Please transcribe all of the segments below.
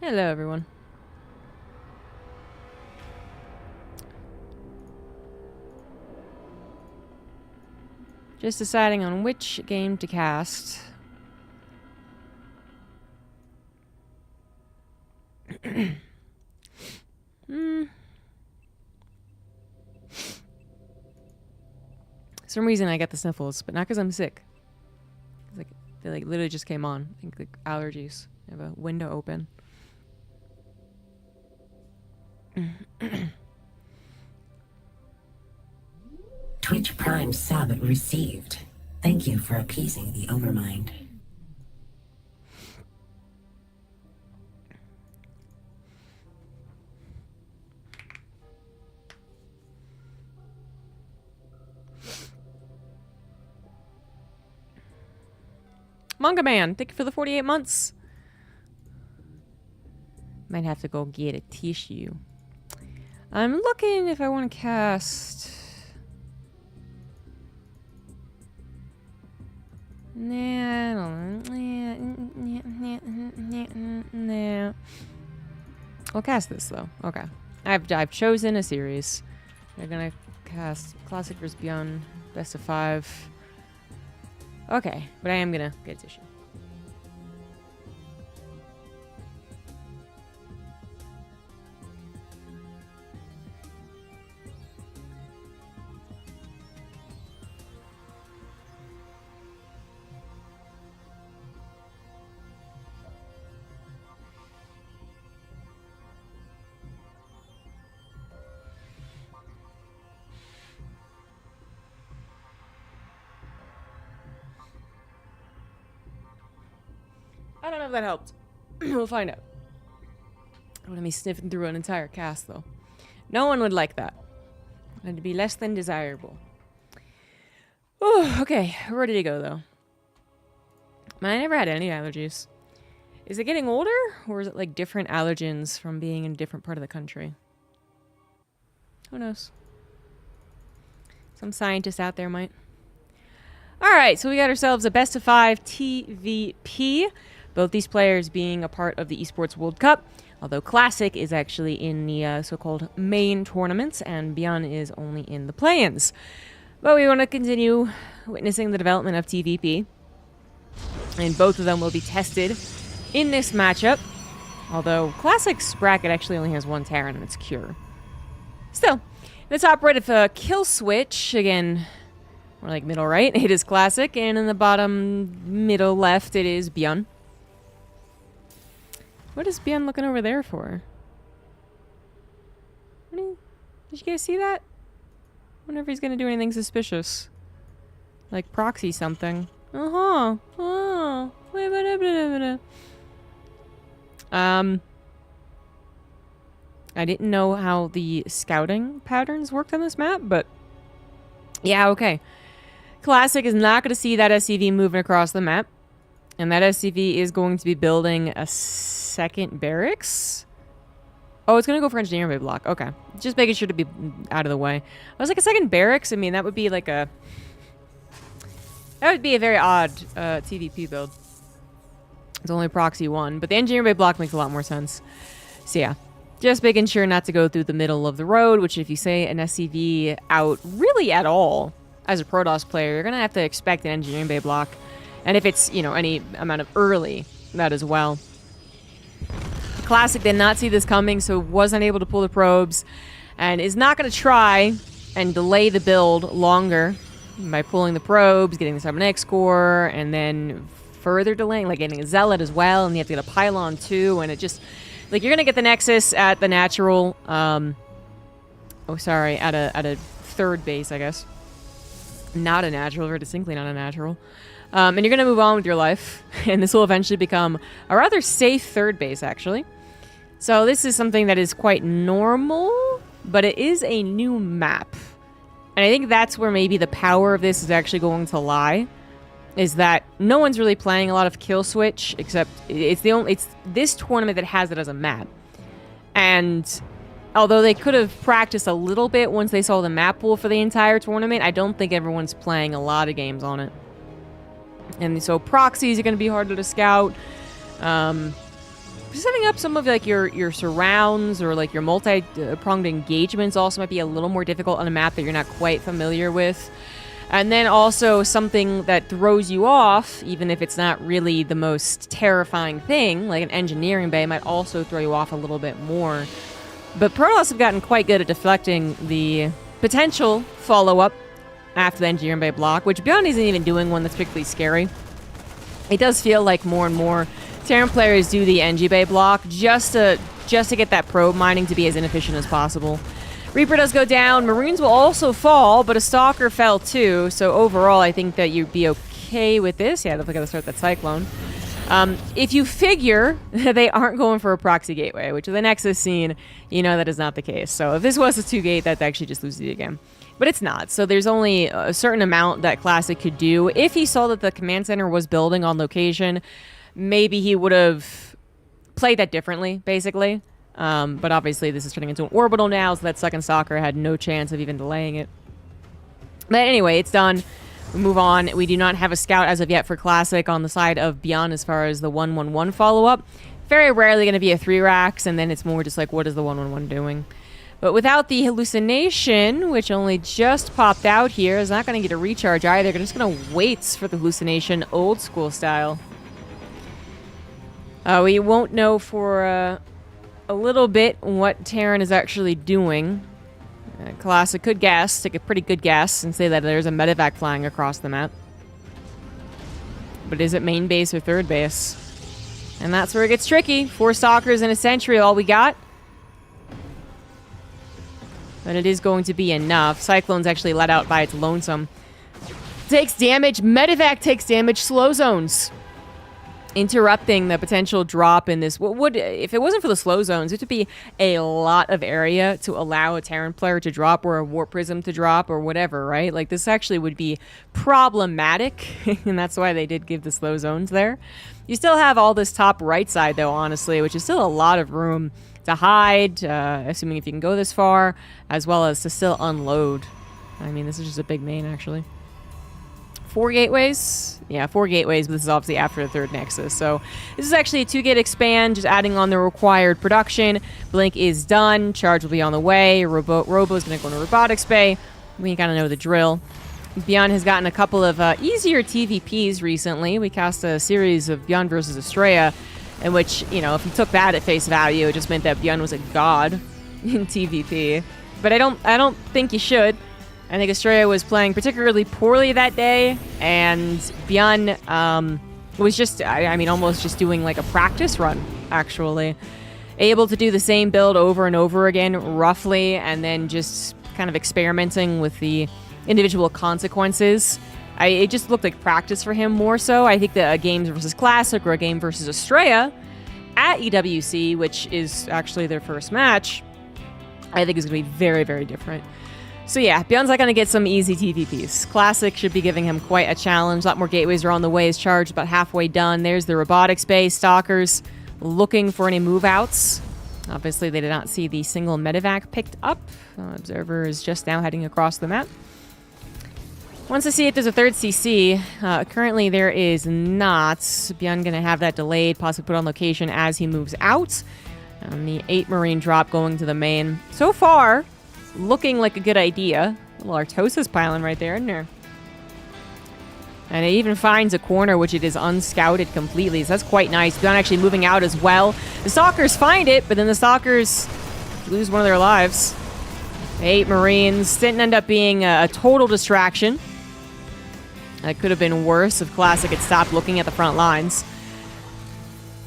Hello, everyone. Just deciding on which game to cast. Some reason I get the sniffles, but not because I'm sick. Like they literally just came on. I think like allergies. I have a window open. Twitch Prime sub received. Thank you for appeasing the Overmind. Manga Man, thank you for the 48 months. Might have to go get a tissue. I'm looking if I want to cast... Nah, I don't know. Nah. I'll cast this though. Okay. I've chosen a series. They're gonna cast Classic vs. Beyond Best of 5. Okay, but I am gonna get a tissue. I don't know if that helped. We'll find out. Don't want me sniffing through an entire cast, though. No one would like that. It'd be less than desirable. Oh, okay. We're ready to go, though. Man, I never had any allergies. Is it getting older? Or is it, like, different allergens from being in a different part of the country? Who knows? Some scientist out there might. Alright, so we got ourselves a best of 5 TVP. Both these players being a part of the Esports World Cup, although Classic is actually in the so-called main tournaments, and Beyond is only in the play-ins. But we want to continue witnessing the development of TVP, and both of them will be tested in this matchup, although Classic's bracket actually only has one Terran, and it's Cure. Still, in the top right of Kill Switch, again, or like middle right, it is Classic, and in the bottom middle left, it is Beyond. What is Bien looking over there for? Did you guys see that? Wonder if he's gonna do anything suspicious. Like proxy something. Uh-huh. Oh. I didn't know how the scouting patterns worked on this map, but yeah, okay. Classic is not gonna see that SCV moving across the map. And that SCV is going to be building a second barracks. Oh, it's going to go for engineering bay block. Okay. Just making sure to be out of the way. I was like, a second barracks? I mean, that would be like a... That would be a very odd TVP build. It's only proxy 1. But the engineering bay block makes a lot more sense. So yeah. Just making sure not to go through the middle of the road, which if you say an SCV out really at all as a Protoss player, you're going to have to expect an engineering bay block. And if it's, you know, any amount of early, that as well. Classic did not see this coming, so wasn't able to pull the probes. And is not going to try and delay the build longer by pulling the probes, getting the 7X core, and then further delaying, like getting a Zealot as well. And you have to get a Pylon too. And it just, like, you're going to get the Nexus at the natural, at a third base, I guess. Not a natural, very distinctly not a natural. And you're going to move on with your life, and this will eventually become a rather safe third base, actually. So this is something that is quite normal, but it is a new map. And I think that's where maybe the power of this is actually going to lie, is that no one's really playing a lot of Kill Switch, except it's this tournament that has it as a map. And although they could have practiced a little bit once they saw the map pool for the entire tournament, I don't think everyone's playing a lot of games on it. And so proxies are going to be harder to scout. setting up some of like your surrounds or like your multi-pronged engagements also might be a little more difficult on a map that you're not quite familiar with. And then also something that throws you off, even if it's not really the most terrifying thing, like an engineering bay might also throw you off a little bit more. But Protoss have gotten quite good at deflecting the potential follow-up after the engineering bay block, which Beyond isn't even doing one that's particularly scary. It does feel like more and more Terran players do the NG bay block just to get that probe mining to be as inefficient as possible. Reaper does go down. Marines will also fall, but a Stalker fell too. So overall, I think that you'd be okay with this. Yeah, definitely got to start that Cyclone. If you figure they aren't going for a proxy gateway, which is the Nexus scene, you know that is not the case. So if this was a 2-gate, that actually just loses the game. But it's not. So there's only a certain amount that Classic could do. If he saw that the command center was building on location, maybe he would have played that differently, basically. But obviously this is turning into an orbital now, so that second Stalker had no chance of even delaying it. But anyway, it's done. We move on. We do not have a scout as of yet for Classic on the side of Beyond as far as the 111 follow-up. Very rarely going to be a 3-racks, and then it's more just like, what is the 111 doing? But without the hallucination, which only just popped out here, is not going to get a recharge either. They're just going to wait for the hallucination old school style. We won't know for a little bit what Terran is actually doing. Classic could guess, take a pretty good guess, and say that there's a medevac flying across the map. But is it main base or third base? And that's where it gets tricky. 4 Stalkers and a Sentry, all we got. But it is going to be enough. Cyclone's actually let out by its lonesome. Takes damage. Medevac takes damage. Slow zones. Interrupting the potential drop in this. What would, if it wasn't for the slow zones, it would be a lot of area to allow a Terran player to drop or a Warp Prism to drop or whatever, right? Like, this actually would be problematic, and that's why they did give the slow zones there. You still have all this top right side, though, honestly, which is still a lot of room to hide, assuming if you can go this far, as well as to still unload. I mean, this is just a big main, actually. 4 gateways? Yeah, 4 gateways, but this is obviously after the 3rd Nexus. So this is actually a 2-gate expand, just adding on the required production. Blink is done. Charge will be on the way. Robo is going to go into Robotics Bay. We kind of know the drill. Beyond has gotten a couple of easier TVPs recently. We cast a series of Beyond versus Estrella, in which, you know, if you took that at face value, it just meant that Beyond was a god in TVP. But I don't think you should. I think Estrella was playing particularly poorly that day, and Beyond was just, I mean, almost just doing like a practice run, actually. Able to do the same build over and over again, roughly, and then just kind of experimenting with the individual consequences. It just looked like practice for him more so. I think that a game versus Classic or a game versus Estrella at EWC, which is actually their first match, I think is going to be very, very different. So yeah, Beyond's not going to get some easy TVPs. Classic should be giving him quite a challenge. A lot more gateways are on the way. His charge about halfway done. There's the Robotics Bay. Stalkers looking for any move-outs. Obviously, they did not see the single medevac picked up. Observer is just now heading across the map. Wants to see if there's a 3rd CC. Currently, there is not. Beyond going to have that delayed, possibly put on location as he moves out. The 8 Marine drop going to the main. So far, looking like a good idea. A little Artosis piling right there, isn't there? And it even finds a corner, which it is unscouted completely. So that's quite nice. Beyond actually moving out as well. The Stalkers find it, but then the Stalkers lose one of their lives. 8 Marines. Didn't end up being a total distraction. That could have been worse if Classic had stopped looking at the front lines.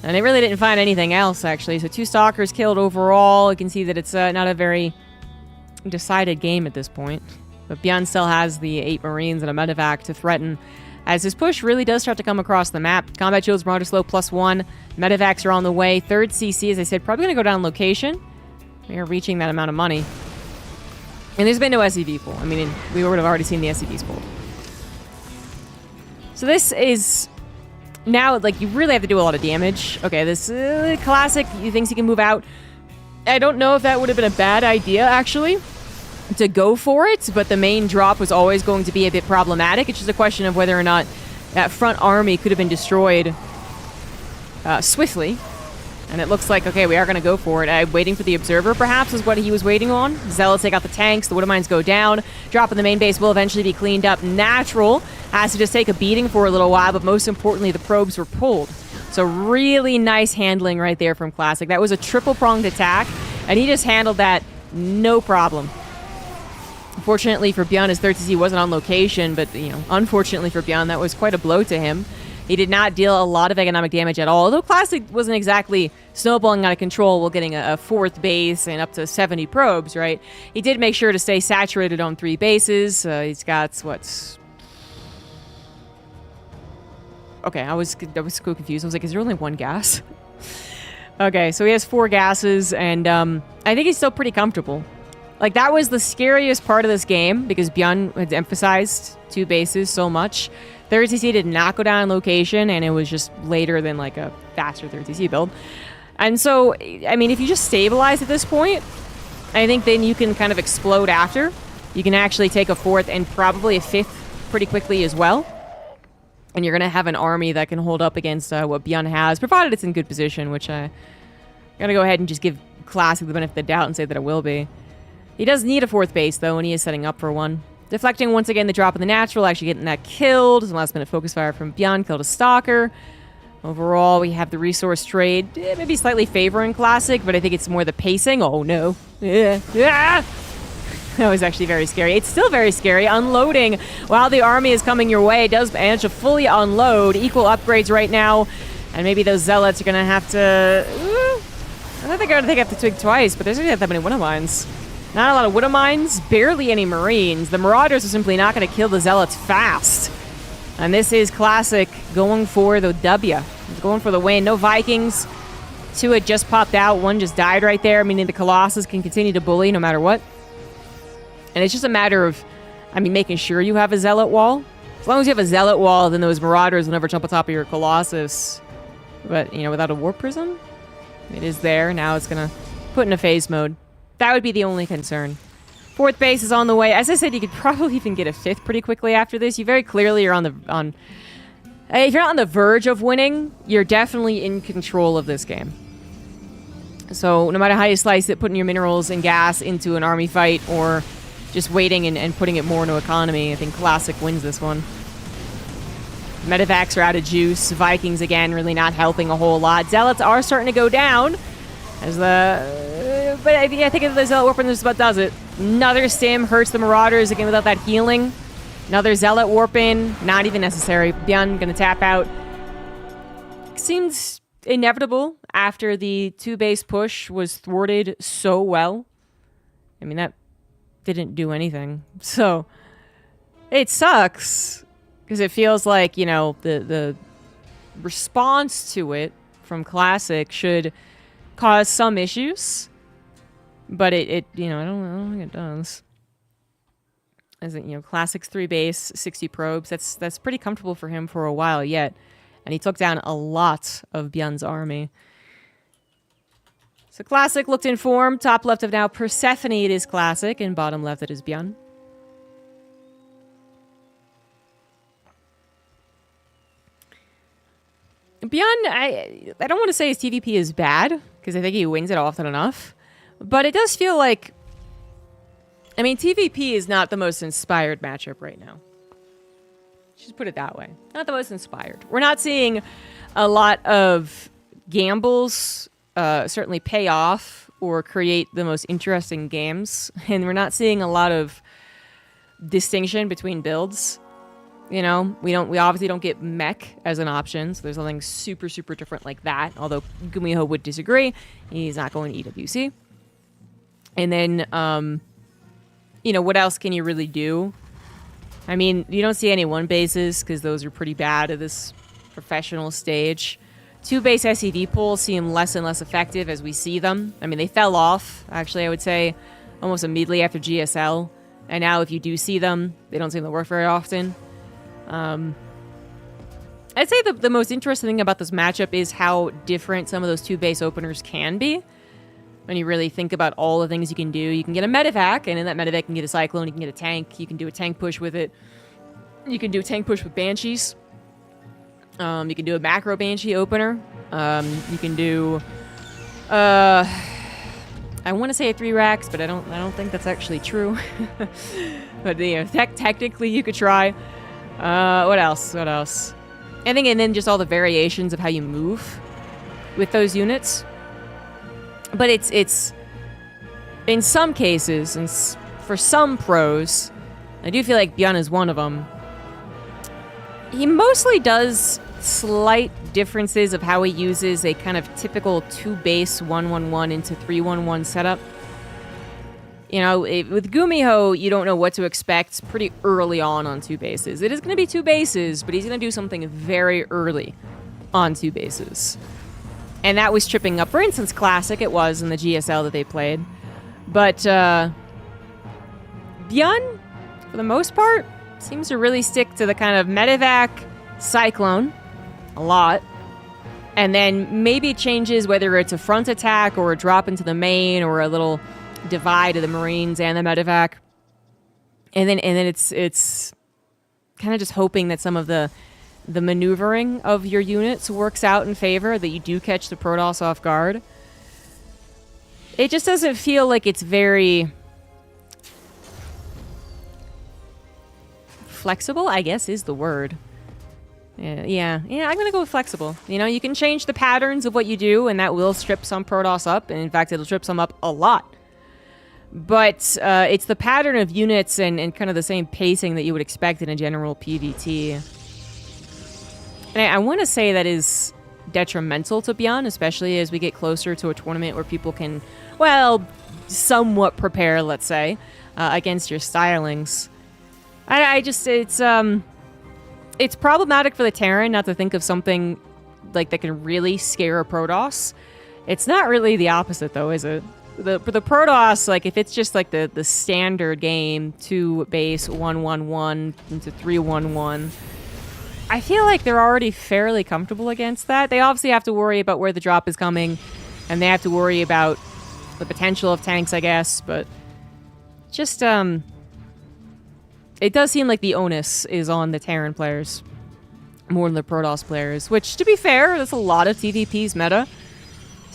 And they really didn't find anything else, actually. So 2 Stalkers killed overall. You can see that it's not a very decided game at this point. But Beyond still has the 8 Marines and a medevac to threaten, as his push really does start to come across the map. Combat shields, Marauder slow +1. Medevacs are on the way. 3rd CC, as I said, probably going to go down location. We are reaching that amount of money. And there's been no SCV pull. I mean, we would have already seen the SCVs pulled. So this is now, like, you really have to do a lot of damage. Okay, this Classic, he thinks he can move out. I don't know if that would have been a bad idea, actually, to go for it, but the main drop was always going to be a bit problematic. It's just a question of whether or not that front army could have been destroyed swiftly. And it looks like, okay, we are going to go for it. Waiting for the Observer, perhaps, is what he was waiting on. Zealots take out the tanks. The Widowmines go down. Drop in the main base will eventually be cleaned up. Natural has to just take a beating for a little while, but most importantly, the probes were pulled. So really nice handling right there from Classic. That was a triple-pronged attack, and he just handled that no problem. Fortunately for Bjorn, his 3rd wasn't on location, but, you know, unfortunately for Bjorn, that was quite a blow to him. He did not deal a lot of economic damage at all, although Classic wasn't exactly snowballing out of control while getting a 4th base and up to 70 probes, right? He did make sure to stay saturated on 3 bases. He's got, what? Okay, I was so confused. I was like, is there only 1 gas? Okay, so he has 4 gases, and I think he's still pretty comfortable. Like, that was the scariest part of this game, because Bjorn had emphasized 2 bases so much. 3rd did not go down in location, and it was just later than, like, a faster 3rd build. And so, I mean, if you just stabilize at this point, I think then you can kind of explode after. You can actually take a 4th and probably a 5th pretty quickly as well. And you're going to have an army that can hold up against what Bjorn has, provided it's in good position, which I got to go ahead and just give Classic the benefit of the doubt and say that it will be. He does need a 4th base, though, and he is setting up for one. Deflecting once again the drop of the natural, actually getting that killed. Last minute focus fire from Bjorn, killed a Stalker. Overall, we have the resource trade, maybe slightly favoring Classic, but I think it's more the pacing. Oh no. Yeah. That was actually very scary. It's still very scary. Unloading while the army is coming your way. It does manage to fully unload. Equal upgrades right now. And maybe those Zealots are going to have to... I don't think they're going to have to twig twice, but there's not that many Widowmines. Not a lot of Widowmines, barely any Marines. The Marauders are simply not going to kill the Zealots fast. And this is Classic going for the W. He's going for the win. No Vikings. 2 had just popped out. 1 just died right there, meaning the Colossus can continue to bully no matter what. And it's just a matter of, I mean, making sure you have a Zealot wall. As long as you have a Zealot wall, then those Marauders will never jump on top of your Colossus. But, you know, without a Warp Prism, it is there. Now it's going to put in a phase mode. That would be the only concern. 4th base is on the way. As I said, you could probably even get a 5th pretty quickly after this. You very clearly are if you're not on the verge of winning, you're definitely in control of this game. So no matter how you slice it, putting your minerals and gas into an army fight or just waiting and putting it more into economy, I think Classic wins this one. Medevacs are out of juice. Vikings, again, really not helping a whole lot. Zealots are starting to go down. As but I think if the Zealot Warping just about does it. Another Stim hurts the Marauders, again, without that healing. Another Zealot Warping, not even necessary. Bjorn gonna tap out. Seems inevitable after the 2-base push was thwarted so well. I mean, that didn't do anything. So, it sucks. Because it feels like, you know, the response to it from Classic should cause some issues. But it you know, I don't think it does. As it, you know, Classic's 3-base, 60 probes. That's pretty comfortable for him for a while yet. And he took down a lot of Bjorn's army. So Classic looked in form. Top left of now Persephone, it is Classic. And bottom left, it is Bjorn. Bjorn, I don't want to say his TVP is bad, because I think he wins it often enough. But it does feel like... I mean, TVP is not the most inspired matchup right now. Just put it that way. Not the most inspired. We're not seeing a lot of gambles certainly pay off or create the most interesting games. And we're not seeing a lot of distinction between builds. You know, we obviously don't get mech as an option, so there's nothing super, super different like that. Although Gumiho would disagree. He's not going to EWC. And then, you know, what else can you really do? I mean, you don't see any 1-bases, because those are pretty bad at this professional stage. 2-base SCV pulls seem less and less effective as we see them. I mean, they fell off, actually, I would say, almost immediately after GSL. And now, if you do see them, they don't seem to work very often. I'd say the most interesting thing about this matchup is how different some of those 2-base openers can be. When you really think about all the things you can do. You can get a medevac, and in that medevac you can get a cyclone, you can get a tank, you can do a tank push with it. You can do a tank push with banshees. You can do a macro banshee opener. You can do I want to say 3 racks, but I don't think that's actually true. But you know, technically you could try. What else? What else? I think, and then just all the variations of how you move with those units. But it's in some cases, and for some pros, I do feel like Bjorn is one of them. He mostly does slight differences of how he uses a kind of typical 2-base 1-1-1 into 3-1-1 setup. You know, with Gumiho, you don't know what to expect pretty early on 2 bases. It is going to be 2 bases, but he's going to do something very early on 2 bases. And that was tripping up, for instance, Classic. It was in the GSL that they played. But Bjorn, for the most part, seems to really stick to the kind of Medivac Cyclone a lot. And then maybe it changes whether it's a front attack or a drop into the main or a little divide of the Marines and the Medivac. And then it's kind of just hoping that some of the maneuvering of your units works out in favor, that you do catch the Protoss off guard. It just doesn't feel like it's very flexible, I guess is the word. Yeah, I'm gonna go with flexible. You know, you can change the patterns of what you do, and that will strip some Protoss up, and in fact, it'll strip some up a lot. But it's the pattern of units and kind of the same pacing that you would expect in a general PvT. And I want to say that is detrimental to Bjorn, especially as we get closer to a tournament where people can, well, somewhat prepare, let's say, against your stylings. It's problematic for the Terran not to think of something like that can really scare a Protoss. It's not really the opposite, though, is it? The Protoss, like, if it's just like the standard game, 2 base 1-1-1 into 3-1-1, I feel like they're already fairly comfortable against that. They obviously have to worry about where the drop is coming, and they have to worry about the potential of tanks, I guess, but just, it does seem like the onus is on the Terran players more than the Protoss players, which, to be fair, that's a lot of TVP's meta.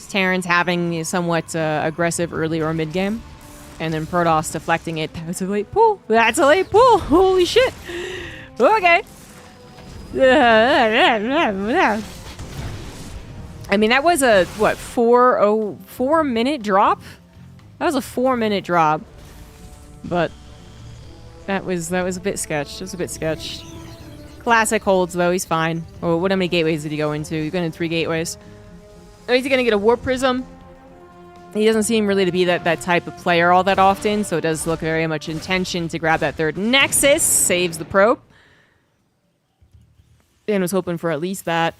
Terran's having somewhat aggressive early or mid game, and then Protoss deflecting it. That's a late pull. That's a late pull. Holy shit. Okay. I mean, that was a, what, 4-minute drop? That was a 4-minute drop. But that was a bit sketched. It was a bit sketched. Classic holds, though. He's fine. Oh, what, how many gateways did he go into? He's going in 3 gateways. Oh, he's going to get a Warp Prism. He doesn't seem really to be that type of player all that often, so it does look very much intention to grab that 3rd Nexus. Saves the probe. And was hoping for at least that.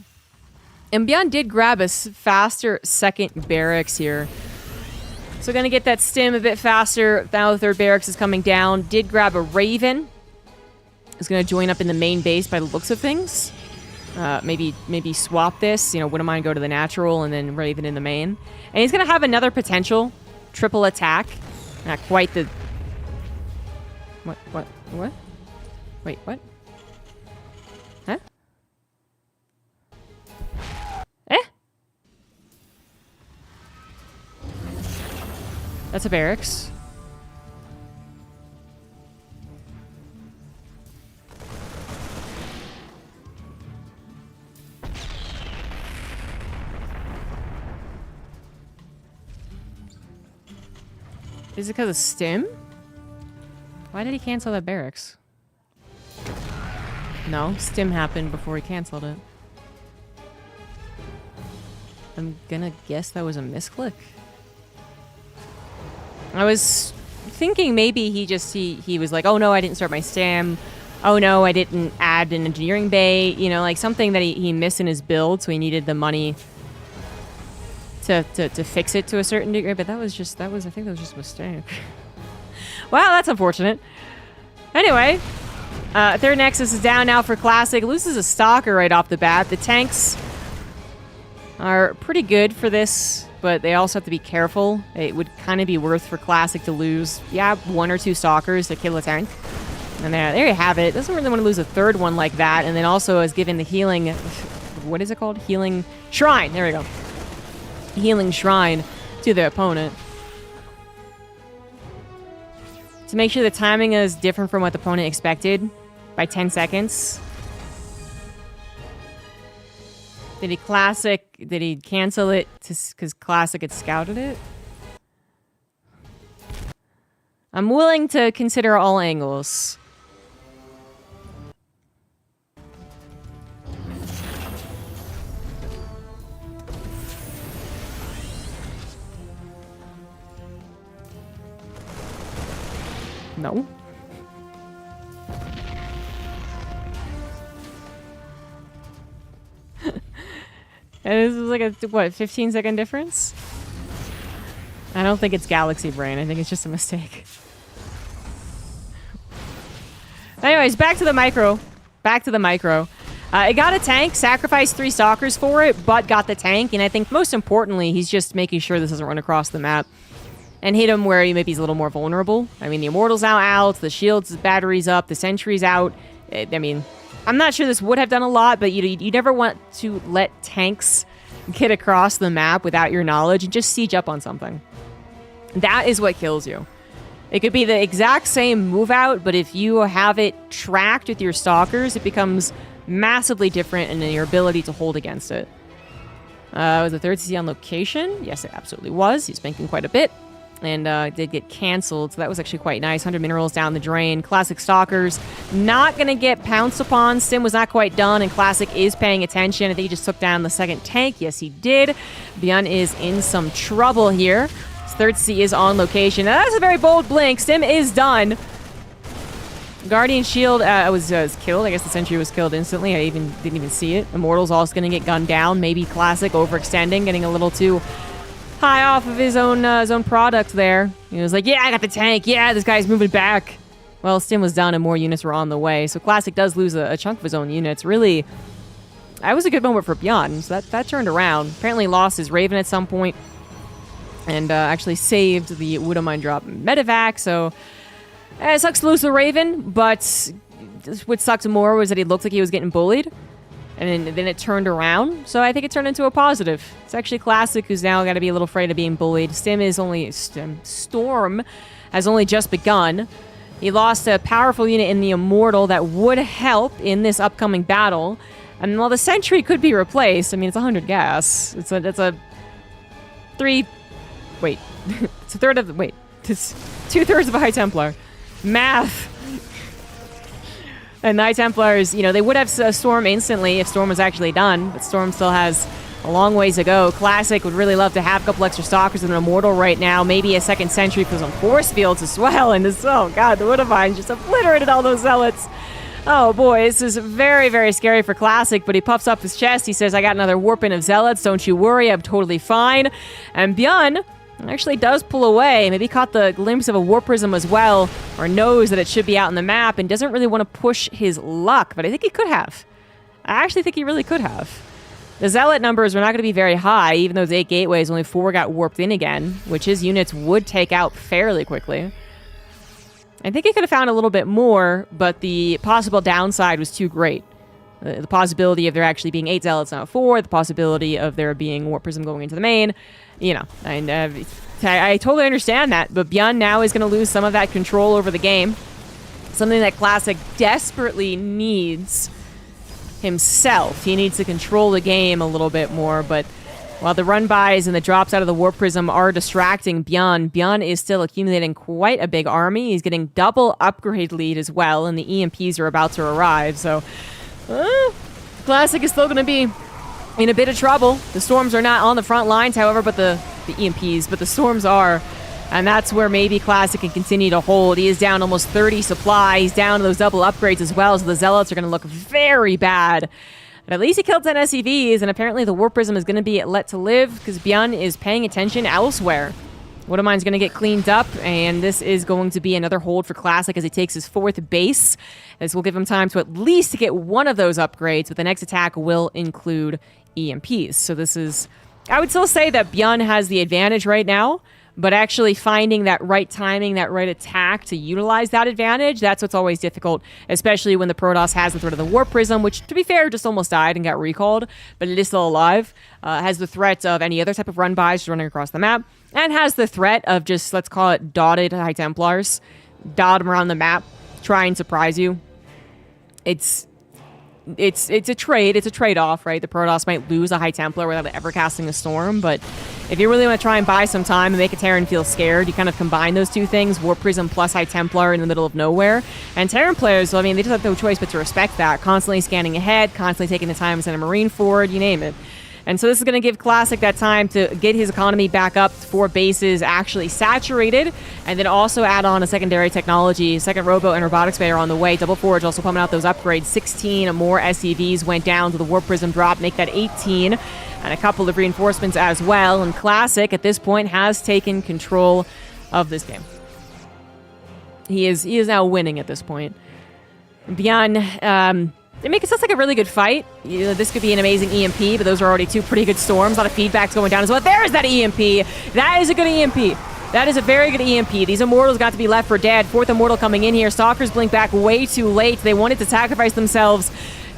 And Bjorn did grab a faster 2nd barracks here. So gonna get that stim a bit faster. Now the 3rd barracks is coming down. Did grab a Raven. Is gonna join up in the main base by the looks of things. Maybe swap this. You know, wouldn't mind go to the natural and then Raven in the main. And he's gonna have another potential triple attack. Not quite the... What? Wait, what? Huh? That's a barracks. Is it because of stim? Why did he cancel that barracks? No, stim happened before he canceled it. I'm gonna guess that was a misclick. I was thinking maybe he was like, oh no, I didn't start my stim. Oh no, I didn't add an engineering bay. You know, like something that he missed in his build, so he needed the money to fix it to a certain degree. But I think that was just a mistake. Well, that's unfortunate. Anyway, 3rd Nexus is down now for Classic. Loses a Stalker right off the bat. The tanks are pretty good for this, but they also have to be careful. It would kind of be worth for Classic to lose, 1 or 2 Stalkers to kill a tank. And there you have it. Doesn't really want to lose a 3rd one like that. And then also is given the healing... What is it called? Healing Shrine. There we go. healing shrine to their opponent. To make sure the timing is different from what the opponent expected by 10 seconds. Did he classic? Did he cancel it because classic had scouted it? I'm willing to consider all angles. No. And this is like a, what, 15-second difference? I don't think it's Galaxy Brain. I think it's just a mistake. Anyways, back to the micro. Back to the micro. It got a tank, sacrificed 3 stalkers for it, but got the tank. And I think most importantly, he's just making sure this doesn't run across the map. And hit him where he maybe is a little more vulnerable. I mean, the Immortal's now out, the shield's battery's up, the Sentry's out. I mean, I'm not sure this would have done a lot, but you never want to let tanks get across the map without your knowledge and just siege up on something. That is what kills you. It could be the exact same move out, but if you have it tracked with your stalkers, it becomes massively different in your ability to hold against it. Was the third CC on location? Yes, it absolutely was. He's banking quite a bit. And did get canceled, so that was actually quite nice. 100 minerals down the drain. Classic Stalkers not going to get pounced upon. Sim was not quite done, and Classic is paying attention. I think he just took down the second tank. Yes, he did. Bjorn is in some trouble here. His third C is on location. Now, that's a very bold blink. Sim is done. Guardian Shield was killed. I guess the Sentry was killed instantly. I didn't even see it. Immortal's also going to get gunned down. Maybe Classic overextending, getting a little too high off of his own product there. He was like, yeah, I got the tank. Yeah, this guy's moving back. Well, Stim was done and more units were on the way. So Classic does lose a chunk of his own units. Really, that was a good moment for Bjorn. So that turned around. Apparently lost his Raven at some point. And actually saved the Widowmine drop medevac. So it sucks to lose the Raven. But what sucked more was that he looked like he was getting bullied. And then it turned around. So I think it turned into a positive. It's actually Classic who's now got to be a little afraid of being bullied. Storm has only just begun. He lost a powerful unit in the Immortal that would help in this upcoming battle. And while the Sentry could be replaced, I mean, it's 100 gas. It's a 3... Wait. It's a third of the... Wait. It's 2/3 of a High Templar. Math. And Knight Templars, you know, they would have Storm instantly if Storm was actually done, but Storm still has a long ways to go. Classic would really love to have a couple extra Stalkers and an Immortal right now, maybe a second Sentry for some Force Fields as well, and this, oh god, the Widowmine just obliterated all those Zealots. Oh boy, this is very, very scary for Classic, but he puffs up his chest, he says, I got another Warping of Zealots, don't you worry, I'm totally fine. And Bjorn actually does pull away. Maybe caught the glimpse of a Warp Prism as well, or knows that it should be out in the map and doesn't really want to push his luck, but I think he could have. I actually think he really could have. The Zealot numbers were not going to be very high, even though those 8 gateways, only 4 got warped in again, which his units would take out fairly quickly. I think he could have found a little bit more, but the possible downside was too great. The possibility of there actually being 8 Zealots, not 4, the possibility of there being Warp Prism going into the main, you know, and I totally understand that, but Bjorn now is going to lose some of that control over the game. Something that Classic desperately needs himself. He needs to control the game a little bit more, but while the run-bys and the drops out of the Warp Prism are distracting Bjorn is still accumulating quite a big army. He's getting double upgrade lead as well, and the EMPs are about to arrive, so Classic is still going to be in a bit of trouble. The Storms are not on the front lines, however, but the EMPs, but the Storms are. And that's where maybe Classic can continue to hold. He is down almost 30 supply. He's down to those double upgrades as well, so the Zealots are going to look very bad. But at least he killed 10 SCVs, and apparently the Warp Prism is going to be let to live because Bjorn is paying attention elsewhere. Widowmine's going to get cleaned up, and this is going to be another hold for Classic as he takes his 4th base. This will give him time to at least get one of those upgrades, but the next attack will include EMPs. So this is... I would still say that Bjorn has the advantage right now, But actually finding that right timing, that right attack to utilize that advantage, that's what's always difficult, especially when the Protoss has the threat of the Warp Prism, which, to be fair, just almost died and got recalled, but it is still alive. Has the threat of any other type of run-bys running across the map, and has the threat of just, let's call it, dotted High Templars. Dot them around the map, try and surprise you. It's a trade. It's a trade-off, right? The Protoss might lose a High Templar without ever casting a Storm, but if you really want to try and buy some time and make a Terran feel scared, you kind of combine those two things, Warp Prism plus High Templar in the middle of nowhere. And Terran players, well, I mean, they just have no choice but to respect that. Constantly scanning ahead, constantly taking the time to send a Marine forward, you name it. And so this is going to give Classic that time to get his economy back up, 4 bases actually saturated, and then also add on a secondary technology. Second Robo and Robotics Bay are on the way. Double Forge also pumping out those upgrades. 16 more SCVs went down to the Warp Prism drop, make that 18, and a couple of reinforcements as well. And Classic, at this point, has taken control of this game. He is now winning at this point. Beyond... It makes it sound like a really good fight. You know, this could be an amazing EMP, but those are already 2 pretty good storms. A lot of feedback's going down as well. There is that EMP. That is a good EMP. That is a very good EMP. These Immortals got to be left for dead. 4th Immortal coming in here. Stalkers blink back way too late. They wanted to sacrifice themselves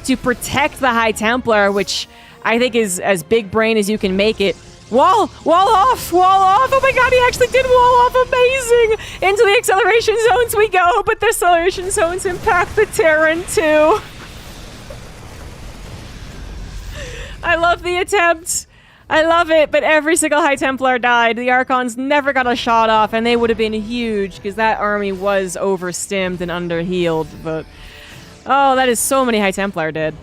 to protect the High Templar, which I think is as big brain as you can make it. Wall off! Oh my god, he actually did wall off, amazing! Into the acceleration zones we go, but the acceleration zones impact the Terran too. I love the attempt. I love it, but every single High Templar died. The Archons never got a shot off, and they would have been huge, because that army was overstimmed and underhealed, but... Oh, that is so many High Templar dead.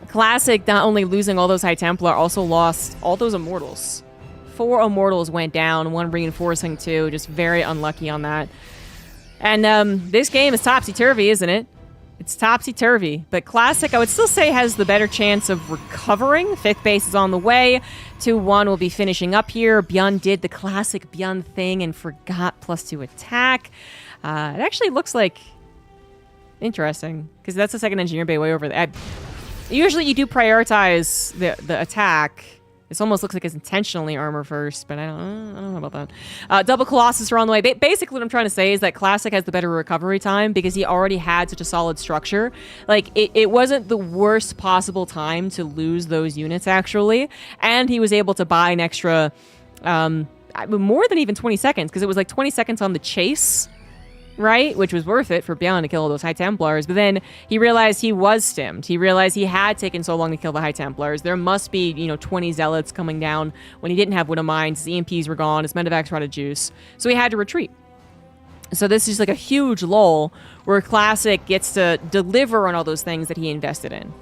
Classic, not only losing all those High Templar, also lost all those Immortals. 4 Immortals went down, 1 reinforcing 2, just very unlucky on that. And this game is topsy-turvy, isn't it? It's topsy-turvy, but Classic, I would still say, has the better chance of recovering. 5th base is on the way. 2-1 will be finishing up here. Bjorn did the classic Bjorn thing and forgot +2 attack. It actually looks like... Interesting, because that's the 2nd Engineer Bay way over there. Usually you do prioritize the attack. This almost looks like it's intentionally armor first, but I don't know about that. Double Colossus are on the way. Basically, what I'm trying to say is that Classic has the better recovery time because he already had such a solid structure. Like, it wasn't the worst possible time to lose those units, actually. And he was able to buy an extra, more than even 20 seconds, because it was like 20 seconds on the chase, right? Which was worth it for Bjorn to kill all those High Templars. But then he realized he was stimmed. He realized he had taken so long to kill the High Templars. There must be, 20 Zealots coming down when he didn't have Widow Mines. His EMPs were gone. His Medivacs were out of juice. So he had to retreat. So this is like a huge lull where Classic gets to deliver on all those things that he invested in.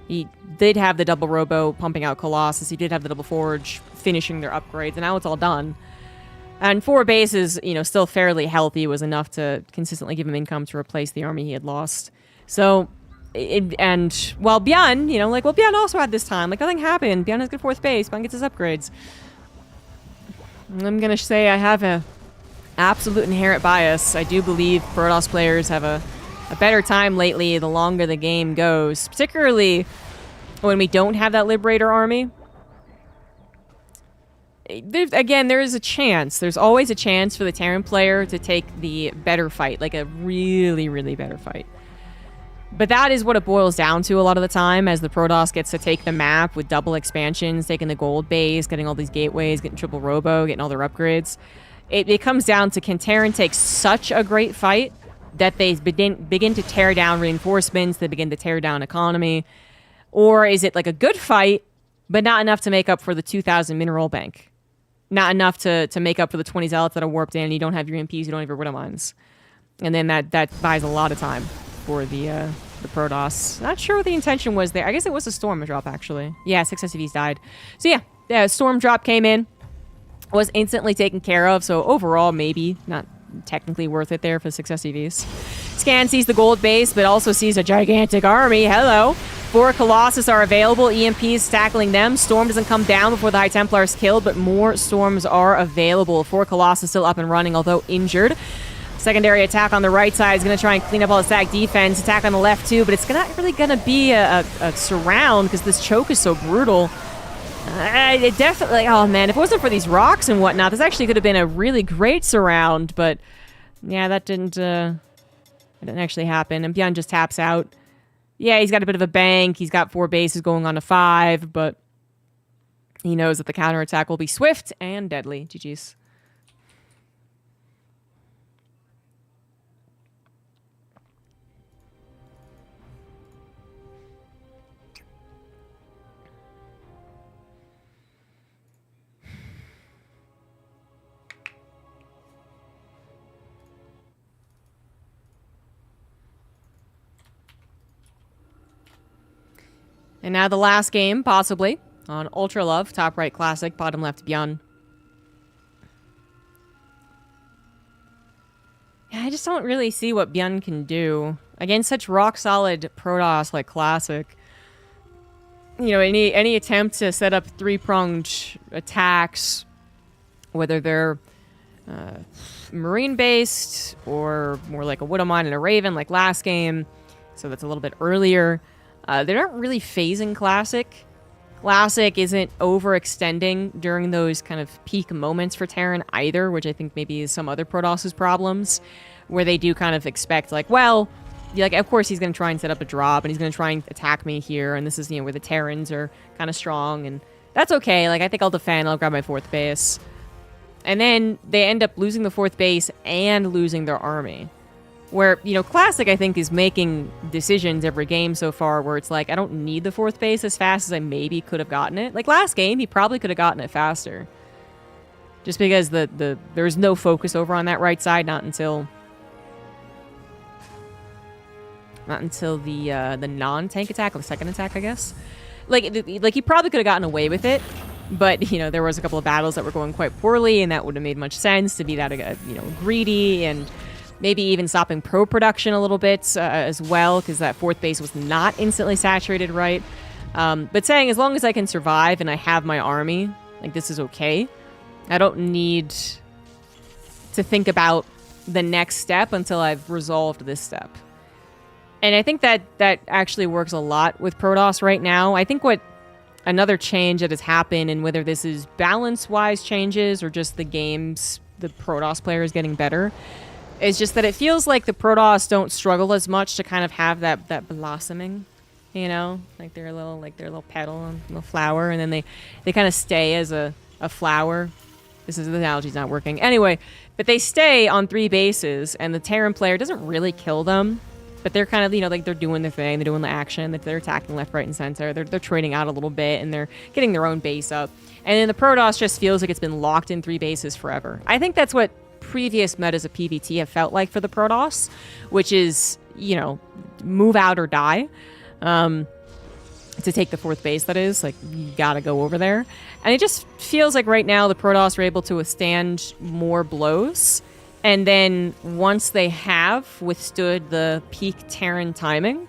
He did have the double Robo pumping out Colossus. He did have the double Forge finishing their upgrades. And now it's all done. And 4 bases, still fairly healthy, was enough to consistently give him income to replace the army he had lost. So, while Bjorn, Bjorn also had this time. Like, nothing happened. Bjorn has good 4th base. Bjorn gets his upgrades. I'm going to say I have a absolute inherent bias. I do believe Protoss players have a better time lately the longer the game goes. Particularly when we don't have that Liberator army. There is a chance. There's always a chance for the Terran player to take the better fight, like a really, really better fight. But that is what it boils down to a lot of the time, as the Protoss gets to take the map with double expansions, taking the gold base, getting all these gateways, getting triple Robo, getting all their upgrades. It comes down to, can Terran take such a great fight that they begin to tear down reinforcements, they begin to tear down economy? Or is it like a good fight, but not enough to make up for the 2,000 mineral bank? Not enough to make up for the 20 Zealots that are warped in. You don't have your EMPs, you don't have your Widow Mines. And then that buys a lot of time for the Protoss. Not sure what the intention was there. I guess it was a Storm drop, actually. Yeah, 6 SCVs died. So yeah, Storm drop came in. Was instantly taken care of, so overall, maybe not technically worth it there for 6 SCVs. Scan sees the gold base, but also sees a gigantic army. Hello. 4 Colossus are available. EMPs tackling them. Storm doesn't come down before the High Templar is killed, but more Storms are available. 4 Colossus still up and running, although injured. Secondary attack on the right side is going to try and clean up all the stack defense. Attack on the left too, but it's not really going to be a surround because this choke is so brutal. It definitely... Oh, man, if it wasn't for these rocks and whatnot, this actually could have been a really great surround, but... Yeah, that didn't actually happen. And Bjorn just taps out. Yeah, he's got a bit of a bank. He's got 4 bases going on to 5, but... He knows that the counterattack will be swift and deadly. GG's. And now the last game, possibly, on Ultra Love, top right classic, bottom left Bjorn. Yeah, I just don't really see what Bjorn can do against such rock-solid Protoss like classic. You know, any attempt to set up 3-pronged attacks, whether they're marine-based or more like a Widow Mine and a Raven like last game, so that's a little bit earlier. They're not really phasing Classic. Classic isn't overextending during those kind of peak moments for Terran either, which I think maybe is some other Protoss's problems, where they do kind of expect, like, well, like, of course he's going to try and set up a drop, and he's going to try and attack me here, and this is, you know, where the Terrans are kind of strong, and that's okay. Like, I think I'll defend, I'll grab my 4th base. And then they end up losing the 4th base and losing their army. Where, you know, Classic, I think, is making decisions every game so far where it's like, I don't need the 4th base as fast as I maybe could have gotten it. Like, last game, he probably could have gotten it faster. Just because there's no focus over on that right side, not until the non-tank attack, or the second attack, I guess. Like, he probably could have gotten away with it, but, you know, there was a couple of battles that were going quite poorly, and that would have made much sense to be that, you know, greedy, and... Maybe even stopping pro production a little bit as well, because that 4th base was not instantly saturated right. But saying, as long as I can survive and I have my army, like, this is okay. I don't need to think about the next step until I've resolved this step. And I think that actually works a lot with Protoss right now. I think what another change that has happened, and whether this is balance-wise changes or just the games, the Protoss players getting better, it's just that it feels like the Protoss don't struggle as much to kind of have that blossoming, you know, like their little petal and little flower, and then they kind of stay as a flower. The analogy's not working. Anyway, but they stay on 3 bases, and the Terran player doesn't really kill them, but they're kind of, you know, like they're doing their thing, they're doing the action, they're attacking left, right, and center, they're trading out a little bit, and they're getting their own base up. And then the Protoss just feels like it's been locked in 3 bases forever. I think that's what previous metas of PvT have felt like for the Protoss, which is, you know, move out or die. To take the 4th base, that is, like, you gotta go over there. And it just feels like right now the Protoss are able to withstand more blows, and then once they have withstood the peak Terran timing,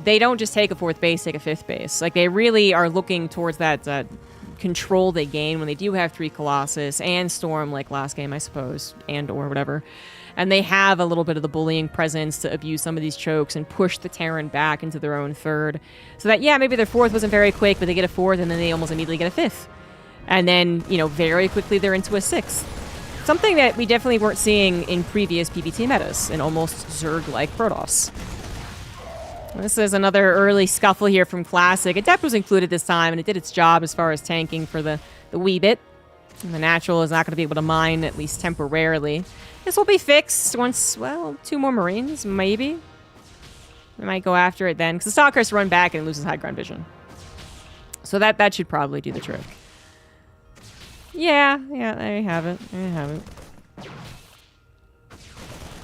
they don't just take a 4th base, take a 5th base. Like, they really are looking towards that control they gain when they do have 3 Colossus and Storm, like last game, I suppose, and or whatever. And they have a little bit of the bullying presence to abuse some of these chokes and push the Terran back into their own 3rd. So that, yeah, maybe their 4th wasn't very quick, but they get a 4th, and then they almost immediately get a 5th. And then, you know, very quickly they're into a 6th. Something that we definitely weren't seeing in previous PvT metas, in almost Zerg-like Protoss. This is another early scuffle here from Classic. Adept was included this time, and it did its job as far as tanking for the wee bit. And the Natural is not going to be able to mine, at least temporarily. This will be fixed once, well, 2 more Marines, maybe. We might go after it then, because the Stalkers run back and loses high ground vision. So that should probably do the trick. Yeah, there you have it. There you have it.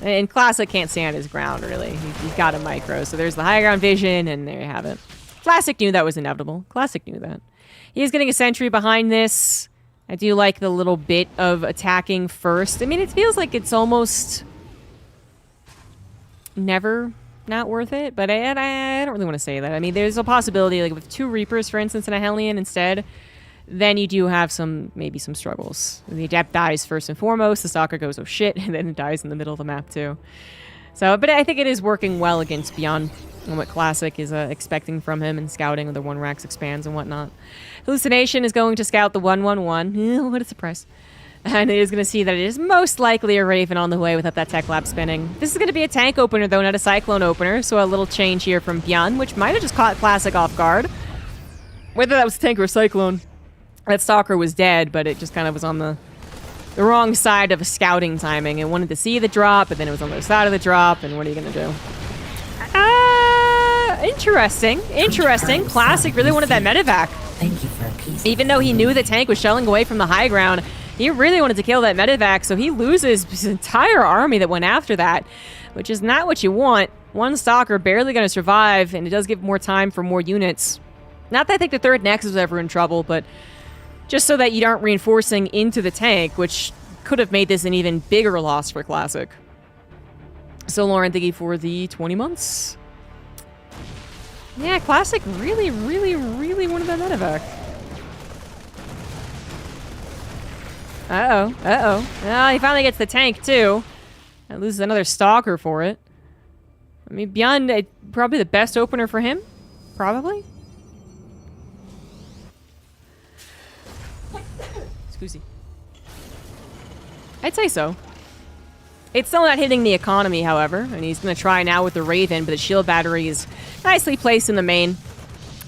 And Classic can't stand his ground, really. He's got a micro, so there's the high ground vision, and there you have it. Classic knew that was inevitable. Classic knew that. He is getting a sentry behind this. I do like the little bit of attacking first. I mean, it feels like it's almost never not worth it, but I don't really want to say that. I mean, there's a possibility, like with 2 Reapers, for instance, and a Hellion instead, then you do have maybe some struggles. The Adept dies first and foremost, the Stalker goes, oh shit, and then it dies in the middle of the map too. So, but I think it is working well against Beyond. and what Classic is expecting from him and scouting with the 1 Rax expands and whatnot. Hallucination is going to scout the 1-1-1. What a surprise. And it is going to see that it is most likely a Raven on the way without that tech lab spinning. This is going to be a tank opener, though, not a Cyclone opener. So a little change here from Bjorn, which might have just caught Classic off guard. Whether that was a tank or a Cyclone, that Stalker was dead, but it just kind of was on the wrong side of a scouting timing. It wanted to see the drop, but then it was on the other side of the drop, and what are you going to do? Interesting. Interesting. Classic really wanted that medevac. Thank you for appeasing. Even though he knew the tank was shelling away from the high ground, he really wanted to kill that medevac, so he loses his entire army that went after that, which is not what you want. 1 Stalker barely going to survive, and it does give more time for more units. Not that I think the 3rd Nexus was ever in trouble, but just so that you aren't reinforcing into the tank, which could have made this an even bigger loss for Classic. So, Lauren, thank you for the 20 months. Yeah, Classic really, really, really wanted that medevac. Uh-oh. Uh-oh. Well, he finally gets the tank, too. And loses another Stalker for it. I mean, Beyond, probably the best opener for him. Probably. Excuse me. I'd say so. It's still not hitting the economy, however, and he's going to try now with the Raven, but the shield battery is nicely placed in the main.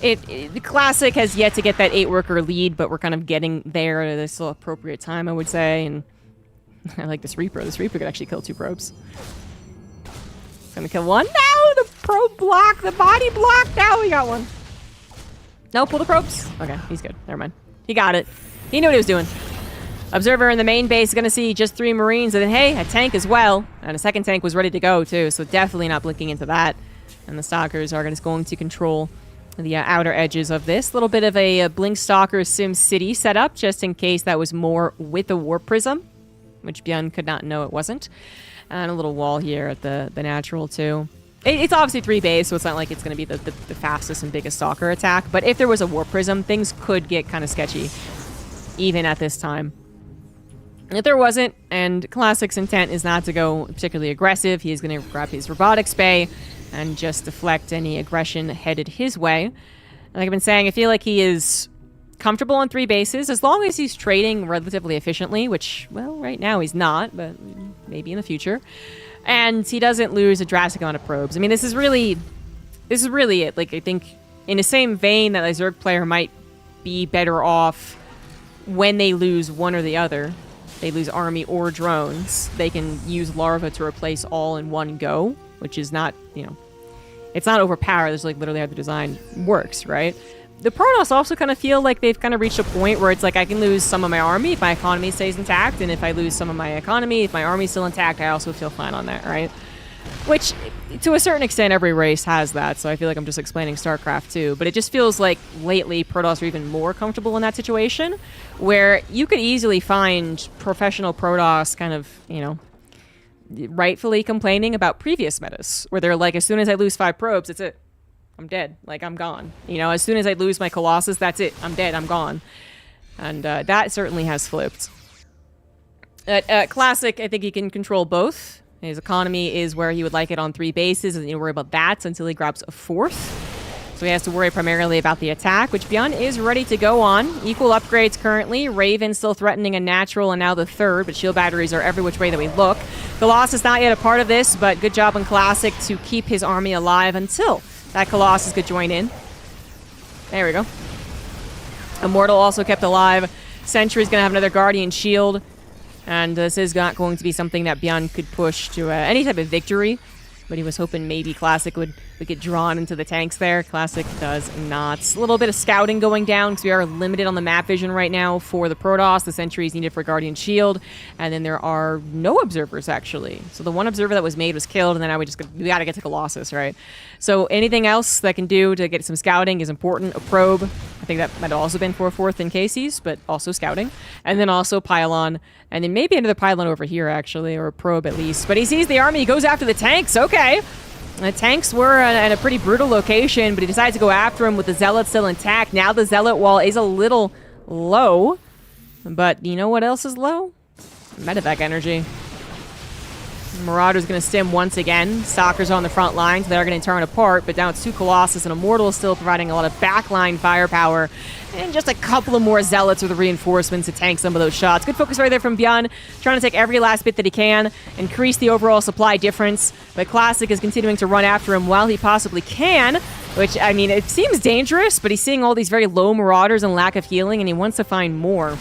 The Classic has yet to get that 8-worker lead, but we're kind of getting there at a still appropriate time, I would say, and I like this Reaper. This Reaper could actually kill 2 probes. Gonna kill 1. No! The probe block! The body block! Now we got 1. No, pull the probes. Okay, he's good. Never mind. He got it. He knew what he was doing. Observer in the main base is going to see just 3 Marines, and then, hey, a tank as well. And a 2nd tank was ready to go, too, so definitely not blinking into that. And the Stalkers are just going to control the outer edges of this. Little bit of a Blink Stalker Sim City setup, just in case that was more with the Warp Prism, which Bjorn could not know it wasn't. And a little wall here at the natural, too. It's obviously 3 base, so it's not like it's going to be the fastest and biggest Stalker attack. But if there was a Warp Prism, things could get kind of sketchy, even at this time. If there wasn't, and Classic's intent is not to go particularly aggressive, he is going to grab his Robotics Bay and just deflect any aggression headed his way. Like I've been saying, I feel like he is comfortable on 3 bases, as long as he's trading relatively efficiently, which, well, right now he's not, but maybe in the future. And he doesn't lose a drastic amount of probes. I mean, this is really it. Like, I think in the same vein that a Zerg player might be better off when they lose one or the other, they lose army or drones, they can use Larva to replace all in one go, which is not, it's not overpowered. It's like literally how the design works, right? The Protoss also kind of feel like they've kind of reached a point where it's like I can lose some of my army if my economy stays intact, and if I lose some of my economy, if my army's still intact, I also feel fine on that, right? Which, to a certain extent, every race has that, so I feel like I'm just explaining StarCraft too, but it just feels like lately Protoss are even more comfortable in that situation, where you could easily find professional Protoss kind of, rightfully complaining about previous metas, where they're like, as soon as I lose 5 probes, that's it. I'm dead. Like, I'm gone. As soon as I lose my Colossus, that's it. I'm dead. I'm gone. And that certainly has flipped. At Classic, I think he can control both. His economy is where he would like it on 3 bases. Doesn't need to worry about that until he grabs a 4th. So he has to worry primarily about the attack, which Bjorn is ready to go on. Equal upgrades currently. Raven still threatening a natural and now the 3rd, but shield batteries are every which way that we look. Colossus not yet a part of this, but good job on Classic to keep his army alive until that Colossus could join in. There we go. Immortal also kept alive. Sentry's going to have another Guardian Shield. And this is not going to be something that Bjorn could push to any type of victory. But he was hoping maybe Classic would get drawn into the tanks there. Classic does not. A little bit of scouting going down because we are limited on the map vision right now for the Protoss. The Sentry is needed for Guardian Shield. And then there are no observers, actually. So the one observer that was made was killed, and then now we got to get to Colossus, right? So anything else that can do to get some scouting is important. A probe. I think that might have also been for a 4th in Casey's, but also scouting. And then also pylon. And then maybe another pylon over here, actually, or a probe at least. But he sees the army. He goes after the tanks. Okay. The tanks were at a pretty brutal location, but he decides to go after him with the Zealot still intact. Now the Zealot wall is a little low. But you know what else is low? Medevac energy. Marauder's going to stim once again. Stalkers on the front lines. They're going to turn apart, but now it's 2 Colossus and Immortal still providing a lot of backline firepower. And just a couple of more Zealots with the reinforcements to tank some of those shots. Good focus right there from Bjorn, trying to take every last bit that he can, increase the overall supply difference. But Classic is continuing to run after him while he possibly can, which, I mean, it seems dangerous, but he's seeing all these very low Marauders and lack of healing, and he wants to find more.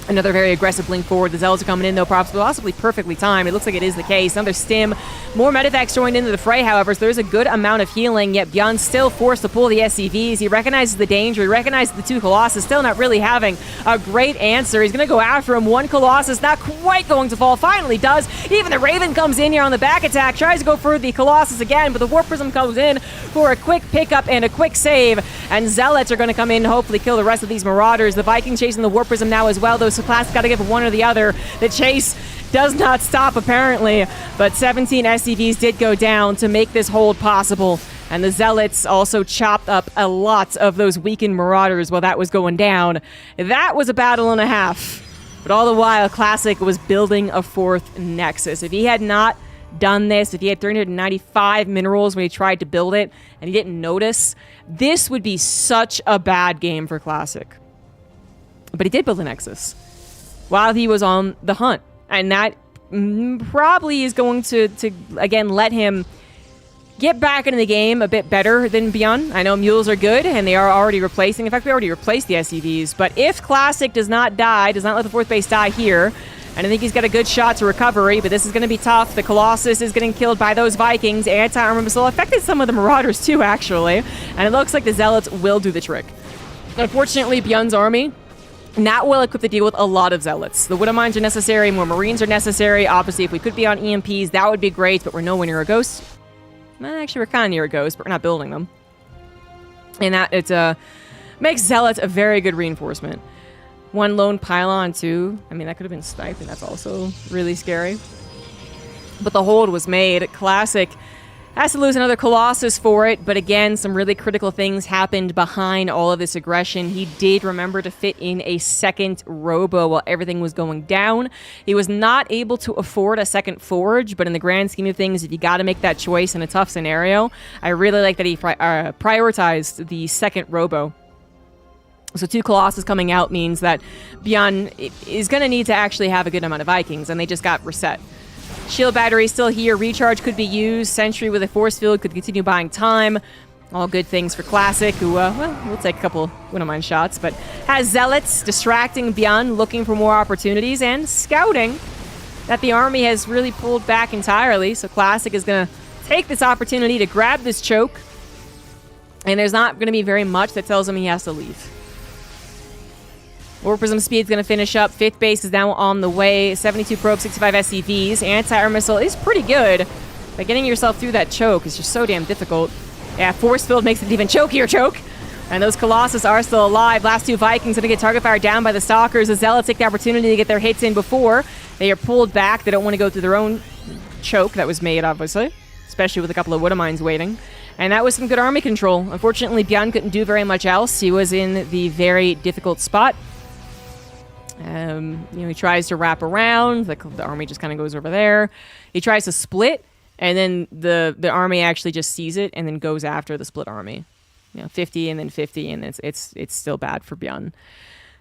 Another very aggressive blink forward. The Zealots are coming in, though, possibly perfectly timed. It looks like it is the case. Another stim. More Medivacs joined into the fray, however, so there's a good amount of healing, yet Bjorn's still forced to pull the SCVs. He recognizes the danger. He recognizes the 2 Colossus, still not really having a great answer. He's going to go after him. 1 Colossus not quite going to fall. Finally does. Even the Raven comes in here on the back attack, tries to go for the Colossus again, but the Warp Prism comes in for a quick pickup and a quick save, and Zealots are going to come in and hopefully kill the rest of these Marauders. The Vikings chasing the Warp Prism now as well, though, so Class got to give one or the other. The chase does not stop, apparently, but 17 SCVs did go down to make this hold possible, and the Zealots also chopped up a lot of those weakened Marauders while that was going down. That was a battle and a half, but all the while, Classic was building a 4th Nexus. If he had not done this, if he had 395 minerals when he tried to build it, and he didn't notice, this would be such a bad game for Classic. But he did build a Nexus while he was on the hunt. And that probably is going to again, let him get back into the game a bit better than Bjorn. I know mules are good, and they are already replacing. In fact, we already replaced the SCVs. But if Classic does not die, does not let the 4th base die here, and I think he's got a good shot to recovery, but this is going to be tough. The Colossus is getting killed by those Vikings. Anti-armor missile affected some of the Marauders too, actually. And it looks like the Zealots will do the trick. Unfortunately, Bjorn's army not well equipped to deal with a lot of Zealots. The Widow Mines are necessary, more Marines are necessary. Obviously, if we could be on EMPs, that would be great, but we're nowhere near a Ghost. Well, actually, we're kind of near a Ghost, but we're not building them. And that makes Zealots a very good reinforcement. 1 lone pylon, too. I mean, that could have been sniped, and that's also really scary. But the hold was made. Classic has to lose another Colossus for it, but again, some really critical things happened behind all of this aggression. He did remember to fit in a 2nd Robo while everything was going down. He was not able to afford a 2nd Forge, but in the grand scheme of things, if you got to make that choice in a tough scenario, I really like that he prioritized the 2nd Robo. So 2 Colossus coming out means that Bjorn is going to need to actually have a good amount of Vikings, and they just got reset. Shield battery still here. Recharge could be used. Sentry with a force field could continue buying time. All good things for Classic, who, well, we'll take a couple Winnowmine shots, but has Zealots distracting Bjorn, looking for more opportunities, and scouting that the army has really pulled back entirely. So Classic is going to take this opportunity to grab this choke, and there's not going to be very much that tells him he has to leave. Warp Prism Speed's going to finish up. 5th base is now on the way. 72 probes, 65 SCVs. Anti-armor missile is pretty good, but getting yourself through that choke is just so damn difficult. Yeah, force field makes it even chokier choke. And those Colossus are still alive. Last 2 Vikings going to get target fire down by the Stalkers. The Zealots take the opportunity to get their hits in before they are pulled back. They don't want to go through their own choke that was made, obviously, especially with a couple of Widow Mines waiting. And that was some good army control. Unfortunately, Bjorn couldn't do very much else. He was in the very difficult spot. He tries to wrap around. The army just kind of goes over there. He tries to split, and then the army actually just sees it and then goes after the split army. 50 and then 50, and it's still bad for Bjorn.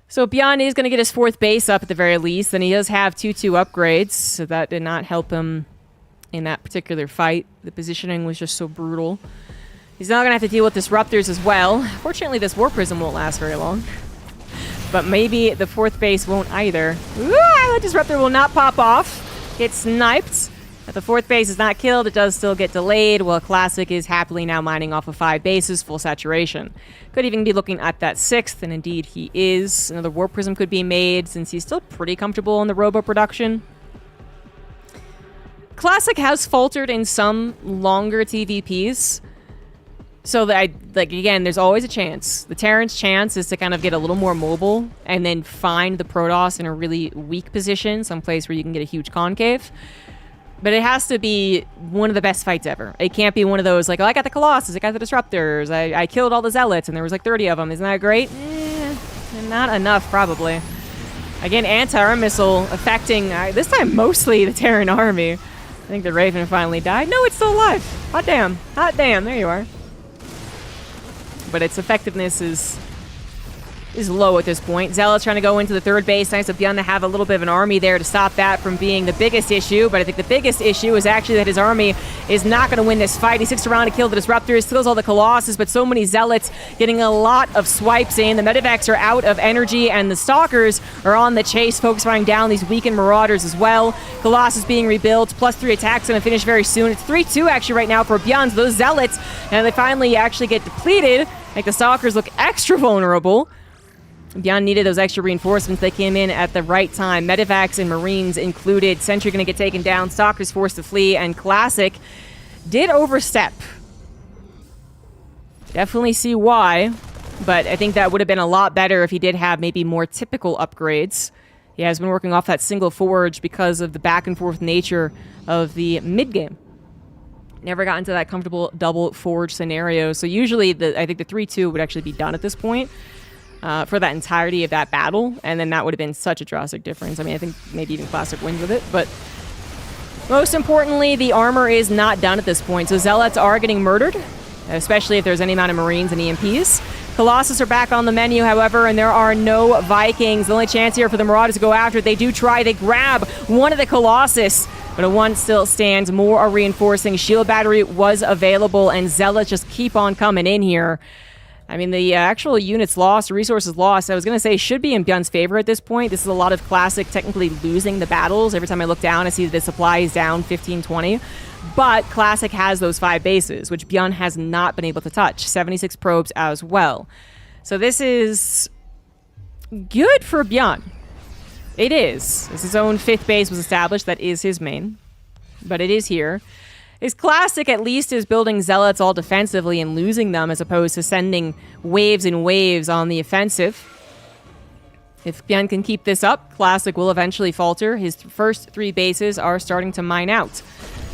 So Bjorn is going to get his 4th base up at the very least, and he does have 2/2 upgrades, so that did not help him in that particular fight. The positioning was just so brutal. He's now going to have to deal with disruptors as well. Fortunately, this Warp Prism won't last very long. But maybe the 4th base won't either. Ooh, the disruptor will not pop off. Get sniped. If the 4th base is not killed, it does still get delayed, while Classic is happily now mining off of 5 bases, full saturation. Could even be looking at that 6th, and indeed he is. Another Warp Prism could be made, since he's still pretty comfortable in the Robo production. Classic has faltered in some longer TVPs. So that again, there's always a chance. The Terran's chance is to kind of get a little more mobile and then find the Protoss in a really weak position, someplace where you can get a huge concave. But it has to be one of the best fights ever. It can't be one of those like, oh, I got the Colossus, I got the Disruptors, I killed all the Zealots, and there was like 30 of them. Isn't that great? Not enough, probably. Again, anti-armor missile affecting, this time mostly the Terran army. I think the Raven finally died. No, it's still alive. Hot damn. Hot damn. There you are. But its effectiveness is low at this point. Zealot's trying to go into the third base. Nice of Bjorn to have a little bit of an army there to stop that from being the biggest issue. But I think the biggest issue is actually that his army is not going to win this fight. He sticks around to kill the Disruptors, kills all the Colossus, but so many Zealots getting a lot of swipes in. The Medivacs are out of energy, and the Stalkers are on the chase, focusing down these weakened Marauders as well. Colossus being rebuilt, +3 attacks going to finish very soon. It's 3-2 actually right now for Bjorn. So those Zealots, and they finally actually get depleted. Make the Stalkers look extra vulnerable. Bjorn needed those extra reinforcements. They came in at the right time. Medivacs and Marines included. Sentry going to get taken down. Stalkers forced to flee. And Classic did overstep. Definitely see why. But I think that would have been a lot better if he did have maybe more typical upgrades. He has been working off that single forge because of the back and forth nature of the mid-game. Never got into that comfortable double forge scenario. So usually I think the 3-2 would actually be done at this point. For that entirety of that battle, and then that would have been such a drastic difference. I mean, I think maybe even Classic wins with it, but most importantly, the armor is not done at this point, so Zealots are getting murdered, especially if there's any amount of Marines and EMPs. Colossus are back on the menu, however, and there are no Vikings. The only chance here for the Marauders to go after it, they do try, they grab one of the Colossus, but a one still stands. More are reinforcing. Shield battery was available, and Zealots just keep on coming in here. I mean, the actual units lost, resources lost, I was going to say should be in Bjorn's favor at this point. This is a lot of Classic technically losing the battles. Every time I look down, I see that the supply is down 15-20. But Classic has those 5 bases, which Bjorn has not been able to touch. 76 probes as well. So this is good for Bjorn. It is. As his own 5th base was established, that is his main. But it is here. His Classic, at least, is building Zealots all defensively and losing them as opposed to sending waves and waves on the offensive. If Bjorn can keep this up, Classic will eventually falter. His first 3 bases are starting to mine out.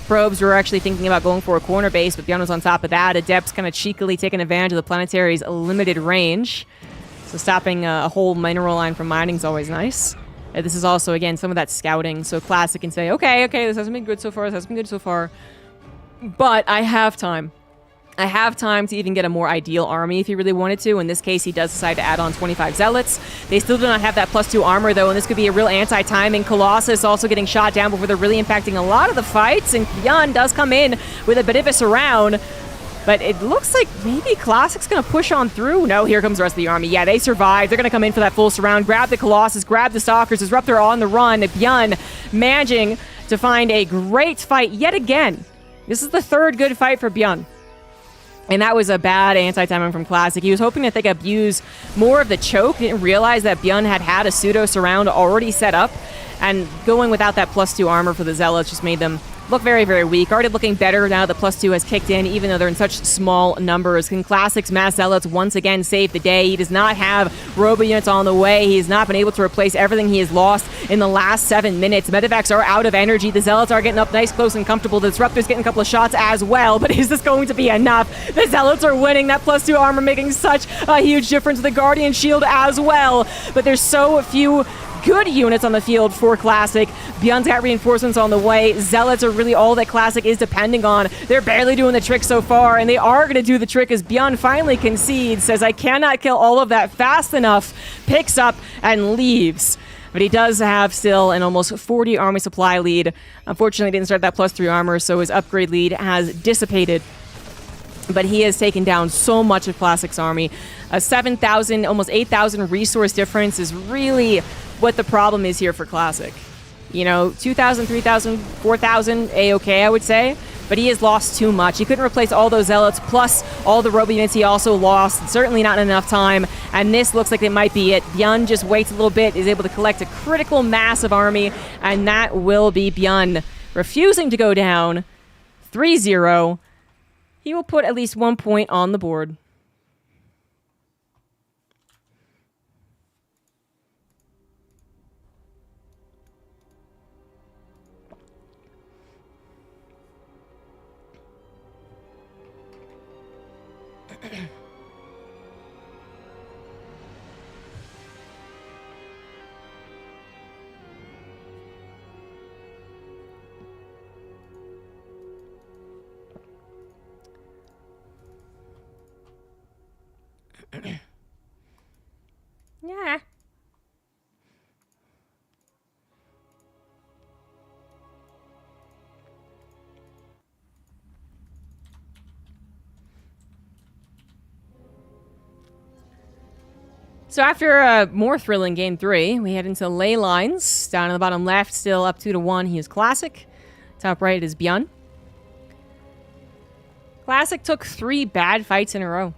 Probes were actually thinking about going for a corner base, but Bjorn was on top of that. Adepts kind of cheekily taking advantage of the Planetary's limited range. So stopping a whole mineral line from mining is always nice. This is also, again, some of that scouting. So Classic can say, okay, this hasn't been good so far, this hasn't been good so far. But I have time. I have time to even get a more ideal army if he really wanted to. In this case, he does decide to add on 25 Zealots. They still do not have that +2 armor, though, and this could be a real anti-timing. Colossus also getting shot down before they're really impacting a lot of the fights, and Bjorn does come in with a bit of a surround. But it looks like maybe Classic's going to push on through. No, here comes the rest of the army. Yeah, they survived. They're going to come in for that full surround. Grab the Colossus, grab the Stalkers. Disruptor on the run. Bjorn managing to find a great fight yet again. This is the 3rd good fight for Bjorn. And that was a bad anti-timing from Classic. He was hoping that they could abuse more of the choke. Didn't realize that Bjorn had a pseudo-surround already set up. And going without that +2 armor for the Zealots just made them look very, very weak. Already looking better now that the +2 has kicked in, even though they're in such small numbers. Can Classic's mass Zealots once again save the day? He does not have robo units on the way. He has not been able to replace everything he has lost in the last 7 minutes. Medivacs are out of energy. The Zealots are getting up nice, close, and comfortable. The Disruptor's getting a couple of shots as well, but is this going to be enough? The Zealots are winning. That +2 armor making such a huge difference. The Guardian Shield as well, but there's so few good units on the field for Classic. Bjorn's got reinforcements on the way. Zealots are really all that Classic is depending on. They're barely doing the trick so far, and they are going to do the trick as Bjorn finally concedes, says, I cannot kill all of that fast enough, picks up and leaves. But he does have still an almost 40 army supply lead. Unfortunately, he didn't start that +3 armor, so his upgrade lead has dissipated. But he has taken down so much of Classic's army. A 7,000, almost 8,000 resource difference is really what the problem is here for Classic. You know, 2,000, 3,000, 4,000, A-okay, I would say. But he has lost too much. He couldn't replace all those Zealots, plus all the robo units he also lost. Certainly not in enough time. And this looks like it might be it. Bjorn just waits a little bit, is able to collect a critical mass of army, and that will be Bjorn refusing to go down. 3-0. He will put at least 1 point on the board. Yeah. So after a more thrilling game 3, we head into ley lines. Down in the bottom left, still up 2-1, he is Classic. Top right is Bjorn. Classic took 3 bad fights in a row.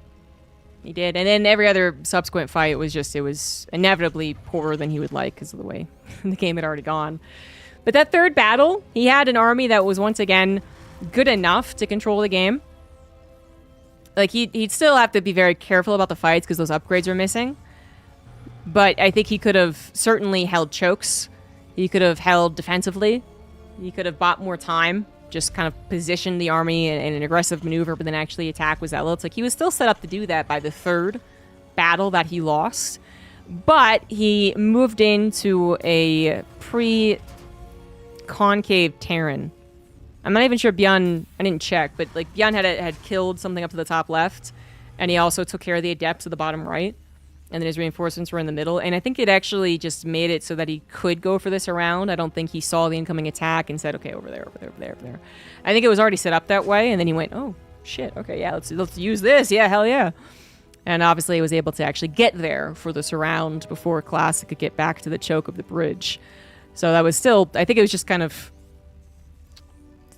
He did. And then every other subsequent fight, it was inevitably poorer than he would like because of the way the game had already gone. But that third battle, he had an army that was once again good enough to control the game. Like, he'd still have to be very careful about the fights because those upgrades were missing. But I think he could have certainly held chokes. He could have held defensively. He could have bought more time, just kind of positioned the army in an aggressive maneuver, but then actually attack with zealots. Like, he was still set up to do that by the third battle that he lost. But he moved into a pre-concave Terran. I'm not even sure Bjorn, I didn't check, but like Bjorn had killed something up to the top left, and he also took care of the adepts at the bottom right. And then his reinforcements were in the middle. And I think it actually just made it so that he could go for this around. I don't think he saw the incoming attack and said, okay, over there, over there, over there, over there. I think it was already set up that way. And then he went, oh, shit. Okay, yeah, let's use this. Yeah, hell yeah. And obviously he was able to actually get there for the surround before Classic could get back to the choke of the bridge. So that was still, I think it was just kind of,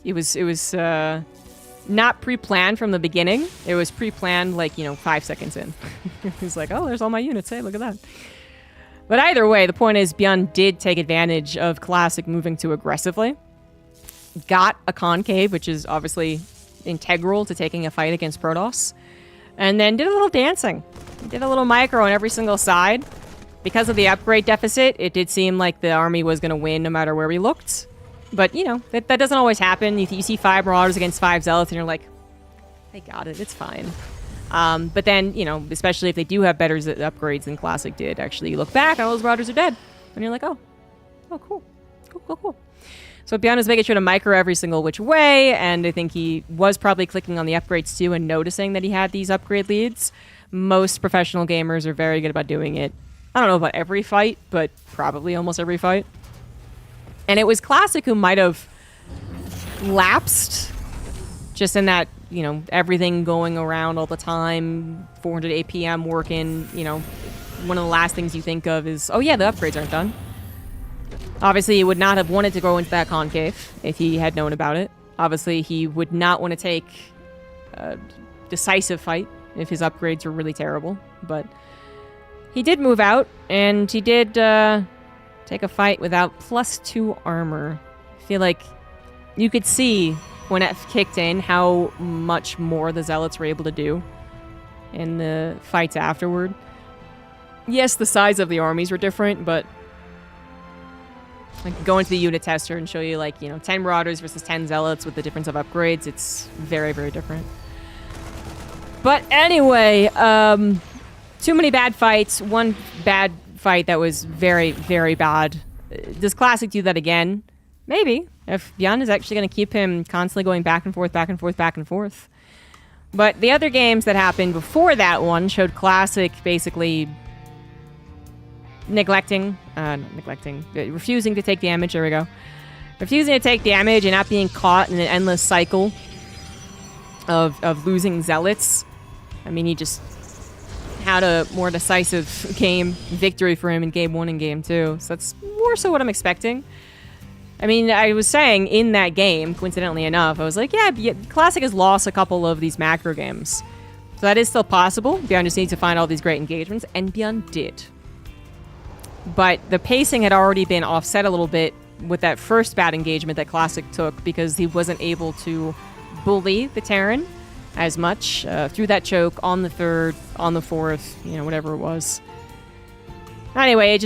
it was not pre-planned from the beginning. It was pre-planned, like, 5 seconds in. He's like, oh, there's all my units. Hey, look at that. But either way, the point is Bjorn did take advantage of Classic moving too aggressively. Got a concave, which is obviously integral to taking a fight against Protoss. And then did a little dancing. Did a little micro on every single side. Because of the upgrade deficit, it did seem like the army was going to win no matter where we looked. But, that doesn't always happen. You see 5 Marauders against 5 Zealots, and you're like, they got it. It's fine. But then, especially if they do have better upgrades than Classic did, actually, you look back, and all those Marauders are dead. And you're like, oh, cool. Cool. So Bjorn was making sure to micro every single which way, and I think he was probably clicking on the upgrades too and noticing that he had these upgrade leads. Most professional gamers are very good about doing it. I don't know about every fight, but probably almost every fight. And it was Classic who might have lapsed just in that, everything going around all the time, 400 APM working, one of the last things you think of is, oh yeah, the upgrades aren't done. Obviously, he would not have wanted to go into that concave if he had known about it. Obviously, he would not want to take a decisive fight if his upgrades were really terrible. But he did move out, and he did take a fight without +2 armor. I feel like you could see when F kicked in how much more the Zealots were able to do in the fights afterward. Yes, the size of the armies were different, but I could go into the unit tester and show you, 10 Marauders versus 10 Zealots with the difference of upgrades. It's very, very different. But anyway, too many bad fights. One bad fight that was very, very bad. Does Classic do that again? Maybe. If Bjorn is actually going to keep him constantly going back and forth, back and forth, back and forth. But the other games that happened before that one showed Classic basically refusing to take damage. There we go. Refusing to take damage and not being caught in an endless cycle of losing Zealots. I mean, he just had a more decisive game victory for him in Game 1 and Game 2. So that's more so what I'm expecting. I mean, I was saying in that game, coincidentally enough, I was like, yeah, Classic has lost a couple of these macro games. So that is still possible. Bjorn just needs to find all these great engagements, and Bjorn did. But the pacing had already been offset a little bit with that first bad engagement that Classic took because he wasn't able to bully the Terran as much through that choke on the third, on the fourth, whatever it was. Anyway,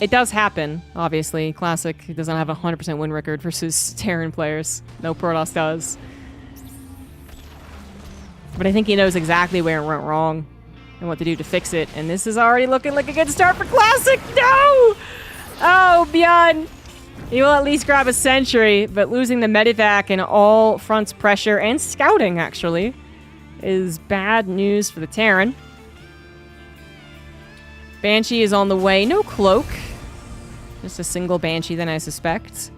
it does happen, obviously. Classic doesn't have a 100% win record versus Terran players. No Protoss does. But I think he knows exactly where it went wrong and what to do to fix it. And this is already looking like a good start for Classic. No! Oh, Bjorn. He will at least grab a sentry, but losing the medevac and all fronts pressure and scouting, actually, is bad news for the Terran. Banshee is on the way. No cloak. Just a single Banshee then, I suspect.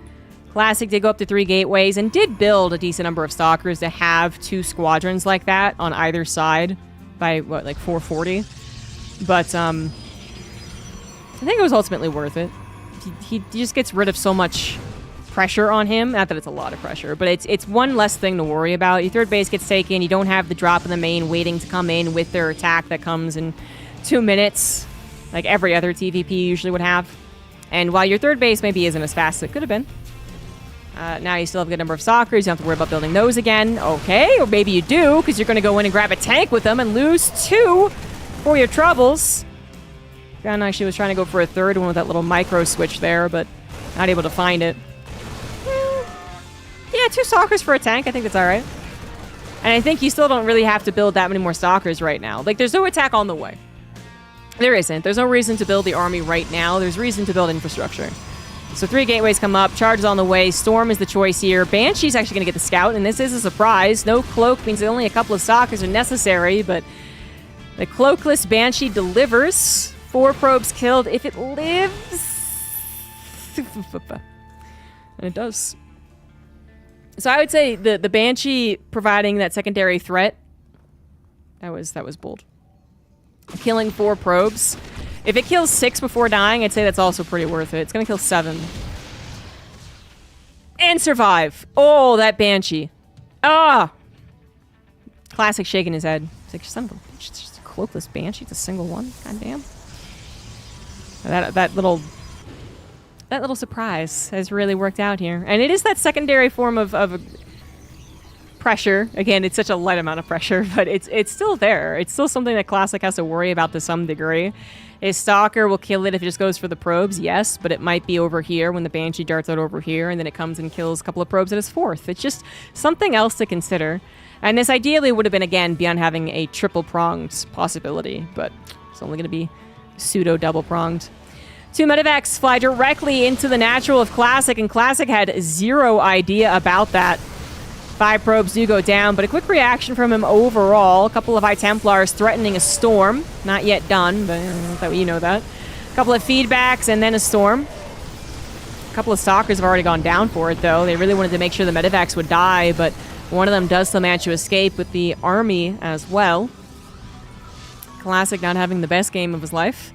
Classic did go up to 3 gateways and did build a decent number of stalkers to have 2 squadrons like that on either side by, what, like 440? But, I think it was ultimately worth it. He just gets rid of so much pressure on him. Not that it's a lot of pressure, but it's one less thing to worry about. Your third base gets taken. You don't have the drop in the main waiting to come in with their attack that comes in 2 minutes, like every other TVP usually would have. And while your third base maybe isn't as fast as it could have been, now you still have a good number of stalkers. You don't have to worry about building those again. Okay, or maybe you do, because you're going to go in and grab a tank with them and lose 2 for your troubles. Gun actually was trying to go for a third one with that little micro switch there, but not able to find it. Yeah, 2 stalkers for a tank. I think that's all right. And I think you still don't really have to build that many more stalkers right now. Like, there's no attack on the way. There isn't. There's no reason to build the army right now. There's reason to build infrastructure. So 3 gateways come up. Charge is on the way. Storm is the choice here. Banshee's actually going to get the scout, and this is a surprise. No cloak means that only a couple of stalkers are necessary, but the cloakless Banshee delivers. 4 probes killed if it lives. And it does. So I would say the Banshee providing that secondary threat, that was bold. Killing 4 probes. If it kills 6 before dying, I'd say that's also pretty worth it. It's going to kill 7. And survive. Oh, that Banshee. Ah! Classic shaking his head. It's like, son of a bitch, it's just a cloakless Banshee. It's a single one. God damn. That little surprise has really worked out here. And it is that secondary form of pressure. Again, it's such a light amount of pressure, but it's still there. It's still something that Classic has to worry about to some degree. His Stalker will kill it if it just goes for the probes, yes, but it might be over here when the Banshee darts out over here, and then it comes and kills a couple of probes at his 4th. It's just something else to consider. And this ideally would have been, again, beyond having a triple-pronged possibility, but it's only going to be pseudo-double-pronged. 2 medevacs fly directly into the natural of Classic, and Classic had 0 idea about that. 5 probes do go down, but a quick reaction from him overall. A couple of High Templars threatening a storm. Not yet done, but you know that. A couple of feedbacks and then a storm. A couple of Stalkers have already gone down for it, though. They really wanted to make sure the medevacs would die, but one of them does still manage to escape with the army as well. Classic not having the best game of his life.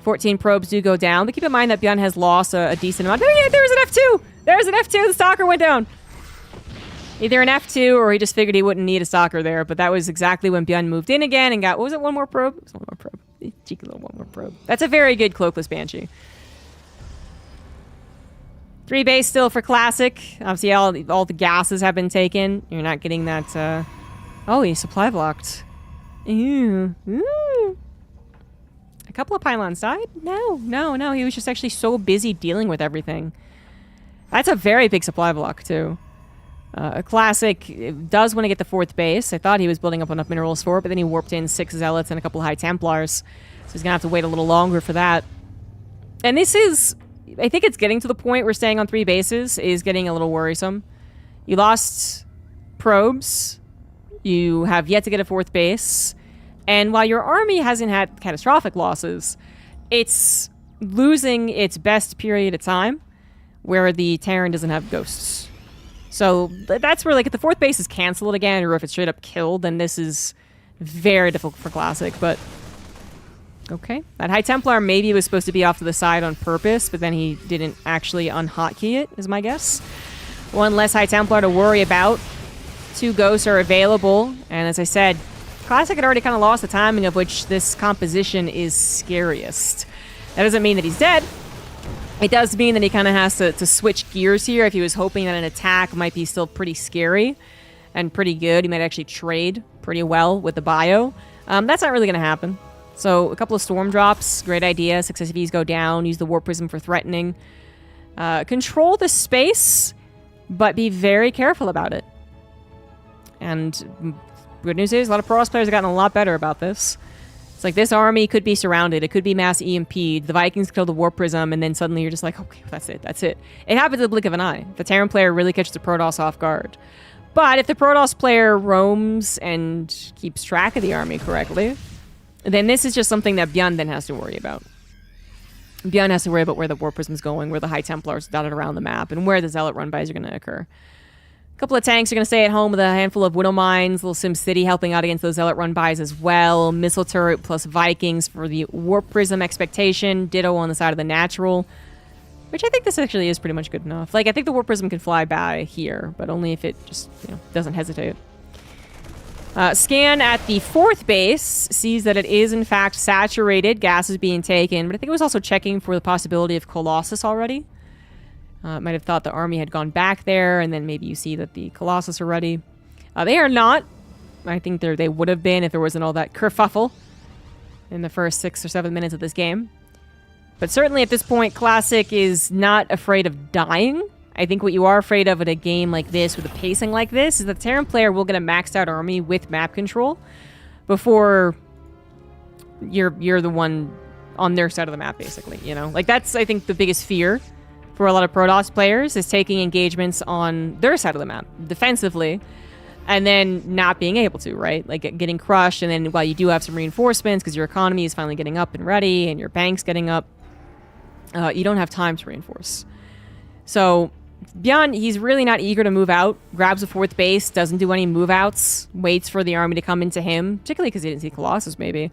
14 probes do go down, but keep in mind that Bjorn has lost a decent amount. Oh, yeah, there's an F2! There's an F2! The Stalker went down! Either an F2 or he just figured he wouldn't need a Stalker there, but that was exactly when Bjorn moved in again and got, what was it, 1 more probe? It was 1 more probe. Cheeky little 1 more probe. That's a very good cloakless Banshee. 3 base still for Classic. Obviously, all the gases have been taken. You're not getting that, oh, he's supply blocked. Ew. Ooh. A couple of pylons died? No. He was just actually so busy dealing with everything. That's a very big supply block, too. A Classic does want to get the 4th base. I thought he was building up enough minerals for it, but then he warped in 6 Zealots and a couple of High Templars. So he's going to have to wait a little longer for that. And this is... I think it's getting to the point where staying on 3 bases is getting a little worrisome. You lost probes. You have yet to get a 4th base. And while your army hasn't had catastrophic losses, it's losing its best period of time where the Terran doesn't have ghosts. So that's where, like, if the 4th base is canceled again, or if it's straight up killed, then this is very difficult for Classic, but... Okay. That High Templar maybe was supposed to be off to the side on purpose, but then he didn't actually unhotkey it, is my guess. 1 less High Templar to worry about. 2 ghosts are available, and as I said, Classic had already kind of lost the timing of which this composition is scariest. That doesn't mean that he's dead. It does mean that he kind of has to switch gears here. If he was hoping that an attack might be still pretty scary and pretty good, he might actually trade pretty well with the bio. That's not really going to happen. So a couple of storm drops, great idea. Success Vs go down, use the Warp Prism for threatening. Control the space, but be very careful about it. And good news is a lot of Protoss players have gotten a lot better about this. It's like this army could be surrounded. It could be mass EMP'd. The Vikings kill the Warp Prism, and then suddenly you're just like, okay, that's it. It happens at the blink of an eye. The Terran player really catches the Protoss off guard. But if the Protoss player roams and keeps track of the army correctly, then this is just something that Bjorn then has to worry about. Bjorn has to worry about where the War Prism's going, where the High Templars are dotted around the map, and where the Zealot run-bys are going to occur. A couple of tanks are going to stay at home with a handful of Widow Mines, little Sim City helping out against those Zealot run-bys as well. Missile Turret plus Vikings for the Warp Prism expectation. Ditto on the side of the Natural, which I think this actually is pretty much good enough. Like, I think the Warp Prism can fly by here, but only if it just, doesn't hesitate. Scan at the 4th base sees that it is in fact saturated. Gas is being taken, but I think it was also checking for the possibility of Colossus already. Might have thought the army had gone back there, and then maybe you see that the Colossus are ready. They are not. I think they would have been if there wasn't all that kerfuffle in the first 6 or 7 minutes of this game. But certainly at this point, Classic is not afraid of dying. I think what you are afraid of in a game like this, with a pacing like this, is that the Terran player will get a maxed out army with map control before you're the one on their side of the map, basically, Like, that's, I think, the biggest fear for a lot of Protoss players, is taking engagements on their side of the map, defensively, and then not being able to, right? Like, getting crushed, and then while you do have some reinforcements, because your economy is finally getting up and ready, and your bank's getting up, you don't have time to reinforce. So Bjorn, he's really not eager to move out. Grabs a 4th base, doesn't do any move outs, waits for the army to come into him, particularly because he didn't see Colossus, maybe.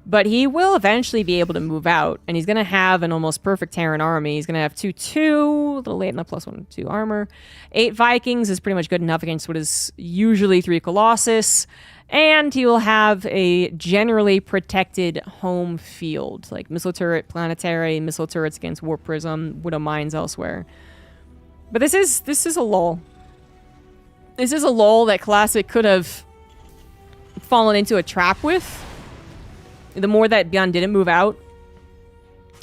But he will eventually be able to move out, and he's going to have an almost perfect Terran army. He's going to have 2/2, a little late in the +1/2 armor. 8 Vikings is pretty much good enough against what is usually 3 Colossus. And he will have a generally protected home field, like missile turret, planetary, missile turrets against Warp Prism, Widow Mines elsewhere. But this is a lull. This is a lull that Classic could have fallen into a trap with. The more that Bjorn didn't move out,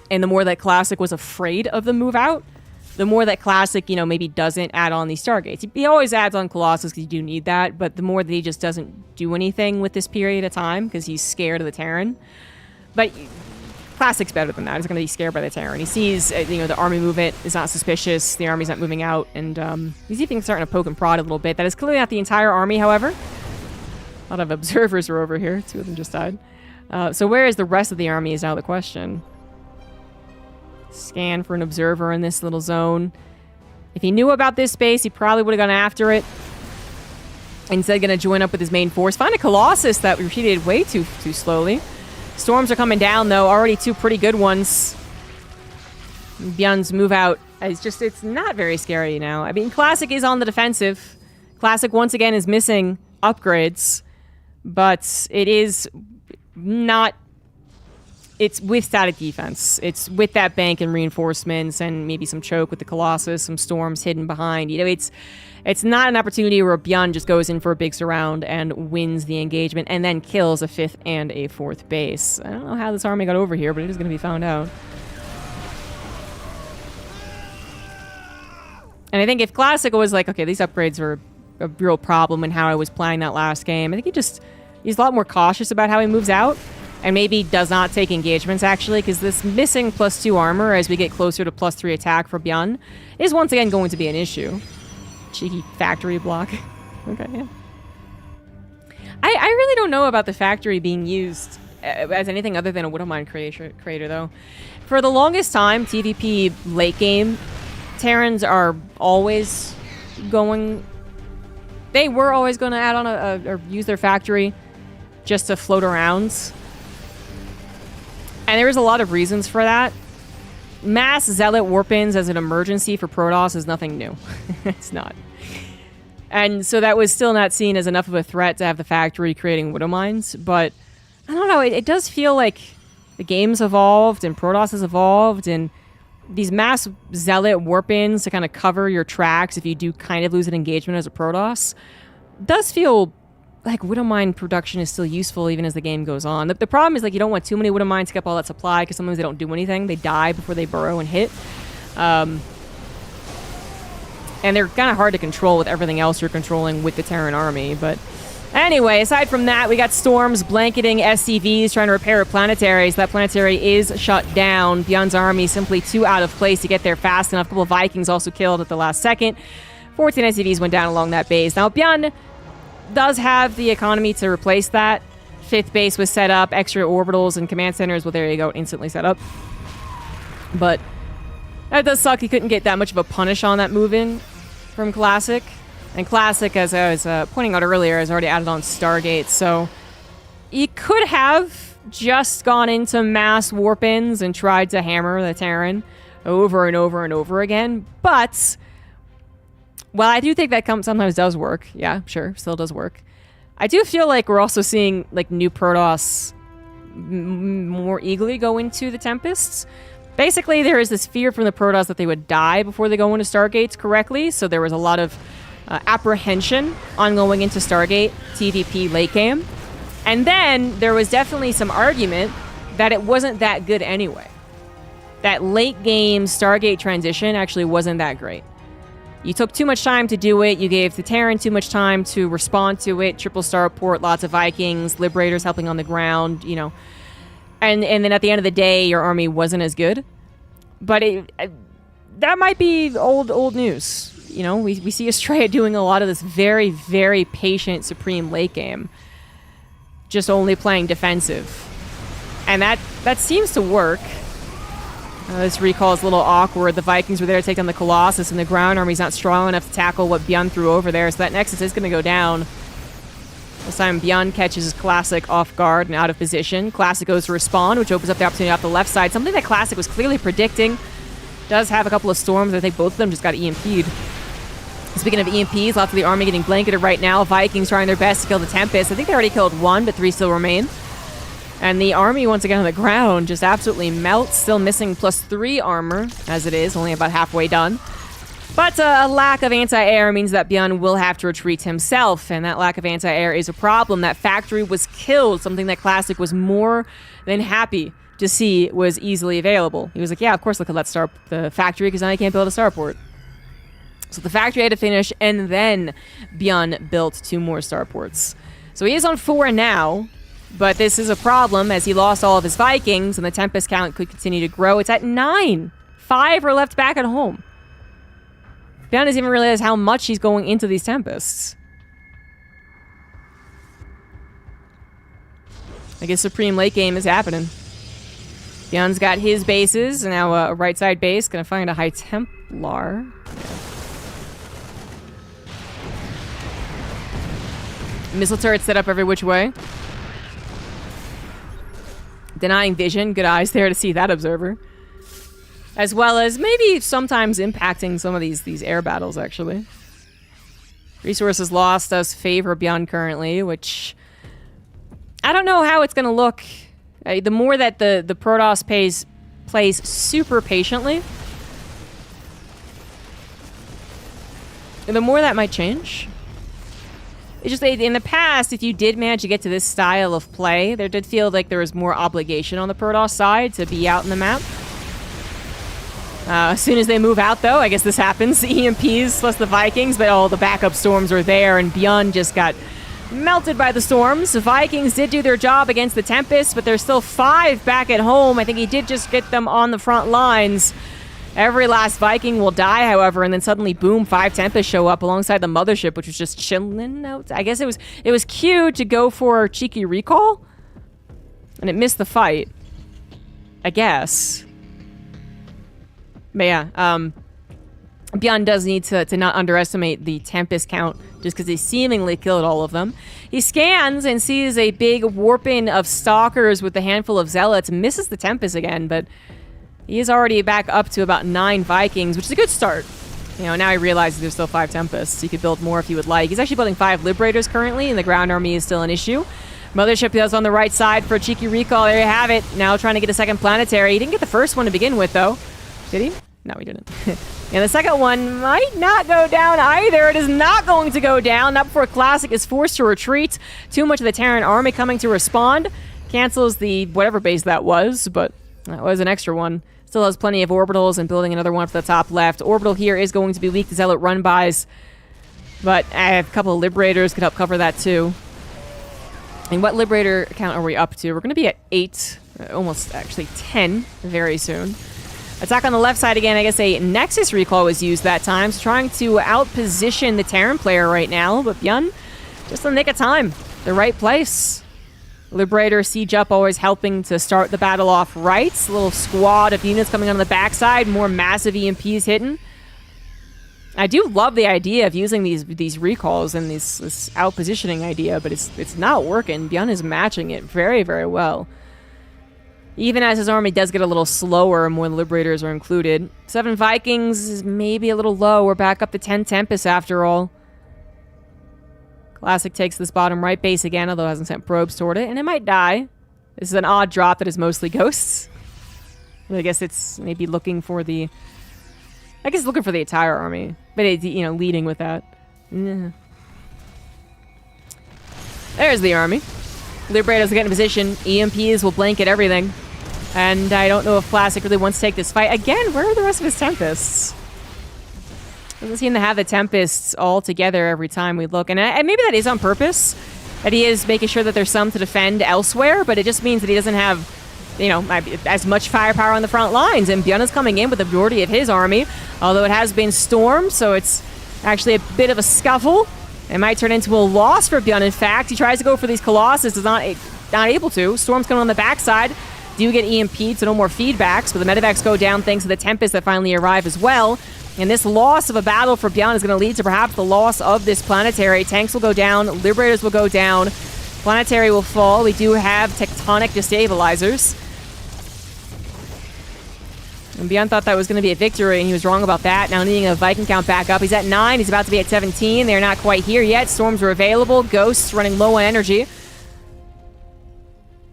and the more that Classic was afraid of the move out, the more that Classic, maybe doesn't add on these Stargates. He always adds on Colossus because you do need that, but the more that he just doesn't do anything with this period of time because he's scared of the Terran. But Classic's better than that. He's going to be scared by the Terran. He sees, the army movement is not suspicious. The army's not moving out, and he's even starting to poke and prod a little bit. That is clearly not the entire army, however. A lot of observers are over here. 2 of them just died. So where is the rest of the army is now the question. Scan for an observer in this little zone. If he knew about this space, he probably would have gone after it. Instead, going to join up with his main force. Find a Colossus that retreated way too slowly. Storms are coming down, though. Already 2 pretty good ones. Bjorn's move out. It's not very scary now. I mean, Classic is on the defensive. Classic, once again, is missing upgrades. But it is not... It's with static defense. It's with that bank and reinforcements and maybe some choke with the Colossus, some storms hidden behind. It's not an opportunity where Bjorn just goes in for a big surround and wins the engagement and then kills a 5th and a 4th base. I don't know how this army got over here, but it is going to be found out. And I think if Classic was like, okay, these upgrades are a real problem in how I was playing that last game, I think he's a lot more cautious about how he moves out. And maybe does not take engagements, actually, because this missing +2 armor as we get closer to +3 attack for Bjorn is once again going to be an issue. Cheeky factory block. Okay, yeah. I really don't know about the factory being used as anything other than a Widow Mine creator, though. For the longest time, TVP late game, Terrans are always going... They were always going to add on or use their factory just to float around. And there is a lot of reasons for that. Mass Zealot warp-ins as an emergency for Protoss is nothing new. It's not. And so that was still not seen as enough of a threat to have the factory creating Widow Mines. But, I don't know, it does feel like the game's evolved and Protoss has evolved, and these mass Zealot warp-ins to kind of cover your tracks if you do kind of lose an engagement as a Protoss does feel... like, Widow Mine production is still useful even as the game goes on. The problem is, like, you don't want too many Widow Mines to get up all that supply because sometimes they don't do anything. They die before they burrow and hit. And they're kind of hard to control with everything else you're controlling with the Terran army. But anyway, aside from that, we got storms blanketing SCVs trying to repair planetaries. That planetary is shut down. Bjorn's army simply too out of place to get there fast enough. A couple of Vikings also killed at the last second. 14 SCVs went down along that base. Now, Bjorn does have the economy to replace that. 5th base was set up, extra orbitals and command centers. Well, there you go, instantly set up. But that does suck. He couldn't get that much of a punish on that move-in from Classic. And Classic, as I was pointing out earlier, has already added on Stargate. So he could have just gone into mass warp-ins and tried to hammer the Terran over and over and over again. But, well, I do think that sometimes does work. Yeah, sure, still does work. I do feel like we're also seeing like new Protoss more eagerly go into the Tempests. Basically, there is this fear from the Protoss that they would die before they go into Stargates correctly, so there was a lot of apprehension on going into Stargate TVP late game. And then there was definitely some argument that it wasn't that good anyway. That late game Stargate transition actually wasn't that great. You took too much time to do it. You gave the Terran too much time to respond to it. Triple starport, lots of Vikings, Liberators helping on the ground, you know. And then at the end of the day, your army wasn't as good. But that might be old news. You know, we see Estrella doing a lot of this very, very patient Supreme late game. Just only playing defensive. And that seems to work. This recall is a little awkward. The Vikings were there to take down the Colossus, and the ground army's not strong enough to tackle what Bjorn threw over there, so that Nexus is going to go down. This time, Bjorn catches Classic off guard and out of position. Classic goes to respond, which opens up the opportunity off the left side. Something that Classic was clearly predicting. Does have a couple of storms. I think both of them just got EMP'd. Speaking of EMPs, lots of the army getting blanketed right now. Vikings trying their best to kill the Tempest. I think they already killed 1, but 3 still remain. And the army, once again on the ground, just absolutely melts. Still missing +3 armor, as it is. Only about halfway done. But a lack of anti-air means that Bjorn will have to retreat himself. And that lack of anti-air is a problem. That factory was killed. Something that Classic was more than happy to see was easily available. He was like, yeah, of course look at the factory, because now I can't build a starport. So the factory had to finish, and then Bjorn built 2 more starports. So he is on 4 now. But this is a problem as he lost all of his Vikings, and the Tempest count could continue to grow. It's at 9. 5 are left back at home. Bjorn doesn't even realize how much he's going into these Tempests. I guess Supreme late game is happening. Bjorn's got his bases, and now a right side base. Gonna find a High Templar. Yeah. Missile turrets set up every which way. Denying vision, good eyes there to see that observer. As well as maybe sometimes impacting some of these air battles, actually. Resources lost does favor Bjorn currently, which I don't know how it's going to look. The more that the Protoss plays super patiently, the more that might change. It's just in the past, if you did manage to get to this style of play, there did feel like there was more obligation on the Protoss side to be out in the map. As soon as they move out, though, I guess this happens. The EMPs plus the Vikings, but all the backup storms were there, and Bjorn just got melted by the storms. The Vikings did do their job against the Tempest, but there's still 5 back at home. I think he did just get them on the front lines. Every last Viking will die, however, and then suddenly, boom, 5 Tempests show up alongside the mothership, which was just chilling out. I guess it was cute to go for cheeky recall, and it missed the fight. I guess. But yeah, Bjorn does need to not underestimate the Tempest count, just because he seemingly killed all of them. He scans and sees a big warping of Stalkers with a handful of Zealots, misses the Tempest again, but he is already back up to about 9 Vikings, which is a good start. You know, now he realizes there's still 5 Tempests. He could build more if he would like. He's actually building 5 Liberators currently, and the ground army is still an issue. Mothership is on the right side for a cheeky recall. There you have it. Now trying to get a second planetary. He didn't get the first one to begin with, though. Did he? No, he didn't. And the second one might not go down either. It is not going to go down. Not before Classic is forced to retreat. Too much of the Terran army coming to respond. Cancels the whatever base that was, but that was an extra one. Still has plenty of orbitals and building another one for the top left. Orbital here is going to be weak to Zealot run-bys, but a couple of Liberators could help cover that too. And what Liberator count are we up to? We're going to be at 8, almost actually 10 very soon. Attack on the left side again. I guess a Nexus recall was used that time. So trying to outposition the Terran player right now. But Byun, just in the nick of time. The right place. Liberator siege up, always helping to start the battle off right. A little squad of units coming on the backside. More massive EMPs hitting. I do love the idea of using these recalls and this out-positioning idea, but it's not working. Byun is matching it very, very well. Even as his army does get a little slower, more Liberators are included. 7 Vikings is maybe a little low. We're back up to 10 Tempests after all. Classic takes this bottom right base again, although hasn't sent probes toward it, and it might die. This is an odd drop that is mostly ghosts. I guess it's maybe looking for the... I guess looking for the entire army. But, it's, you know, leading with that. There's the army. Liberators will get in position. EMPs will blanket everything. And I don't know if Classic really wants to take this fight. Again, where are the rest of his Tempests? Doesn't seem to have the Tempests all together every time we look. And maybe that is on purpose. That he is making sure that there's some to defend elsewhere. But it just means that he doesn't have, you know, as much firepower on the front lines. And Byun is coming in with the majority of his army. Although it has been stormed, so it's actually a bit of a scuffle. It might turn into a loss for Byun. In fact, he tries to go for these Colossus. Is not able to. Storm's coming on the backside. Do get EMP'd, so no more feedbacks. But the medevacs go down thanks to the Tempest that finally arrive as well. And this loss of a battle for Byun is going to lead to perhaps the loss of this planetary. Tanks will go down. Liberators will go down. Planetary will fall. We do have tectonic destabilizers. And Byun thought that was going to be a victory, and he was wrong about that. Now needing a Viking count back up. He's at 9. He's about to be at 17. They're not quite here yet. Storms are available. Ghosts running low on energy.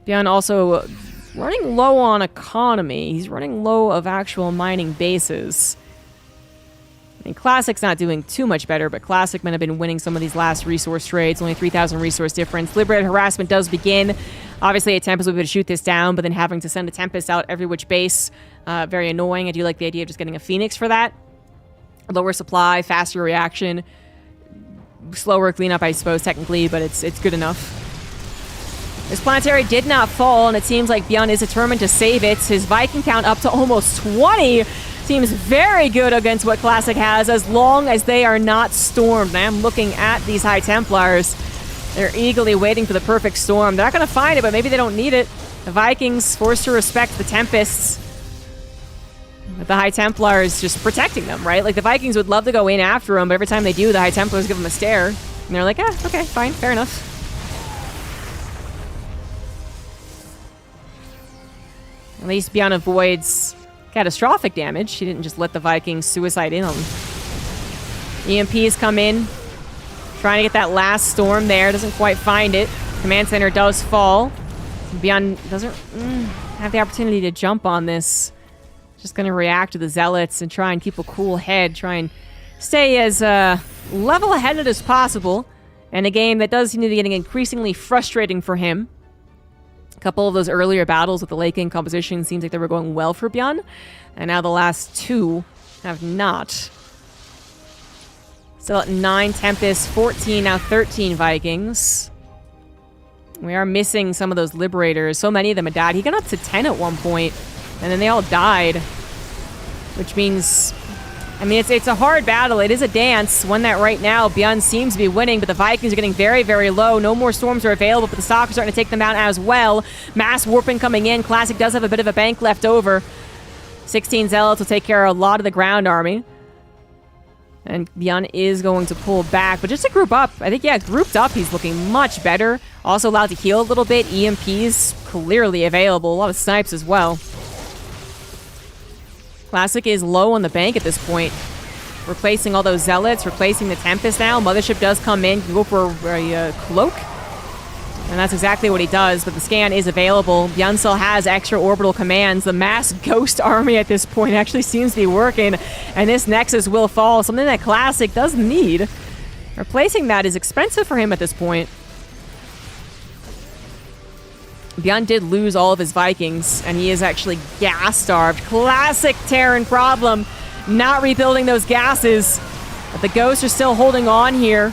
Byun also running low on economy. He's running low of actual mining bases. I mean, Classic's not doing too much better, but Classic might have been winning some of these last resource trades. Only 3,000 resource difference. Liberator harassment does begin. Obviously, a Tempest would be able to shoot this down, but then having to send a Tempest out every which base, very annoying. I do like the idea of just getting a Phoenix for that. Lower supply, faster reaction, slower cleanup, I suppose, technically, but it's good enough. This planetary did not fall, and it seems like Byun is determined to save it. His Viking count up to almost 20 seems very good against what Classic has, as long as they are not stormed. I am looking at these High Templars. They're eagerly waiting for the perfect storm. They're not going to find it, but maybe they don't need it. The Vikings forced to respect the Tempests. But the High Templars just protecting them, right? Like, the Vikings would love to go in after them, but every time they do, the High Templars give them a stare. And they're like, okay, fine, fair enough. At least Byun avoids catastrophic damage. She didn't just let the Vikings suicide in on them. EMPs come in. Trying to get that last storm there. Doesn't quite find it. Command center does fall. Byun doesn't have the opportunity to jump on this. Just going to react to the Zealots and try and keep a cool head. Try and stay as level-headed as possible. In a game that does seem to be getting increasingly frustrating for him. A couple of those earlier battles with the Lake King composition seems like they were going well for Byun. And now the last 2 have not. Still at 9 Tempests, 14, now 13 Vikings. We are missing some of those Liberators. So many of them had died. He got up to 10 at one point, and then they all died. Which means, I mean, it's a hard battle. It is a dance. One that right now Byun seems to be winning, but the Vikings are getting very, very low. No more storms are available, but the Stalkers are starting to take them out as well. Mass warping coming in. Classic does have a bit of a bank left over. 16 Zealots will take care of a lot of the ground army. And Byun is going to pull back, but just to group up, I think, yeah, grouped up, he's looking much better. Also allowed to heal a little bit. EMPs clearly available. A lot of snipes as well. Classic is low on the bank at this point. Replacing all those Zealots, replacing the Tempest now. Mothership does come in, go for a cloak. And that's exactly what he does, but the scan is available. Byun still has extra orbital commands. The mass ghost army at this point actually seems to be working, and this Nexus will fall, something that Classic does need. Replacing that is expensive for him at this point. Byun did lose all of his Vikings, and he is actually gas-starved. Classic Terran problem. Not rebuilding those gases. But the ghosts are still holding on here.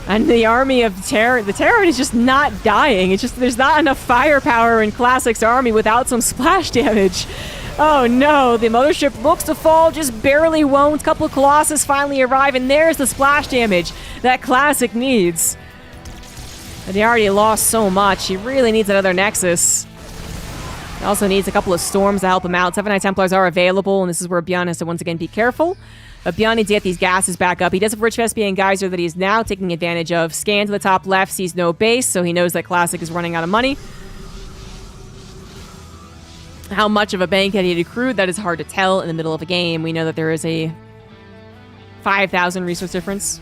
And the army of Terran, the Terran is just not dying. It's just, there's not enough firepower in Classic's army without some splash damage. Oh no, the mothership looks to fall, just barely won't. Couple of Colossus finally arrive, and there's the splash damage that Classic needs. And he already lost so much. He really needs another Nexus. He also needs a couple of Storms to help him out. 7 High Templars are available, and this is where Beyond has to once again be careful. But Beyond needs to get these gases back up. He does have Rich Vespian Geyser that he's now taking advantage of. Scan to the top left, sees no base, so he knows that Classic is running out of money. How much of a bank had he accrued, that is hard to tell in the middle of a game. We know that there is a 5,000 resource difference.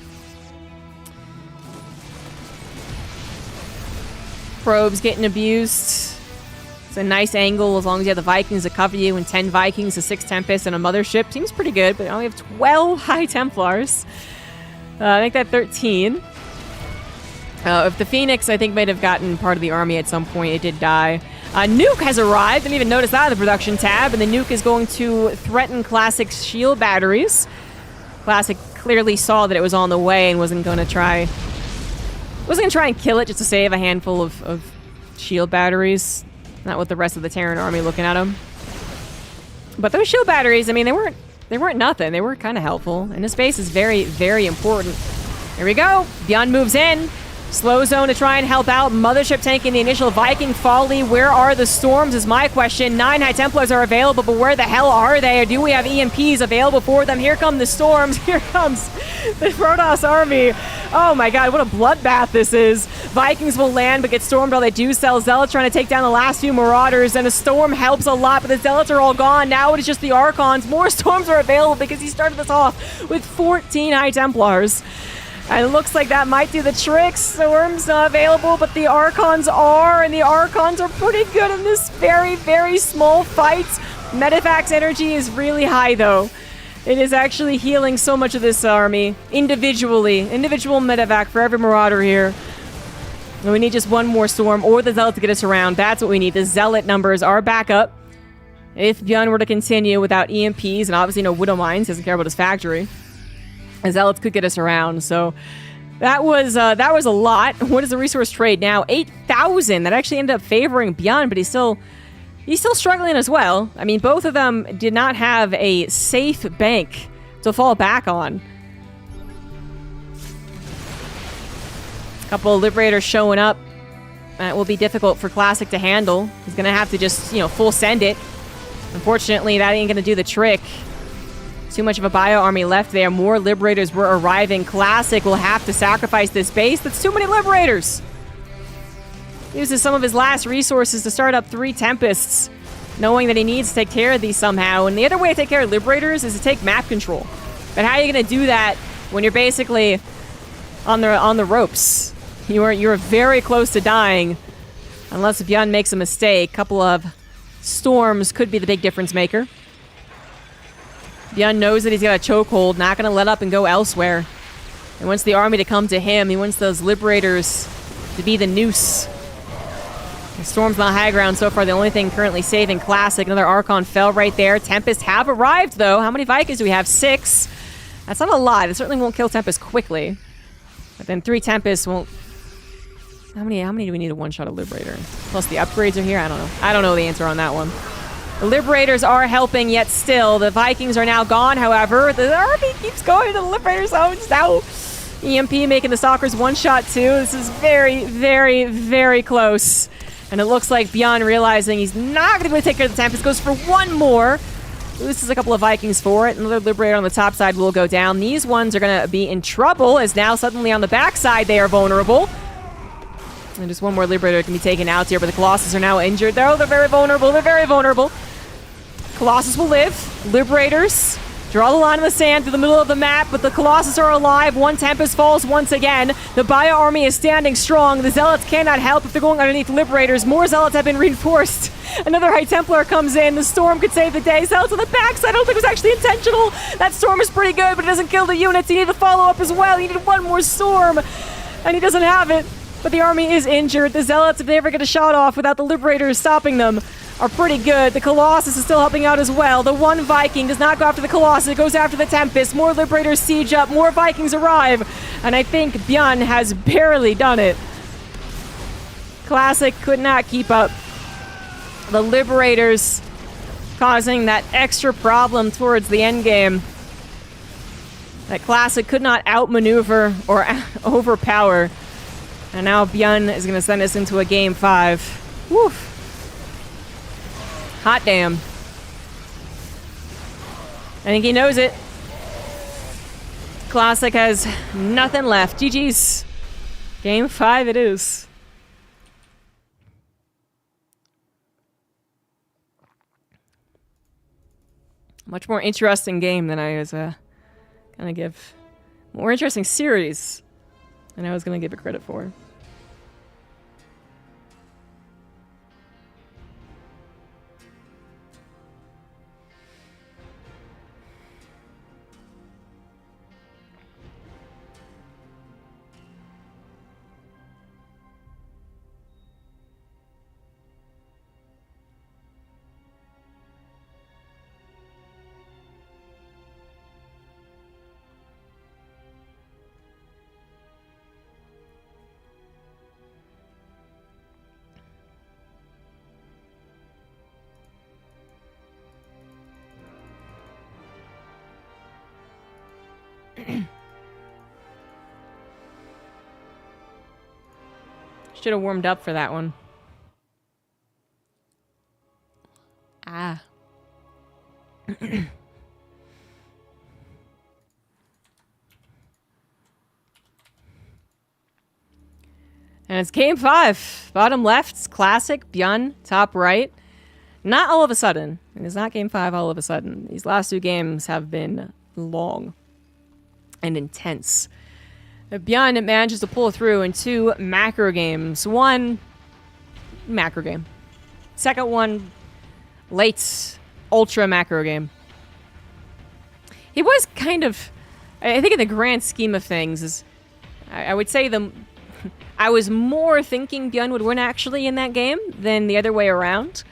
Probes getting abused. It's a nice angle as long as you have the Vikings to cover you, and 10 Vikings, a 6 Tempest, and a Mothership. Seems pretty good, but I only have 12 High Templars. Make that 13. If the Phoenix, I think, might have gotten part of the army at some point. It did die. Nuke has arrived. Didn't even notice that in the production tab. And the Nuke is going to threaten Classic's shield batteries. Classic clearly saw that it was on the way and wasn't going to try and kill it just to save a handful of shield batteries. Not with the rest of the Terran army looking at him. But those shield batteries, I mean, they weren't nothing. They were kind of helpful. And this base is very, very important. Here we go. Beyond moves in. Slow zone to try and help out. Mothership tanking the initial Viking folly. Where are the Storms is my question. 9 High Templars are available, but where the hell are they? Or do we have EMPs available for them? Here come the Storms. Here comes the Protoss army. Oh my god, what a bloodbath this is. Vikings will land, but get stormed while they do sell. Zealots trying to take down the last few Marauders, and a Storm helps a lot, but the Zealots are all gone. Now it is just the Archons. More Storms are available because he started this off with 14 High Templars. And it looks like that might do the trick. Storm's not available, but the Archons are, and the Archons are pretty good in this very, very small fight. Medivac's energy is really high, though. It is actually healing so much of this army individually. Individual Medivac for every Marauder here. And we need just one more Storm or the Zealot to get us around. That's what we need. The Zealot numbers are back up. If Bjorn were to continue without EMPs, and obviously no Widow Mines, doesn't care about his factory, the Zealots could get us around. So that was a lot. What is the resource trade now? 8,000. That actually ended up favoring Beyond, but he's still struggling as well. I mean, both of them did not have a safe bank to fall back on. A couple of Liberators showing up. That will be difficult for Classic to handle. He's going to have to just, full send it. Unfortunately, that ain't going to do the trick. Too much of a bio army left there. More Liberators were arriving. Classic will have to sacrifice this base. That's too many Liberators. Uses some of his last resources to start up 3 Tempests, knowing that he needs to take care of these somehow. And the other way to take care of Liberators is to take map control. But how are you going to do that when you're basically on the ropes? You're very close to dying, unless Bjorn makes a mistake. Couple of Storms could be the big difference maker. Bjorn knows that he's got a chokehold, not going to let up and go elsewhere. He wants the army to come to him. He wants those Liberators to be the noose. The Storm's not high ground so far. The only thing currently saving Classic. Another Archon fell right there. Tempests have arrived, though. How many Vikings do we have? 6. That's not a lot. It certainly won't kill Tempest quickly. But then 3 Tempests won't... How many do we need to one-shot a Liberator? Plus the upgrades are here? I don't know. I don't know the answer on that one. The Liberators are helping, yet still. The Vikings are now gone, however. The army keeps going to the Liberator zones now. EMP making the Stalkers one-shot, too. This is very, very, very close. And it looks like Beyond realizing he's not going to be able to take care of the Tempest. Goes for one more. Loses a couple of Vikings for it. Another Liberator on the top side will go down. These ones are going to be in trouble, as now suddenly on the backside they are vulnerable. And just one more Liberator can be taken out here, but the Colossus are now injured. They're very vulnerable. They're very vulnerable. Colossus will live. Liberators draw the line in the sand through the middle of the map, but the Colossus are alive. One Tempest falls once again. The Bio army is standing strong. The Zealots cannot help if they're going underneath Liberators. More Zealots have been reinforced. Another High Templar comes in. The Storm could save the day. Zealots on the backside. I don't think it was actually intentional. That Storm is pretty good, but it doesn't kill the units. You need to follow up as well. You need one more Storm, and he doesn't have it. But the army is injured. The Zealots, if they ever get a shot off without the Liberators stopping them, are pretty good. The Colossus is still helping out as well. The one Viking does not go after the Colossus. It goes after the Tempest. More Liberators siege up. More Vikings arrive. And I think Bjorn has barely done it. Classic could not keep up. The Liberators causing that extra problem towards the end game. That Classic could not outmaneuver or overpower. And now Bjorn is going to send us into a game 5. Woof. Hot damn. I think he knows it. Classic has nothing left. GG's. Game 5 it is. Much more interesting game than I was gonna give. More interesting series than I was gonna give it credit for. Should have warmed up for that one. Ah. And it's game 5. Bottom left, Classic, Bjorn, top right. Not all of a sudden. It is not game 5 all of a sudden. These last 2 games have been long and intense. Bjorn manages to pull through in 2 macro games. 1 macro game. Second one, late ultra macro game. He was kind of, I think in the grand scheme of things, is I would say I was more thinking Bjorn would win actually in that game than the other way around.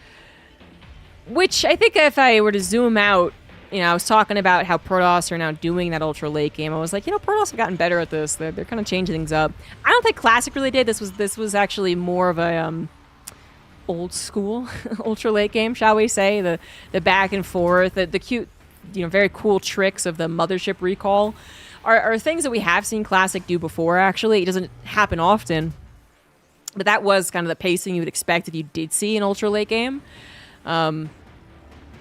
Which I think if I were to zoom out, you know, I was talking about how Protoss are now doing that ultra late game. I was like, you know, Protoss have gotten better at this. They're kind of changing things up. I don't think Classic really did. This was actually more of a old school ultra late game, shall we say? The back and forth, the cute, you know, very cool tricks of the mothership recall are things that we have seen Classic do before. Actually, it doesn't happen often, but that was kind of the pacing you would expect if you did see an ultra late game.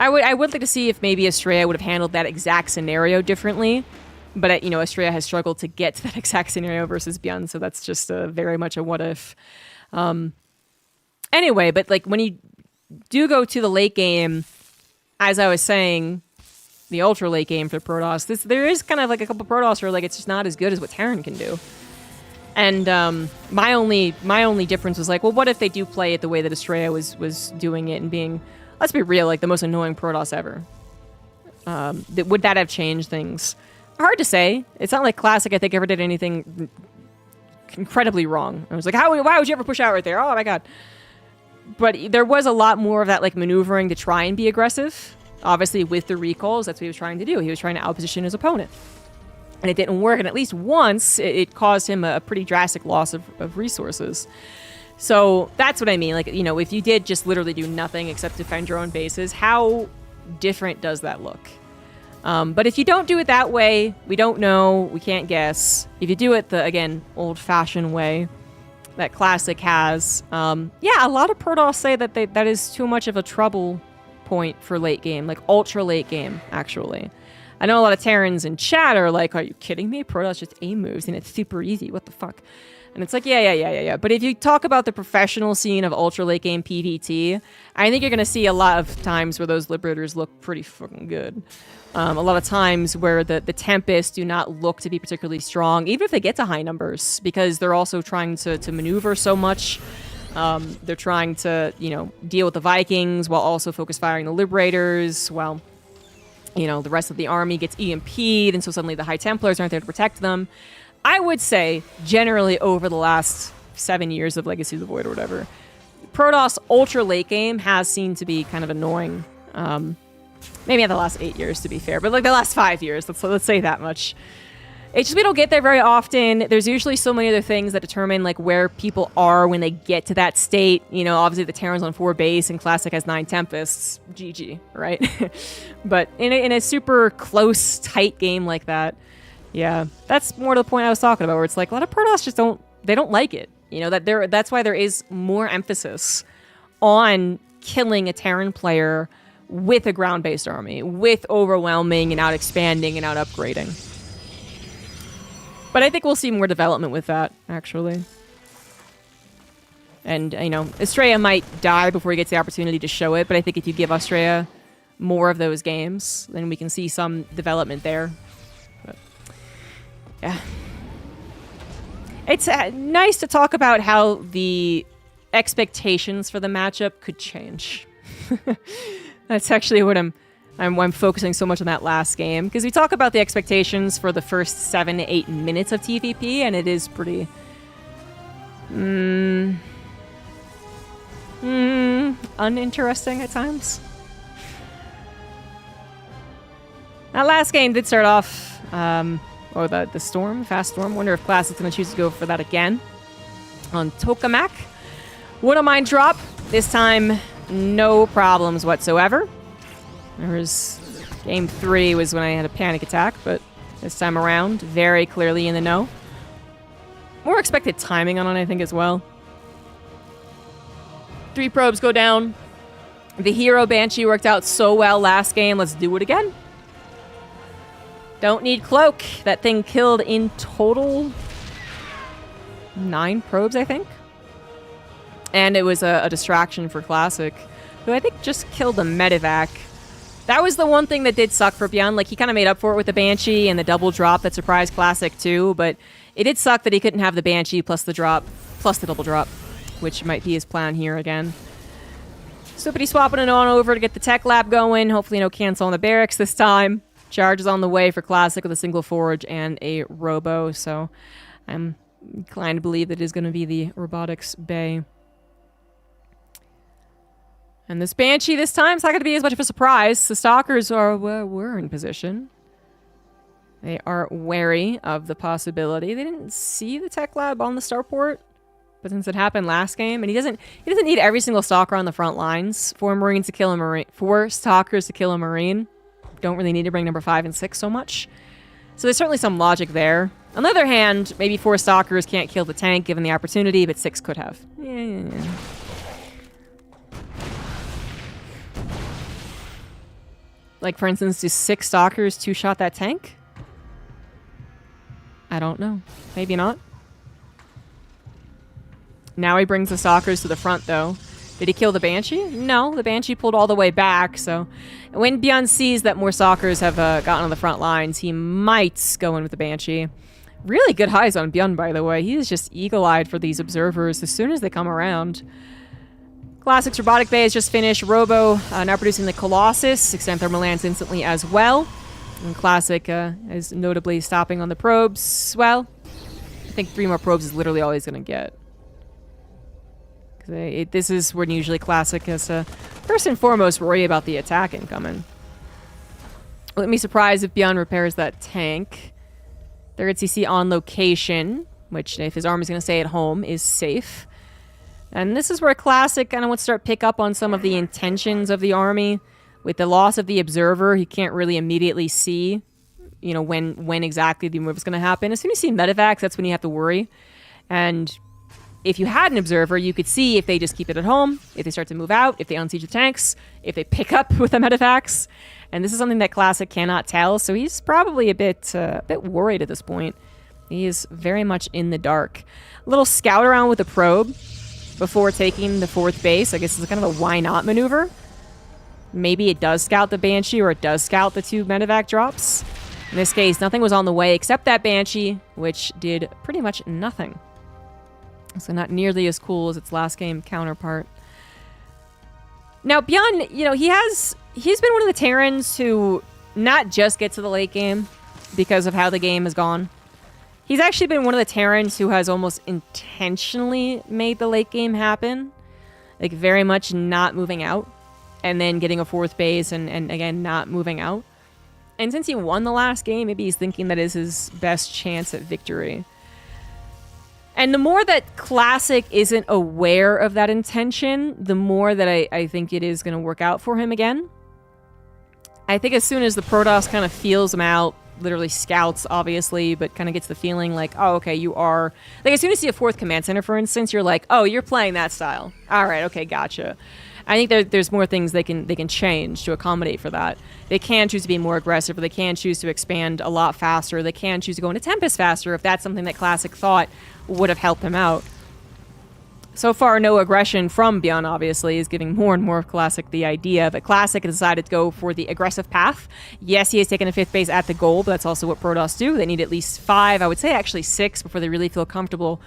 I would like to see if maybe Estrella would have handled that exact scenario differently. But, you know, Estrella has struggled to get to that exact scenario versus Bjorn, so that's just very much a what if. Anyway, but, like, when you do go to the late game, as I was saying, the ultra late game for Protoss, there is kind of, like, a couple Protoss where, like, it's just not as good as what Terran can do. And my only difference was, like, well, what if they do play it the way that Estrella was doing it and being... Let's be real, like the most annoying Protoss ever. Would that have changed things? Hard to say. It's not like Classic, I think, ever did anything incredibly wrong. I was like, why would you ever push out right there? Oh my god. But there was a lot more of that like maneuvering to try and be aggressive. Obviously, with the recalls, that's what he was trying to do. He was trying to outposition his opponent. And it didn't work, and at least once, it caused him a pretty drastic loss of resources. So that's what I mean. Like, you know, if you did just literally do nothing except defend your own bases, how different does that look? But if you don't do it that way, we don't know, we can't guess. If you do it the, again, old-fashioned way that Classic has, yeah, a lot of Protoss say that that is too much of a trouble point for late game, like ultra late game, actually. I know a lot of Terrans in chat are like, are you kidding me? Protoss just aim moves and it's super easy. What the fuck? And it's like, yeah. But if you talk about the professional scene of ultra late game PvT, I think you're going to see a lot of times where those Liberators look pretty fucking good. A lot of times where the Tempests do not look to be particularly strong, even if they get to high numbers, because they're also trying to maneuver so much. They're trying to, you know, deal with the Vikings while also focus firing the Liberators, while, you know, the rest of the army gets EMP'd, and so suddenly the High Templars aren't there to protect them. I would say, generally over the last 7 years of Legacy of the Void or whatever, Protoss ultra late game has seemed to be kind of annoying. Maybe not the last 8 years, to be fair, but like the last 5 years, let's say that much. It's just we don't get there very often. There's usually so many other things that determine like where people are when they get to that state. You know, obviously the Terran's on 4 base and Classic has 9 Tempests. GG, right? But in a super close, tight game like that, yeah, that's more to the point I was talking about, where it's like a lot of Protoss just don't like it. You know, that's why there is more emphasis on killing a Terran player with a ground-based army, with overwhelming and out-expanding and out-upgrading. But I think we'll see more development with that, actually. And, you know, Estrella might die before he gets the opportunity to show it, but I think if you give Estrella more of those games, then we can see some development there. But, yeah. It's nice to talk about how the expectations for the matchup could change. That's actually what I'm focusing so much on that last game, because we talk about the expectations for the first 7 to 8 minutes of TVP, and it is pretty uninteresting at times. That last game did start off, or the storm, fast storm. Wonder if Classic's going to choose to go for that again on Tokamak. Wouldn't mind drop. This time, no problems whatsoever. There was game 3 was when I had a panic attack, but this time around, very clearly in the know. More expected timing on it, I think, as well. 3 probes go down. The hero Banshee worked out so well last game. Let's do it again. Don't need cloak. That thing killed in total 9 probes, I think. And it was a distraction for Classic, who I think just killed a medevac. That was the one thing that did suck for Bjorn. Like, he kind of made up for it with the Banshee and the double drop that surprised Classic too, but it did suck that he couldn't have the Banshee plus the drop, plus the double drop, which might be his plan here again. Stupidity swapping it on over to get the tech lab going. Hopefully no cancel on the barracks this time. Charge is on the way for Classic with a single forge and a robo, so I'm inclined to believe that it is going to be the robotics bay. And this Banshee this time is not going to be as much of a surprise. The Stalkers were in position. They are wary of the possibility. They didn't see the tech lab on the starport, but since it happened last game, and he doesn't need every single Stalker on the front lines. 4 Marines to kill a Marine. 4 Stalkers to kill a Marine. Don't really need to bring number 5 and 6 so much. So there's certainly some logic there. On the other hand, maybe 4 Stalkers can't kill the tank given the opportunity, but 6 could have. Yeah. Like, for instance, do 6 Stalkers 2-shot that tank? I don't know. Maybe not. Now he brings the Stalkers to the front, though. Did he kill the Banshee? No, the Banshee pulled all the way back, so... When Bjorn sees that more Stalkers have gotten on the front lines, he might go in with the Banshee. Really good highs on Bjorn, by the way. He is just eagle-eyed for these observers as soon as they come around. Classic's Robotic Bay has just finished. Robo now producing the Colossus. Extend Thermal Lance instantly as well. And Classic is notably stopping on the probes. Well, I think 3 more probes is literally all he's going to get. This is when usually Classic has to, first and foremost, worry about the attack incoming. Wouldn't be surprised if Bjorn repairs that tank. 3rd CC on location, which, if his army's going to stay at home, is safe. And this is where Classic kind of wants to start pick up on some of the intentions of the army. With the loss of the Observer, he can't really immediately see, you know, when exactly the move is going to happen. As soon as you see medevacs, that's when you have to worry. And if you had an Observer, you could see if they just keep it at home, if they start to move out, if they unsiege the tanks, if they pick up with the medevacs. And this is something that Classic cannot tell, so he's probably a bit worried at this point. He is very much in the dark. A little scout around with a probe before taking the 4th base. I guess it's kind of a why not maneuver. Maybe it does scout the Banshee or it does scout the 2 medevac drops. In this case, nothing was on the way except that Banshee, which did pretty much nothing. So not nearly as cool as its last game counterpart. Now, Bjorn, you know, he's been one of the Terrans who not just get to the late game because of how the game has gone. He's actually been one of the Terrans who has almost intentionally made the late game happen. Like, very much not moving out. And then getting a 4th base and again, not moving out. And since he won the last game, maybe he's thinking that is his best chance at victory. And the more that Classic isn't aware of that intention, the more that I think it is going to work out for him again. I think as soon as the Protoss kind of feels him out, literally scouts, obviously, but kind of gets the feeling like, oh, okay, you are... Like, as soon as you see a 4th Command Center, for instance, you're like, oh, you're playing that style. All right, okay, gotcha. I think there's more things they can change to accommodate for that. They can choose to be more aggressive, or they can choose to expand a lot faster. They can choose to go into Tempest faster if that's something that Classic thought would have helped him out. So far, no aggression from Beyond, obviously, is giving more and more of Classic the idea, but Classic has decided to go for the aggressive path. Yes, he has taken a 5th base at the goal, but that's also what Protoss do. They need at least 5, I would say actually 6, before they really feel comfortable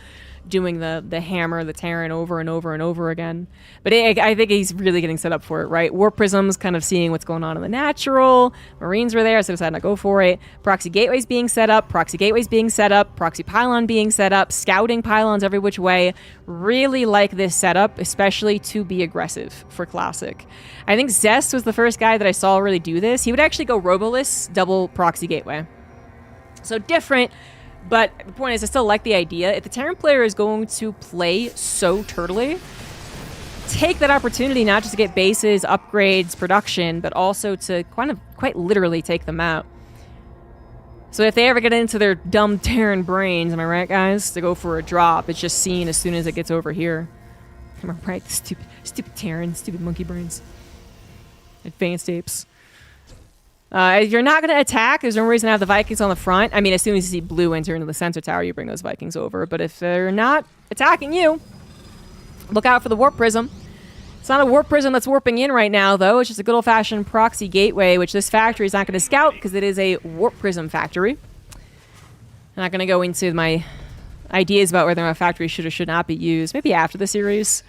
doing the hammer, the Terran over and over and over again. But I think he's really getting set up for it, right? Warp Prism's kind of seeing what's going on in the natural. Marines were there, so decided not to go for it. Proxy Gateways being set up, Proxy Gateways being set up, Proxy Pylon being set up, scouting pylons every which way. Really like this setup, especially to be aggressive for Classic. I think Zest was the first guy that I saw really do this. He would actually go Roboless, double Proxy Gateway. So different. But the point is, I still like the idea. If the Terran player is going to play so turtly, take that opportunity not just to get bases, upgrades, production, but also to quite literally take them out. So if they ever get into their dumb Terran brains, am I right, guys, to go for a drop, it's just seen as soon as it gets over here. Am I right? Stupid Terran, stupid monkey brains. Advanced apes. If you're not going to attack, there's no reason to have the Vikings on the front. I mean, as soon as you see blue enter into the center tower, you bring those Vikings over. But if they're not attacking you, look out for the Warp Prism. It's not a Warp Prism that's warping in right now, though. It's just a good old-fashioned Proxy Gateway, which this factory is not going to scout because it is a Warp Prism factory. I'm not going to go into my ideas about whether a factory should or should not be used. Maybe after the series,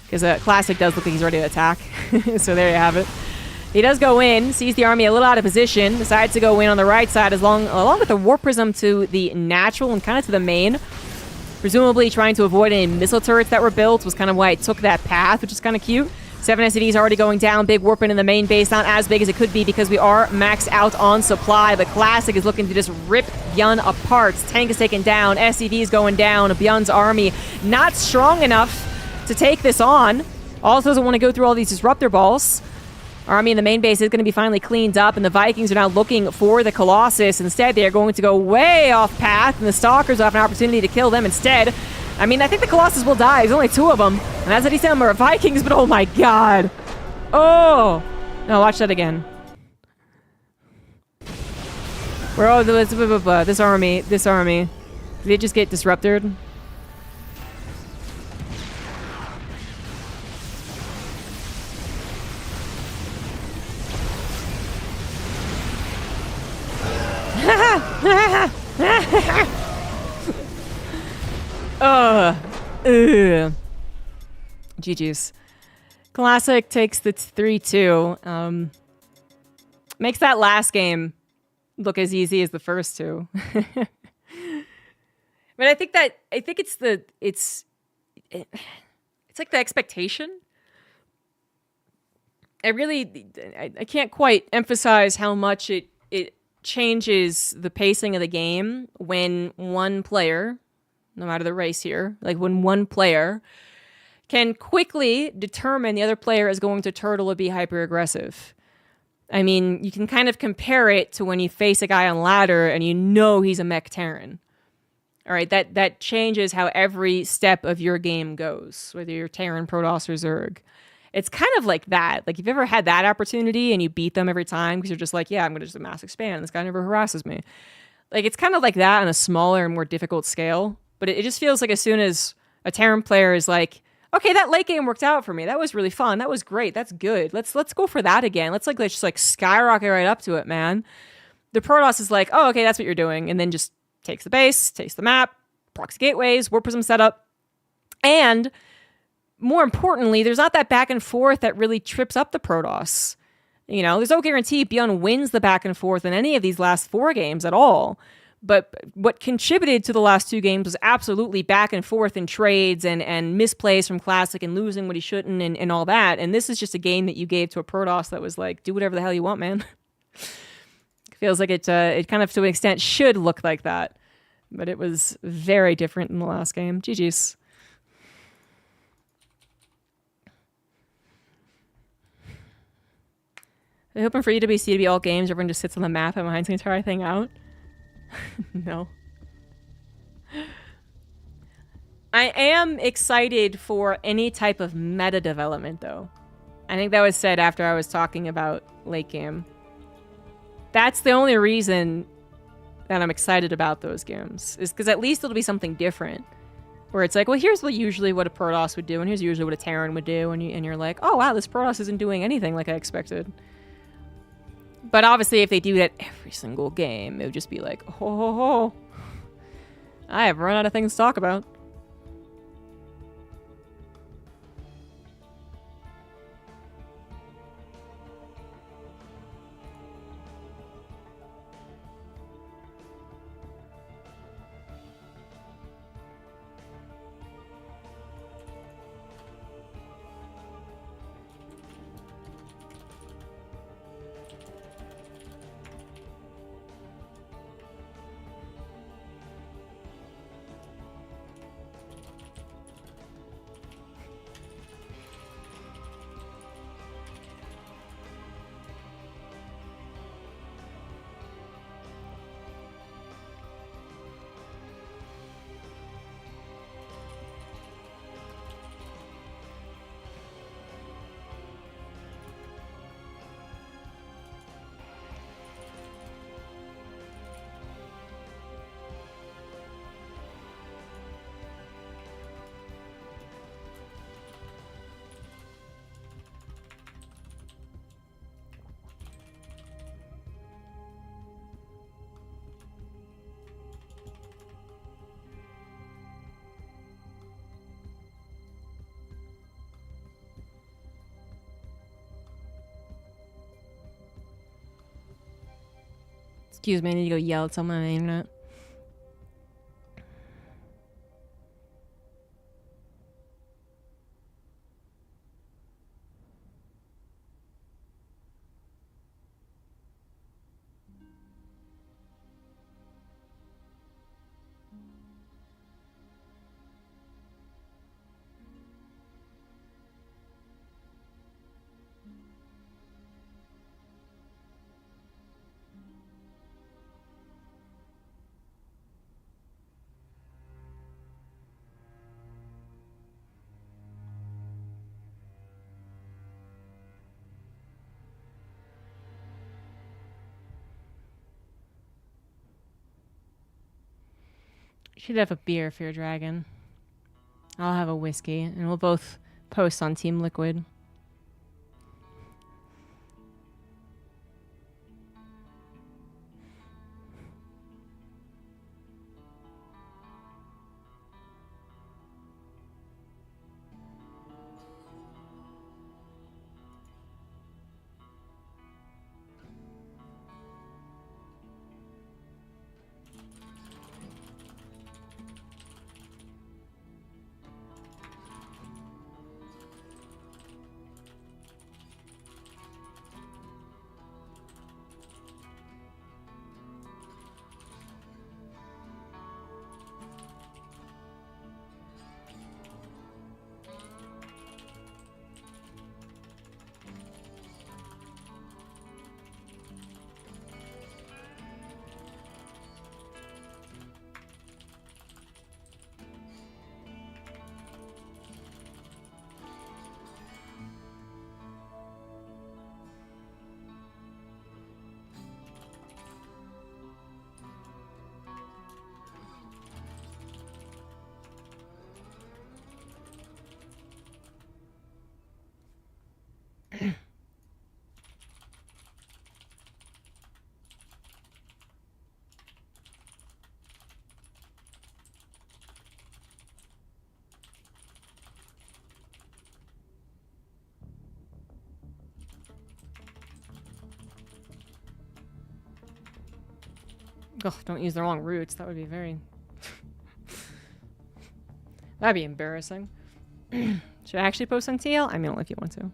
because Classic does look like he's ready to attack. So there you have it. He does go in, sees the army a little out of position, decides to go in on the right side along with the Warp Prism to the natural and kind of to the main. Presumably trying to avoid any missile turrets that were built was kind of why it took that path, which is kind of cute. 7 SCVs already going down, big warping in the main base, not as big as it could be because we are maxed out on supply, but Classic is looking to just rip Byun apart. Tank is taken down, SCV is going down, Byun's army not strong enough to take this on. Also doesn't want to go through all these disruptor balls. Army in the main base is going to be finally cleaned up, and the Vikings are now looking for the Colossus. Instead, they are going to go way off path, and the Stalkers will have an opportunity to kill them instead. I mean, I think the Colossus will die. There's only 2 of them, and that's a decent number of Vikings, but oh my god. Oh! No, watch that again. Where are this army? Did they just get disrupted? GG's. Classic takes the 3-2. Makes that last game look as easy as the first 2. But I think it's like the expectation. I can't quite emphasize how much it changes the pacing of the game when one player, no matter the race here, like when one player can quickly determine the other player is going to turtle or be hyper aggressive. I mean, you can kind of compare it to when you face a guy on ladder and you know he's a mech Terran. All right, that changes how every step of your game goes, whether you're Terran, Protoss, or Zerg. It's kind of like that. Like, if you've ever had that opportunity and you beat them every time because you're just like, yeah, I'm going to just mass expand. This guy never harasses me. Like, it's kind of like that on a smaller and more difficult scale. But it just feels like as soon as a Terran player is like, okay, that late game worked out for me. That was really fun. That was great. That's good. Let's go for that again. Let's just skyrocket right up to it, man. The Protoss is like, oh, okay, that's what you're doing. And then just takes the base, takes the map, proxy gateways, Warp Prism setup. And more importantly, there's not that back and forth that really trips up the Protoss. You know, there's no guarantee Byun wins the back and forth in any of these last 4 games at all. But what contributed to the last 2 games was absolutely back and forth in trades and misplays from Classic and losing what he shouldn't and all that. And this is just a game that you gave to a Protoss that was like, do whatever the hell you want, man. Feels like it kind of to an extent should look like that. But it was very different in the last game. GG's. I'm hoping for EWC to be all games. Everyone just sits on the map and behind the entire thing out. No. I am excited for any type of meta development, though. I think that was said after I was talking about late game. That's the only reason that I'm excited about those games, is because at least it'll be something different. Where it's like, well, here's usually what a Protoss would do, and here's usually what a Terran would do, and you're like, oh wow, this Protoss isn't doing anything like I expected. But obviously, if they do that every single game, it would just be like, ho ho ho. I have run out of things to talk about. Excuse me, I need to go yell at someone on the internet. Should have a beer for your dragon. I'll have a whiskey, and we'll both post on Team Liquid. Oh, don't use the wrong routes. That would be very... That'd be embarrassing. Should I actually post on TL? I mean, only if you want to.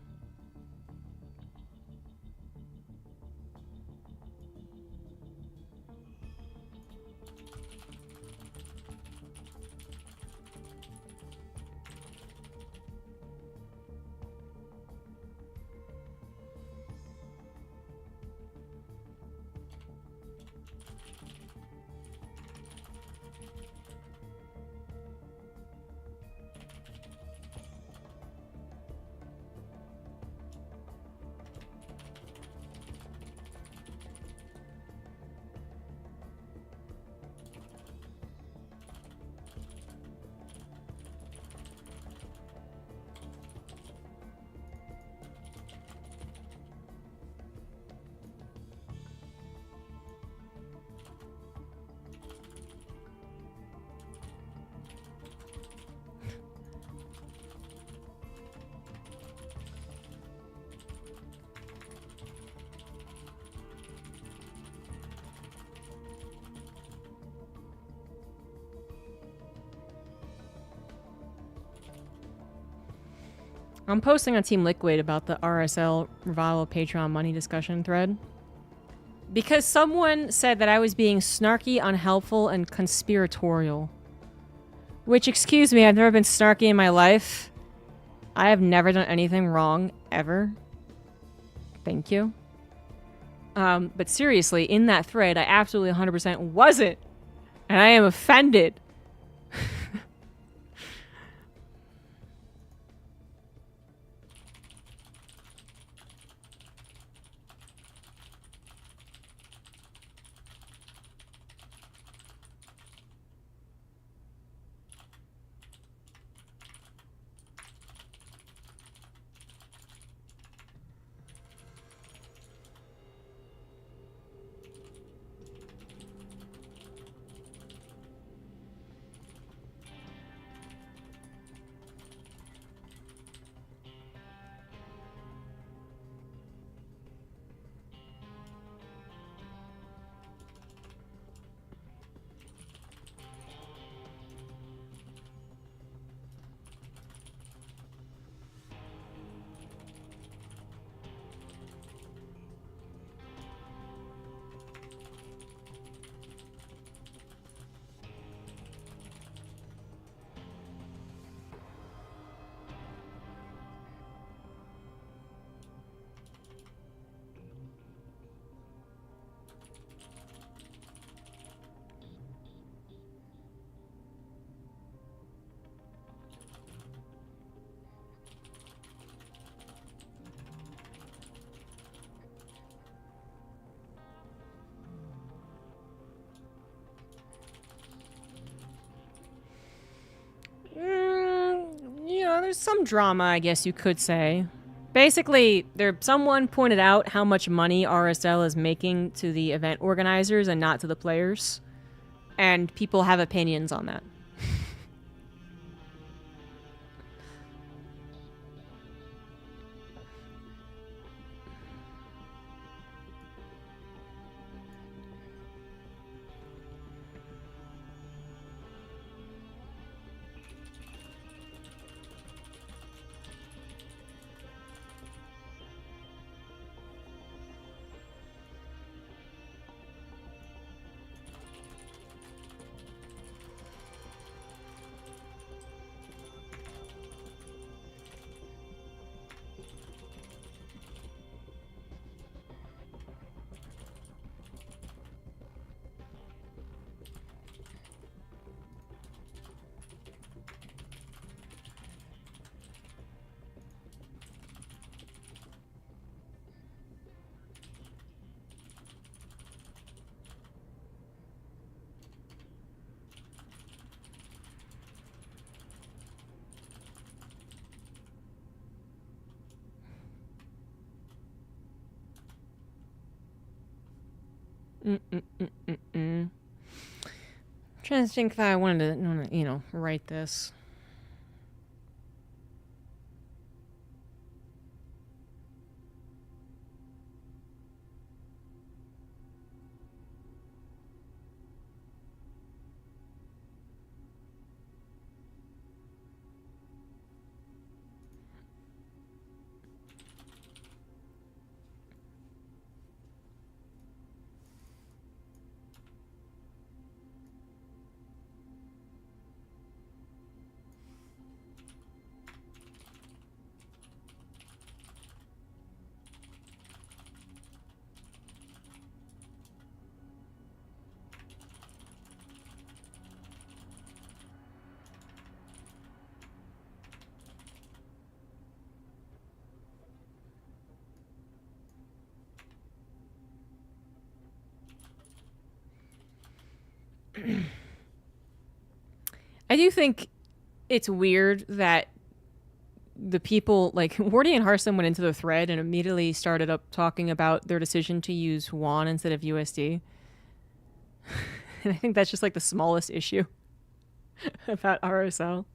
I'm posting on Team Liquid about the RSL Revival Patreon money discussion thread. Because someone said that I was being snarky, unhelpful, and conspiratorial. Which, excuse me, I've never been snarky in my life. I have never done anything wrong, ever. Thank you. But seriously, in that thread, I absolutely 100% wasn't. And I am offended. You know, there's some drama, I guess you could say. Basically, someone pointed out how much money RSL is making to the event organizers and not to the players. And people have opinions on that. I'm trying to think if I wanted to, you know, write this. I do think it's weird that the people, like, Wardy and Harston went into the thread and immediately started up talking about their decision to use Yuan instead of USD. And I think that's just, like, the smallest issue about RSL.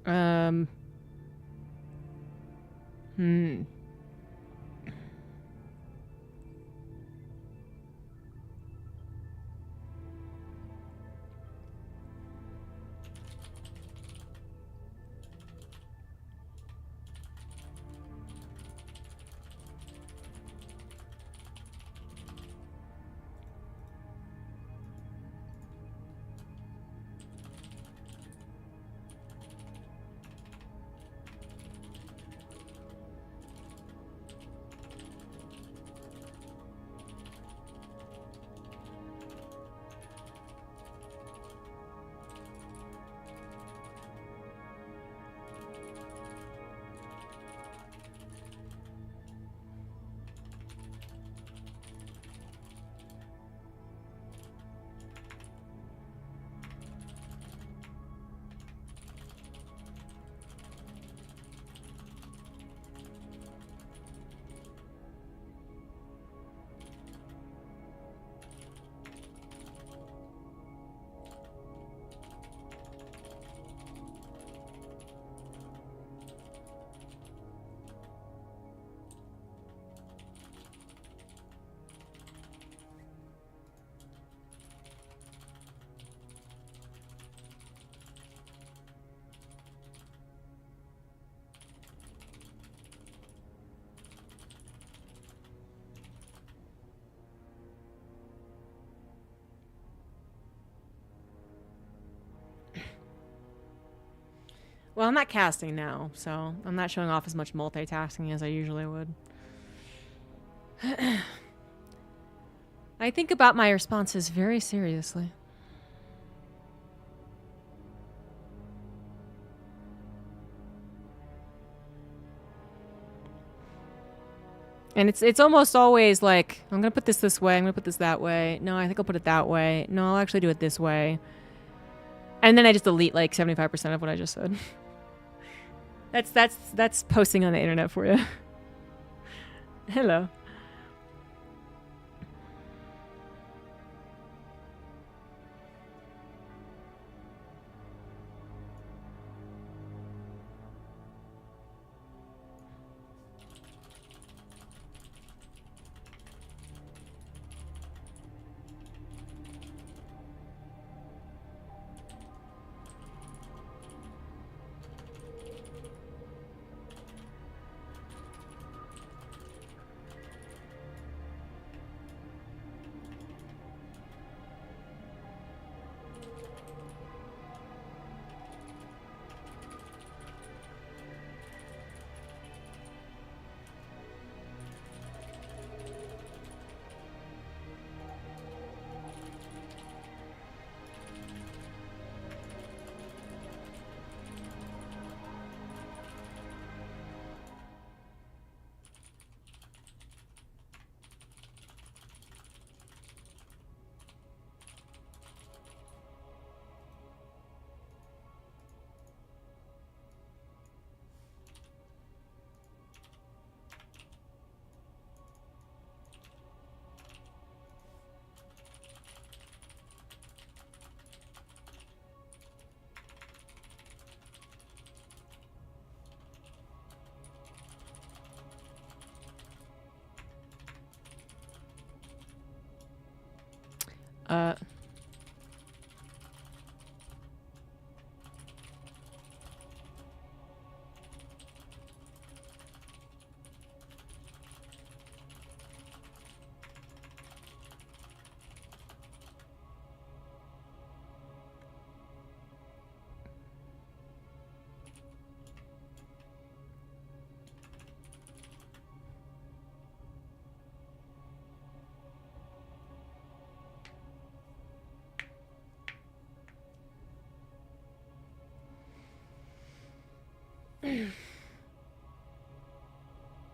Hmm. Well, I'm not casting now, so I'm not showing off as much multitasking as I usually would. I think about my responses very seriously. And it's almost always like, I'm going to put this way, I'm going to put this that way. No, I think I'll put it that way. No, I'll actually do it this way. And then I just delete like 75% of what I just said. That's posting on the internet for you. Hello.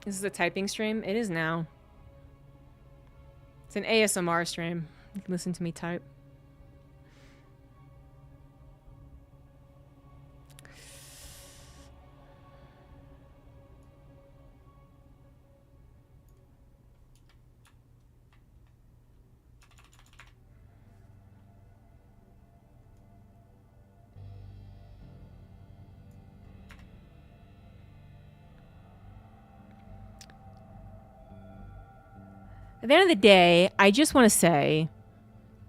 This is a typing stream? It is now. It's an ASMR stream. You can listen to me type. At the end of the day, I just want to say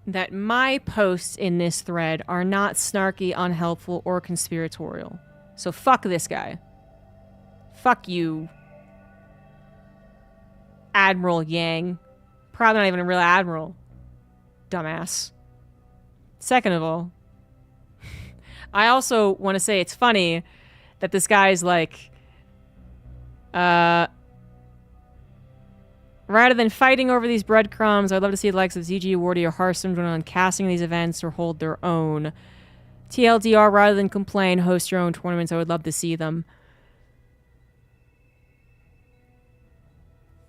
that my posts in this thread are not snarky, unhelpful, or conspiratorial. So fuck this guy. Fuck you, Admiral Yang. Probably not even a real admiral. Dumbass. Second of all, I also want to say it's funny that this guy's like, rather than fighting over these breadcrumbs, I'd love to see the likes of ZG, Wardy, or Hearthstone on casting these events or hold their own. TLDR, rather than complain, host your own tournaments. I would love to see them.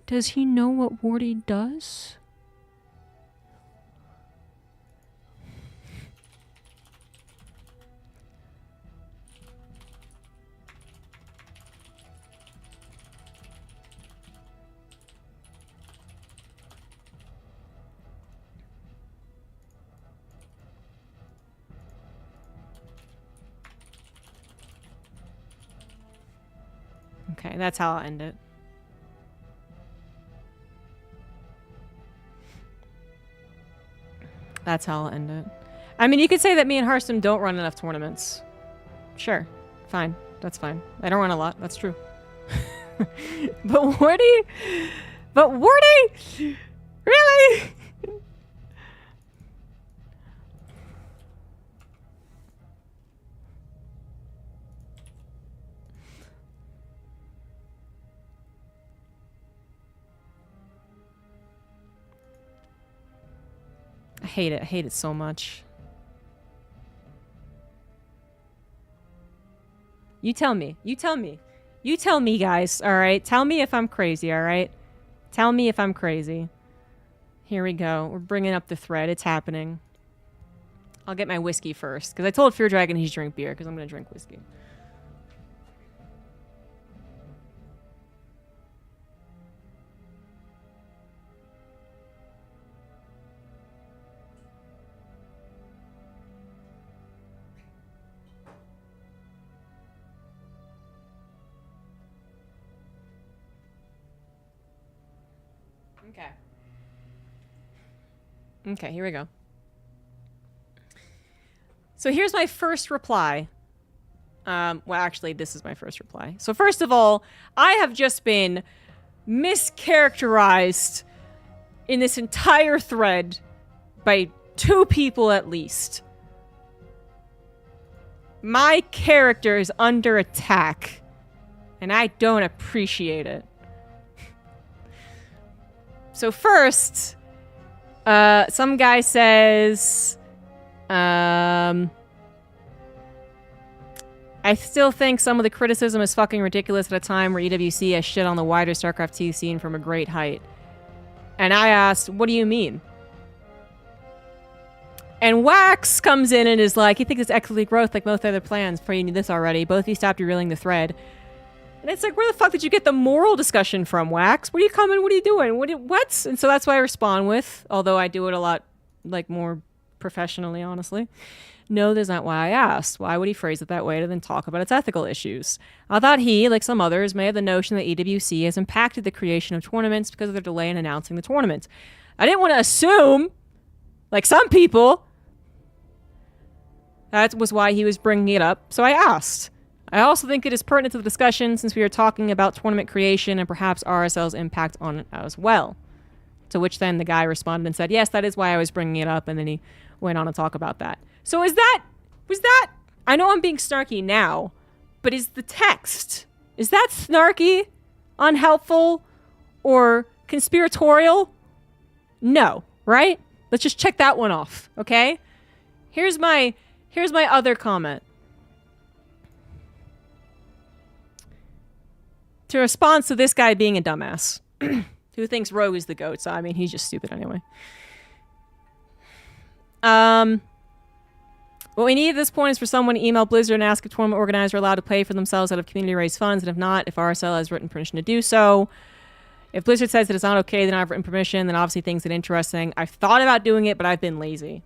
Does he know what Wardy does? Okay, that's how I'll end it. That's how I'll end it. I mean, you could say that me and Hearthstone don't run enough tournaments. Sure. Fine. That's fine. I don't run a lot. That's true. But Wardy? But Wardy? Really? I hate it. I hate it so much. You tell me. You tell me. You tell me, guys. All right? Tell me if I'm crazy, all right? Tell me if I'm crazy. Here we go. We're bringing up the thread. It's happening. I'll get my whiskey first, because I told Fear Dragon he should drink beer, because I'm going to drink whiskey. Okay. Okay, here we go. So here's my first reply. Well, actually, this is my first reply. So first of all, I have just been mischaracterized in this entire thread by 2 people at least. My character is under attack, and I don't appreciate it. So first, some guy says, I still think some of the criticism is fucking ridiculous at a time where EWC has shit on the wider StarCraft 2 scene from a great height. And I asked, what do you mean? And Wax comes in and is like, he thinks it's equity growth like most other plans. Before you knew this already. Both of you stopped derailing the thread. And it's like, where the fuck did you get the moral discussion from, Wax? What are you coming? What are you doing? What? And so that's what I respond with, although I do it a lot, like, more professionally, honestly. No, that's not why I asked. Why would he phrase it that way to then talk about its ethical issues? I thought he, like some others, may have the notion that EWC has impacted the creation of tournaments because of their delay in announcing the tournament. I didn't want to assume, like some people, that was why he was bringing it up, so I asked. I also think it is pertinent to the discussion since we are talking about tournament creation and perhaps RSL's impact on it as well. To which then the guy responded and said, yes, that is why I was bringing it up, and then he went on to talk about that. So was that, I know I'm being snarky now, but is the text, is that snarky, unhelpful, or conspiratorial? No, right? Let's just check that one off, okay? Here's my other comment. To respond to this guy being a dumbass, who thinks Rogue is the GOAT, so I mean, he's just stupid anyway. What we need at this point is for someone to email Blizzard and ask if tournament organizers are allowed to pay for themselves out of community-raised funds, and if not, if RSL has written permission to do so. If Blizzard says that it's not okay, then I've written permission, then obviously things get interesting. I've thought about doing it, but I've been lazy.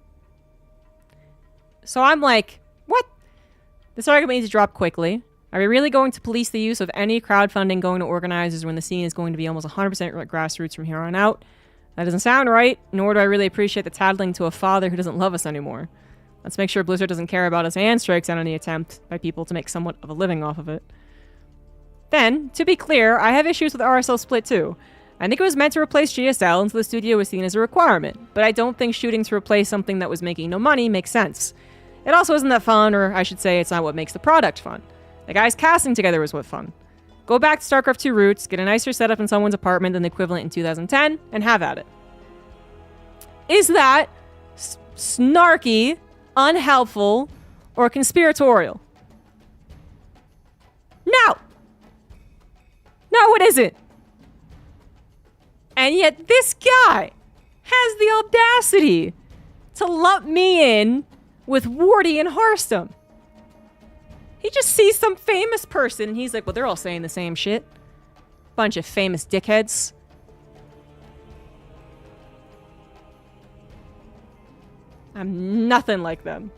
So I'm like, what? This argument needs to drop quickly. Are we really going to police the use of any crowdfunding going to organizers when the scene is going to be almost 100% grassroots from here on out? That doesn't sound right, nor do I really appreciate the tattling to a father who doesn't love us anymore. Let's make sure Blizzard doesn't care about us and strikes out any attempt by people to make somewhat of a living off of it. Then, to be clear, I have issues with RSL Split too. I think it was meant to replace GSL, and so the studio was seen as a requirement, but I don't think shooting to replace something that was making no money makes sense. It also isn't that fun, or I should say it's not what makes the product fun. The guys casting together was what fun. Go back to StarCraft 2 roots, get a nicer setup in someone's apartment than the equivalent in 2010, and have at it. Is that snarky, unhelpful, or conspiratorial? No! No, it isn't. And yet this guy has the audacity to lump me in with Wardy and Hearthstone. He just sees some famous person and he's like, well, they're all saying the same shit. Bunch of famous dickheads. I'm nothing like them.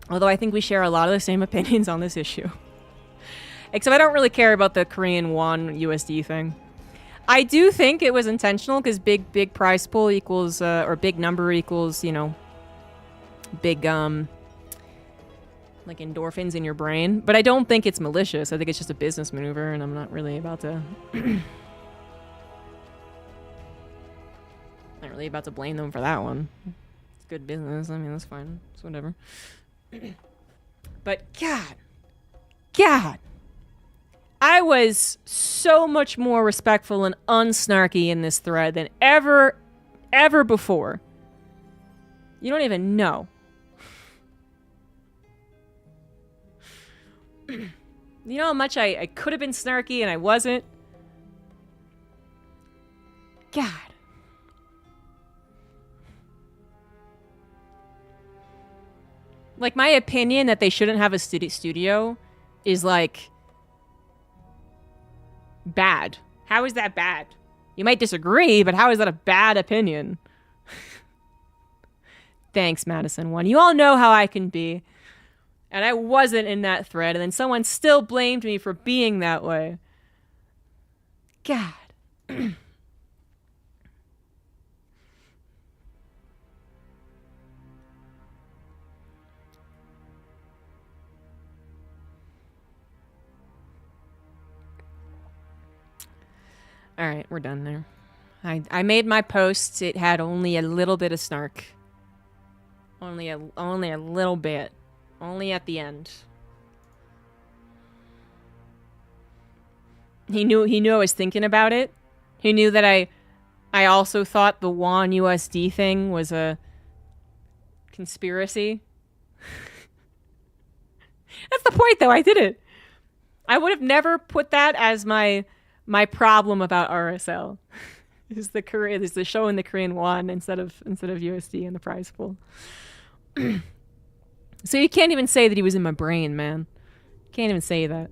Although I think we share a lot of the same opinions on this issue. Except I don't really care about the Korean won USD thing. I do think it was intentional because big prize pool equals, or big number equals, you know, big, like endorphins in your brain. But I don't think it's malicious. I think it's just a business maneuver and I'm not really about to... Not really about to blame them for that one. It's good business. I mean, that's fine. It's whatever. But God. I was so much more respectful and unsnarky in this thread than ever before. You don't even know. You know how much I could have been snarky and I wasn't? God. Like, my opinion that they shouldn't have a studio is, like, bad. How is that bad? You might disagree, but how is that a bad opinion? Thanks, Madison 1. You all know how I can be. And I wasn't in that thread, and then someone still blamed me for being that way. God. Alright, we're done there. I made my post. It had only a little bit of snark. Only a little bit. Only at the end. He knew I was thinking about it. He knew that I also thought the WON USD thing was a conspiracy. That's the point, though. I did it. I would have never put that as my problem about RSL. is the show in the Korean won instead of USD in the prize pool. So you can't even say that he was in my brain, man. Can't even say that.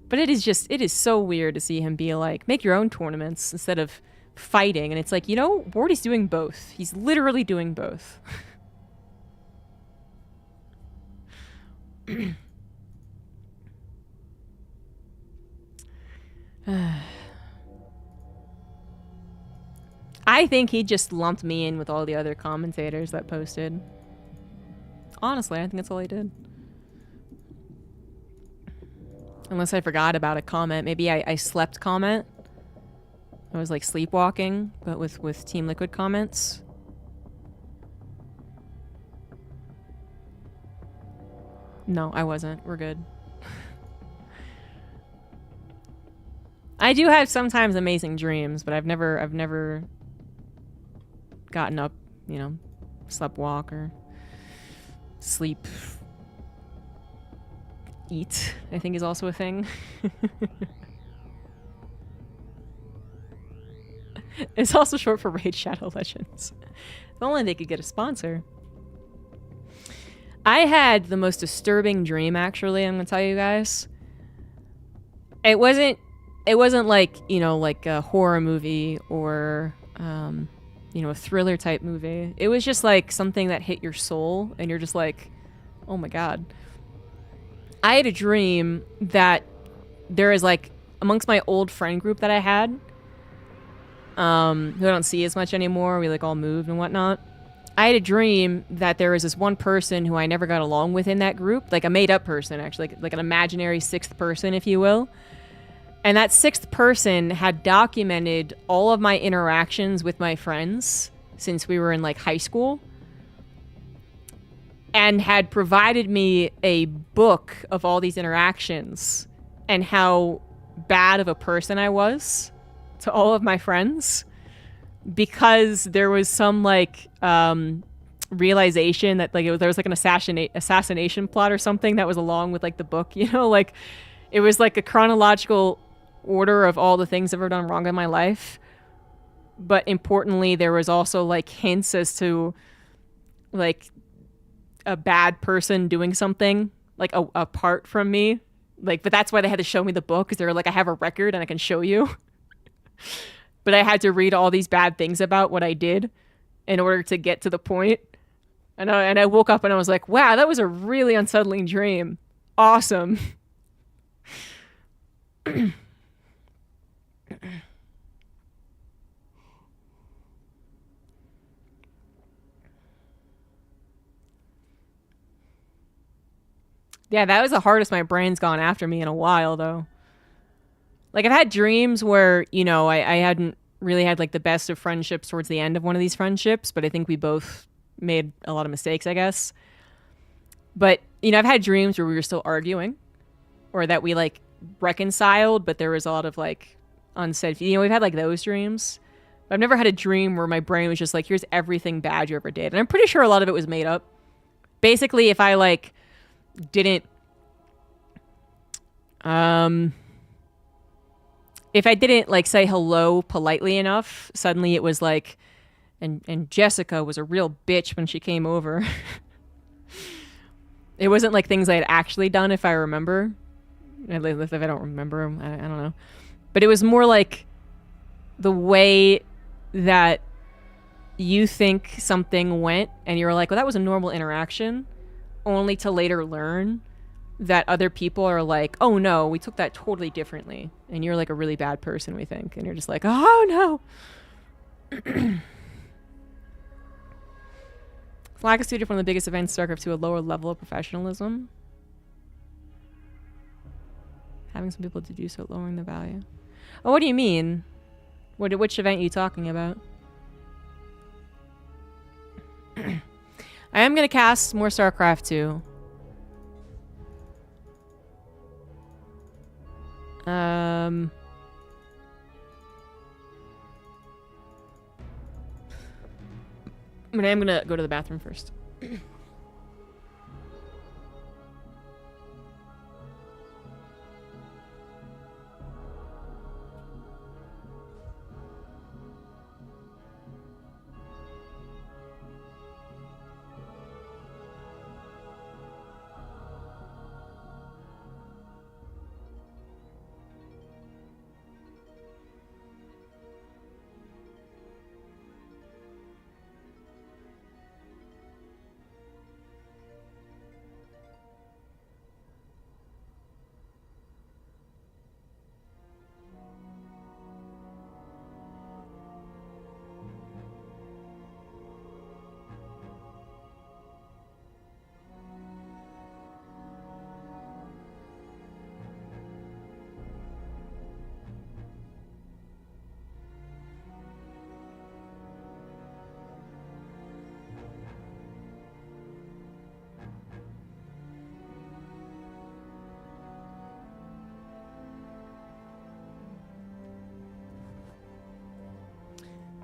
But it is so weird to see him be like, make your own tournaments instead of fighting. And it's like, you know, Wardy's doing both. He's literally doing both. I think he just lumped me in with all the other commentators that posted. Honestly, I think that's all he did. Unless I forgot about a comment. Maybe I slept comment. I was like sleepwalking, but with Team Liquid comments. No, I wasn't. We're good. I do have sometimes amazing dreams, but I've never gotten up, you know, slept walk or sleep eat, I think is also a thing. It's also short for Raid Shadow Legends. If only they could get a sponsor. I had the most disturbing dream, actually, I'm gonna tell you guys. It wasn't like, you know, like a horror movie or you know, a thriller type movie. It was just like something that hit your soul and you're just like, oh my god. I had a dream that there is like, amongst my old friend group that I had, who I don't see as much anymore. We like all moved and whatnot. I had a dream that there was this one person who I never got along with in that group, like a made-up person, actually, like an imaginary sixth person, if you will. And that sixth person had documented all of my interactions with my friends since we were in like high school, and had provided me a book of all these interactions and how bad of a person I was to all of my friends, because there was some like realization that like there was like an assassination plot or something that was along with like the book, you know, like it was like a chronological order of all the things I've ever done wrong in my life. But importantly, there was also like hints as to like a bad person doing something like apart from me. Like, but that's why they had to show me the book, because they were like, I have a record and I can show you. But I had to read all these bad things about what I did in order to get to the point. And I woke up and I was like, wow, that was a really unsettling dream. Awesome. Yeah, that was the hardest my brain's gone after me in a while, though. Like, I've had dreams where, you know, I hadn't really had, like, the best of friendships towards the end of one of these friendships, but I think we both made a lot of mistakes, I guess. But, you know, I've had dreams where we were still arguing, or that we, like, reconciled, but there was a lot of, like, unsaid... You know, we've had, like, those dreams. But I've never had a dream where my brain was just like, here's everything bad you ever did. And I'm pretty sure a lot of it was made up. Basically, if I, like, didn't... If I didn't, like, say hello politely enough, suddenly it was like, and Jessica was a real bitch when she came over. It wasn't like things I had actually done, if I remember. If I don't remember, I don't know. But it was more like the way that you think something went, and you're like, well, that was a normal interaction, only to later learn that other people are like, oh no, we took that totally differently, and you're like a really bad person, we think, and you're just like, oh no. Flag is suited from the biggest events to StarCraft to a lower level of professionalism. Having some people to do so, lowering the value. Oh, what do you mean? Which event are you talking about? I am going to cast more StarCraft 2. But I'm gonna go to the bathroom first.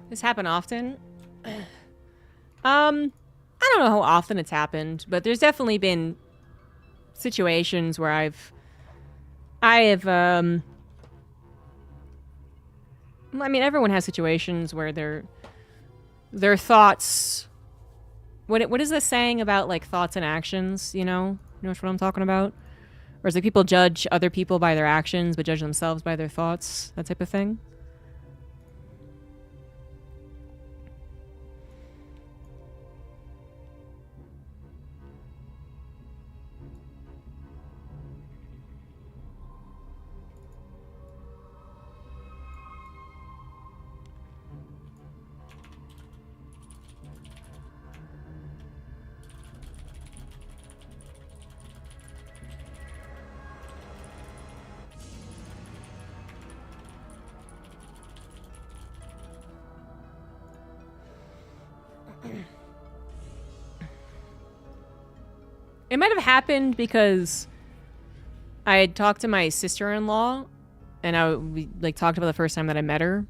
This happen often? I don't know how often it's happened, but there's definitely been situations where I have I mean, everyone has situations where their thoughts... What is the saying about, like, thoughts and actions, you know? You know what I'm talking about? Or is it people judge other people by their actions, but judge themselves by their thoughts? That type of thing? It might have happened because I had talked to my sister-in-law, and we like talked about the first time that I met her,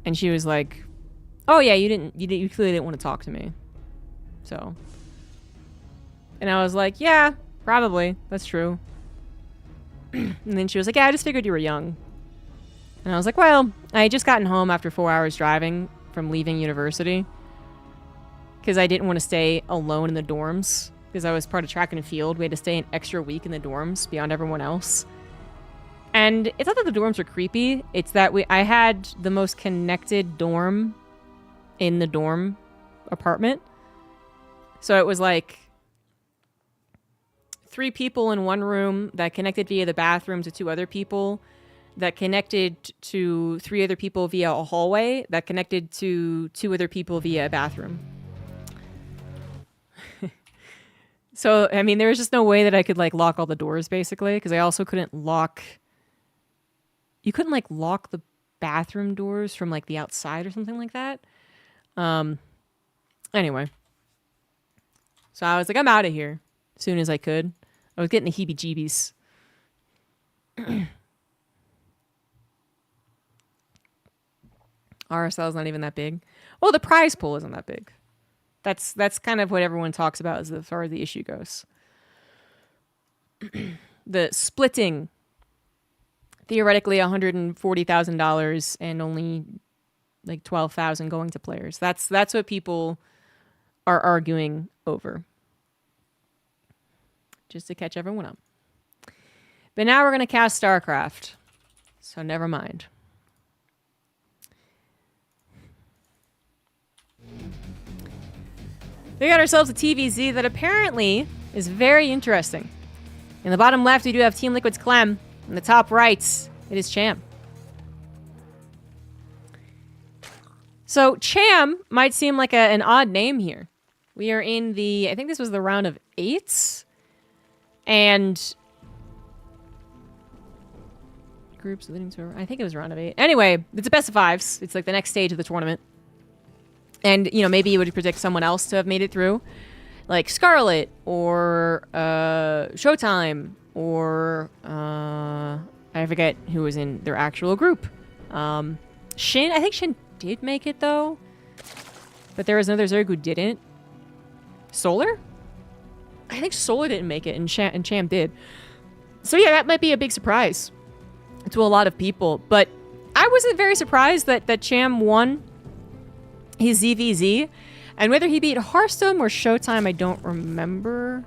and she was like, "Oh yeah, you clearly didn't want to talk to me." So, and I was like, "Yeah, probably. That's true." And then she was like, "Yeah, I just figured you were young." And I was like, "Well, I had just gotten home after 4 hours driving from leaving university because I didn't want to stay alone in the dorms because I was part of track and field. We had to stay an extra week in the dorms beyond everyone else. And it's not that the dorms were creepy. It's that I had the most connected dorm in the dorm apartment. So it was like 3 people in one room that connected via the bathroom to 2 other people, that connected to 3 other people via a hallway, that connected to 2 other people via a bathroom. So, I mean, there was just no way that I could, like, lock all the doors, basically, because I also couldn't lock... You couldn't, like, lock the bathroom doors from, like, the outside or something like that. Anyway. So I was like, I'm out of here as soon as I could. I was getting the heebie-jeebies. RSL is not even that big. Well, the prize pool isn't that big. That's kind of what everyone talks about as far as the issue goes. The splitting, theoretically $140,000 and only like $12,000 going to players. That's what people are arguing over. Just to catch everyone up. But now we're going to cast StarCraft. So never mind. We got ourselves a TVZ that apparently is very interesting. In the bottom left, we do have Team Liquid's Clem. In the top right, it is Cham. So Cham might seem like an odd name here. We are in I think this was the round of 8. And groups leading to, I think it was round of 8. Anyway, it's a best of 5s. It's like the next stage of the tournament. And, you know, maybe you would predict someone else to have made it through. Like Scarlet, or Showtime, or I forget who was in their actual group. Shin, I think Shin did make it, though. But there was another Zerg who didn't. Solar? I think Solar didn't make it, and Cham did. So yeah, that might be a big surprise to a lot of people. But I wasn't very surprised that Cham won his ZVZ. And whether he beat Hearthstone or Showtime, I don't remember.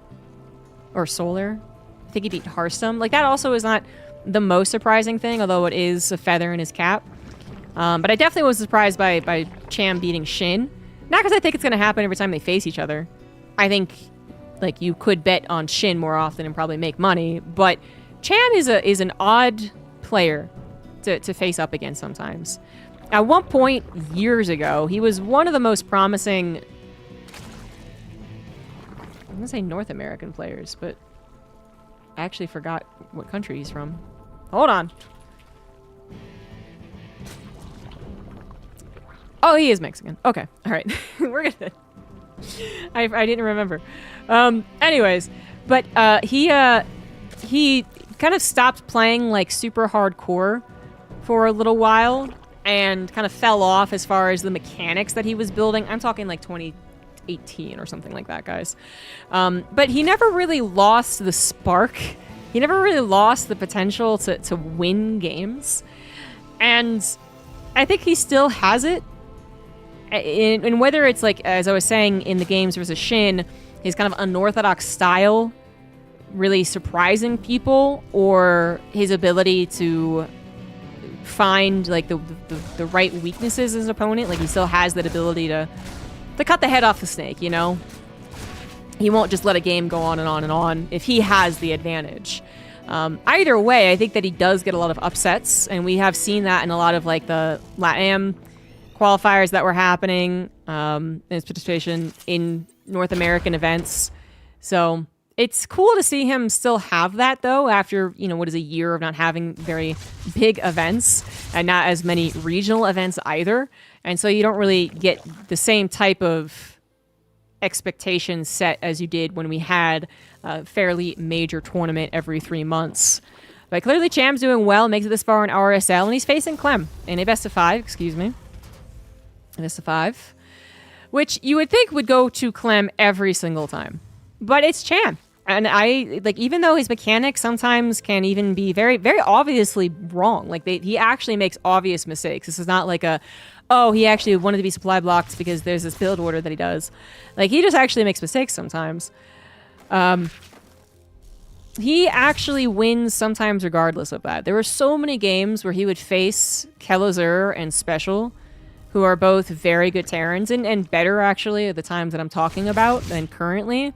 Or Solar. I think he beat Hearthstone. Like, that also is not the most surprising thing, although it is a feather in his cap. But I definitely was surprised by Cham beating Shin. Not because I think it's going to happen every time they face each other. I think, like, you could bet on Shin more often and probably make money. But Cham is an odd player to face up against sometimes. At one point, years ago, he was one of the most promising, I'm going to say North American players, but I actually forgot what country he's from. Hold on. Oh, he is Mexican. Okay. All right. We're good. I didn't remember. Anyways, but he kind of stopped playing like super hardcore for a little while and kind of fell off as far as the mechanics that he was building. I'm talking like 2018 or something like that, guys. But he never really lost the spark. He never really lost the potential to win games. And I think he still has it. And whether it's like, as I was saying, in the games versus Shin, his kind of unorthodox style really surprising people, or his ability to find like the right weaknesses in his opponent. Like, he still has that ability to cut the head off the snake, you know? He won't just let a game go on and on and on if he has the advantage. Either way, I think that he does get a lot of upsets, and we have seen that in a lot of like the LATAM qualifiers that were happening, in his participation in North American events. So it's cool to see him still have that, though, after, you know, what is a year of not having very big events and not as many regional events either. And so you don't really get the same type of expectations set as you did when we had a fairly major tournament every 3 months. But clearly Cham's doing well, makes it this far in RSL, and he's facing Clem in a best of 5, excuse me. A best of 5. Which you would think would go to Clem every single time. But it's Cham. And even though his mechanics sometimes can even be very, very obviously wrong. Like, he actually makes obvious mistakes. This is not like he actually wanted to be supply blocked because there's this build order that he does. Like, he just actually makes mistakes sometimes. He actually wins sometimes regardless of that. There were so many games where he would face Kelazur and Special, who are both very good Terrans, and better, actually, at the times that I'm talking about than currently.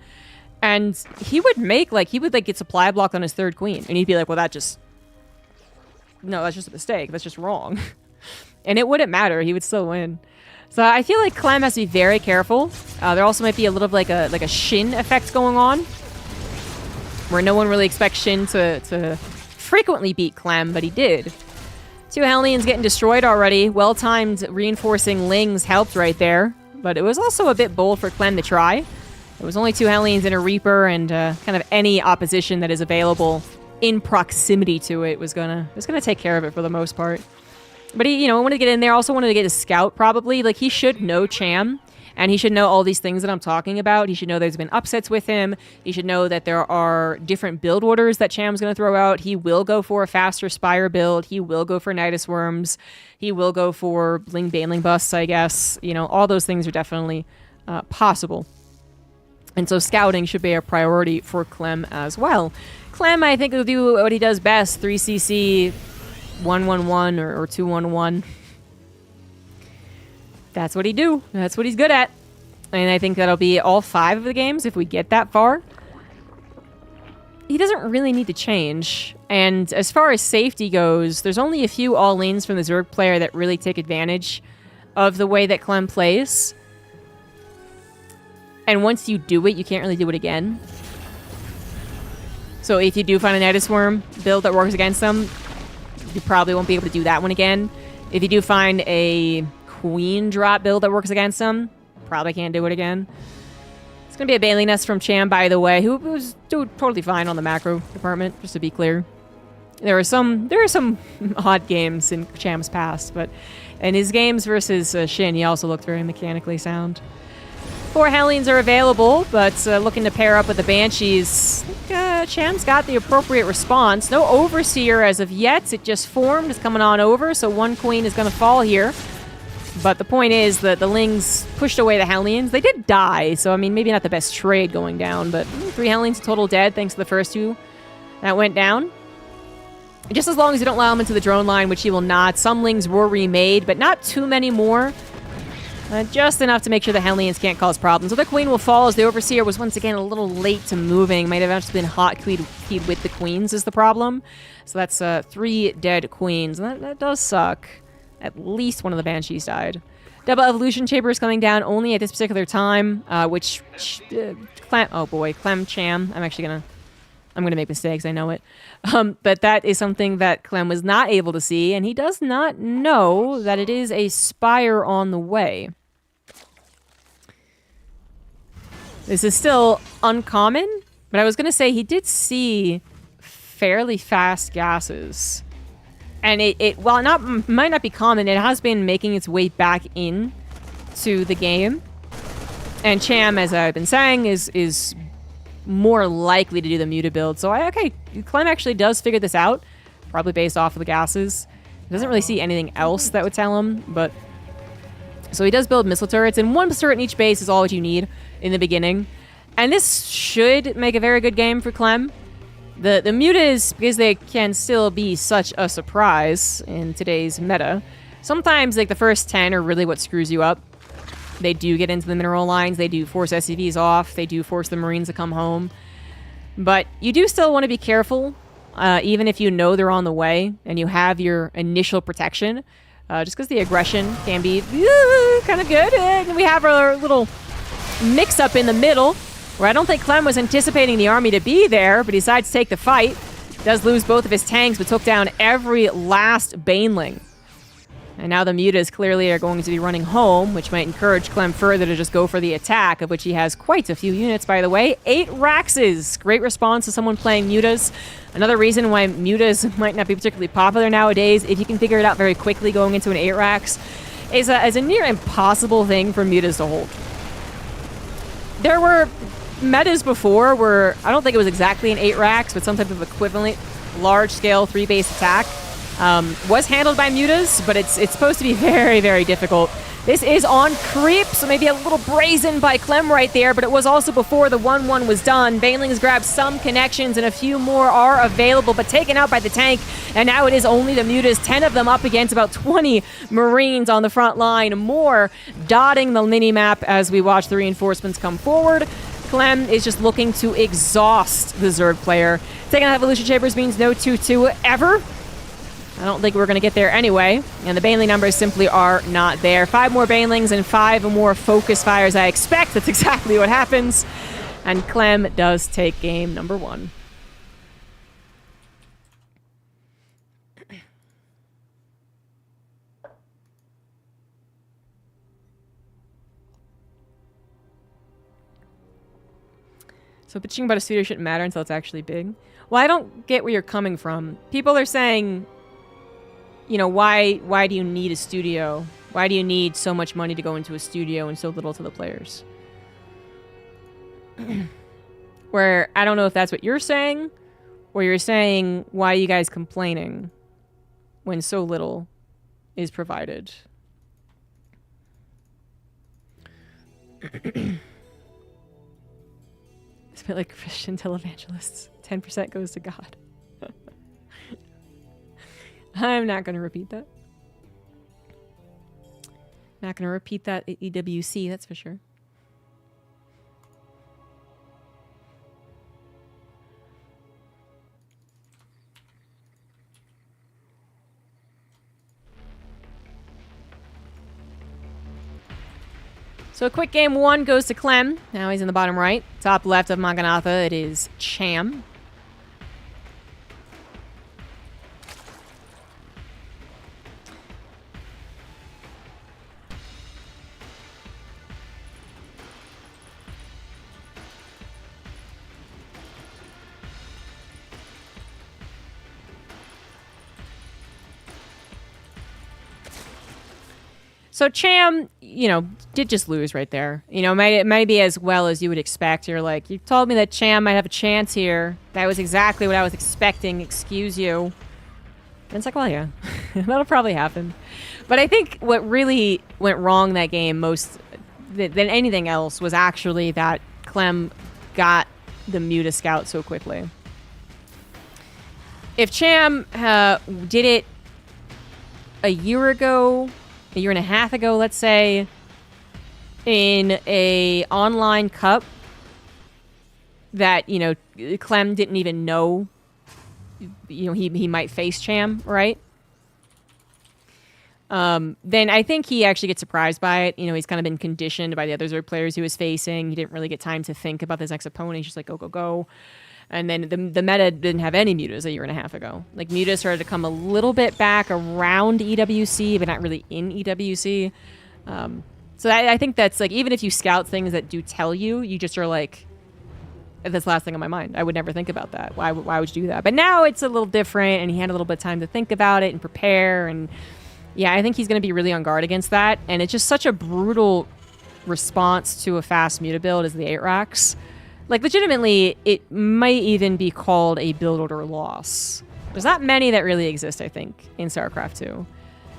And he would get supply blocked on his 3rd queen. And he'd be like, well, that's just a mistake. That's just wrong. And it wouldn't matter. He would still win. So I feel like Clem has to be very careful. There also might be a little like a Shin effect going on, where no one really expects Shin to frequently beat Clem, but he did. 2 Hellions getting destroyed already. Well-timed reinforcing Lings helped right there. But it was also a bit bold for Clem to try. It was only 2 Hellions and a Reaper, and kind of any opposition that is available in proximity to it was gonna take care of it for the most part. But he, wanted to get in there. Also wanted to get a scout, probably. Like, he should know Cham, and he should know all these things that I'm talking about. He should know there's been upsets with him. He should know that there are different build orders that Cham's going to throw out. He will go for a faster Spire build. He will go for Nidus Worms. He will go for Bling Baneling busts, I guess. All those things are definitely possible. And so scouting should be a priority for Clem as well. Clem, I think, will do what he does best. 3cc, 1-1-1 or 2-1-1. That's what he do. That's what he's good at. And I think that'll be all 5 of the games if we get that far. He doesn't really need to change. And as far as safety goes, there's only a few all-ins from the Zerg player that really take advantage of the way that Clem plays. And once you do it, you can't really do it again. So if you do find a Nidus Worm build that works against them, you probably won't be able to do that one again. If you do find a Queen drop build that works against them, probably can't do it again. It's going to be a Baneling Nest from Cham, by the way, who was doing totally fine on the macro department, just to be clear. There are some odd games in Cham's past, but in his games versus Shin, he also looked very mechanically sound. 4 Hellions are available, but looking to pair up with the Banshees. I think Cham's got the appropriate response. No Overseer as of yet. It just formed. It's coming on over, so 1 Queen is going to fall here. But the point is that the Lings pushed away the Hellions. They did die, so I mean, maybe not the best trade going down, but 3 Hellions total dead thanks to the first 2 that went down. Just as long as you don't allow him into the drone line, which he will not. Some Lings were remade, but not too many more. Just enough to make sure the Hellions can't cause problems. So the Queen will fall as the Overseer was once again a little late to moving. Might have actually been hotkeyed with the Queens is the problem. So that's 3 dead Queens. And that does suck. At least one of the Banshees died. Double Evolution Chambers coming down only at this particular time, Clem Cham. I'm gonna make mistakes, I know it. But that is something that Clem was not able to see, and he does not know that it is a Spire on the way. This is still uncommon, but I was gonna say he did see fairly fast gases. And while might not be common, it has been making its way back in to the game. And Cham, as I've been saying, is more likely to do the muta build. So, Clem actually does figure this out, probably based off of the gases. He doesn't really see anything else that would tell him, but... So he does build missile turrets, and 1 turret in each base is all what you need in the beginning. And this should make a very good game for Clem. The mutas, because they can still be such a surprise in today's meta, sometimes like the first 10 are really what screws you up. They do get into the mineral lines, they do force SCVs off, they do force the Marines to come home. But you do still want to be careful, even if you know they're on the way and you have your initial protection, just because the aggression can be kind of good. And we have our little mix-up in the middle, where I don't think Clem was anticipating the army to be there, but he decides to take the fight. Does lose both of his tanks, but took down every last Baneling. And now the Mutas clearly are going to be running home, which might encourage Clem further to just go for the attack, of which he has quite a few units, by the way. 8 Raxes. Great response to someone playing Mutas. Another reason why Mutas might not be particularly popular nowadays, if you can figure it out very quickly going into an 8 Rax, is a near impossible thing for Mutas to hold. There were metas before where, I don't think it was exactly an 8 Rax, but some type of equivalent large-scale 3-base attack was handled by Mutas, but it's supposed to be very, very difficult. This is on creep, so maybe a little brazen by Clem right there, but it was also before the 1-1 was done. Banelings grabbed some connections, and a few more are available, but taken out by the tank, and now it is only the Mutas, 10 of them up against about 20 Marines on the front line. More dotting the mini-map as we watch the reinforcements come forward. Clem is just looking to exhaust the Zerg player. Taking out Evolution Chambers means no 2-2 ever. I don't think we're going to get there anyway, and the Baneling numbers simply are not there. 5 more Banelings and 5 more focus fires I expect. That's exactly what happens. And Clem does take game number 1. So bitching about a studio shouldn't matter until it's actually big. Well, I don't get where you're coming from. People are saying, you know, why do you need a studio? Why do you need so much money to go into a studio and so little to the players? Where I don't know if that's what you're saying, or you're saying, why are you guys complaining when so little is provided? It's a bit like Christian televangelists. 10% goes to God. I'm not going to repeat that. Not going to repeat that at EWC, that's for sure. So a quick game 1 goes to Clem. Now he's in the bottom right. Top left of Maganatha, it is Cham. So Cham, you know, did just lose right there. You know, it might be as well as you would expect. You're like, you told me that Cham might have a chance here. That was exactly what I was expecting. Excuse you. And it's like, well, yeah, that'll probably happen. But I think what really went wrong that game most than anything else was actually that Clem got the Muta Scout so quickly. If Cham did it a year ago, a year and a half ago, let's say, in a online cup that, you know, Clem didn't even know, you know, he might face Cham, right? Then I think he actually gets surprised by it. You know, he's kind of been conditioned by the other Zerg players he was facing. He didn't really get time to think about his next opponent. He's just like, go, go, go. And then the meta didn't have any Mutas a year and a half ago. Like, Mutas started to come a little bit back around EWC, but not really in EWC. So I think that's, like, even if you scout things that do tell you, you just are like, that's the last thing on my mind. I would never think about that. Why would you do that? But now it's a little different, and he had a little bit of time to think about it and prepare. And, yeah, I think he's going to be really on guard against that. And it's just such a brutal response to a fast Muta build as the 8 racks. Like, legitimately, it might even be called a build order loss. There's not many that really exist, I think, in StarCraft 2. You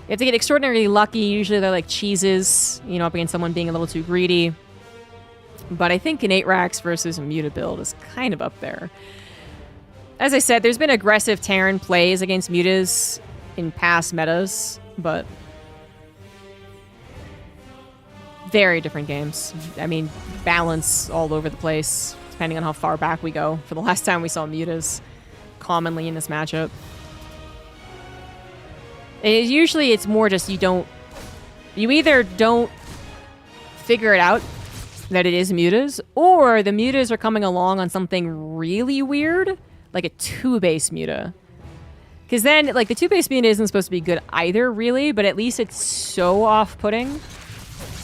have to get extraordinarily lucky. Usually they're like cheeses, you know, up against someone being a little too greedy. But I think an 8 racks versus a Muta build is kind of up there. As I said, there's been aggressive Terran plays against Mutas in past metas, but very different games. I mean, balance all over the place, depending on how far back we go. For the last time we saw Mutas commonly in this matchup. Usually it's more just you either don't figure it out that it is Mutas, or the Mutas are coming along on something really weird, like a 2-base Muta. Because then, like, the two-base speed isn't supposed to be good either, really, but at least it's so off-putting,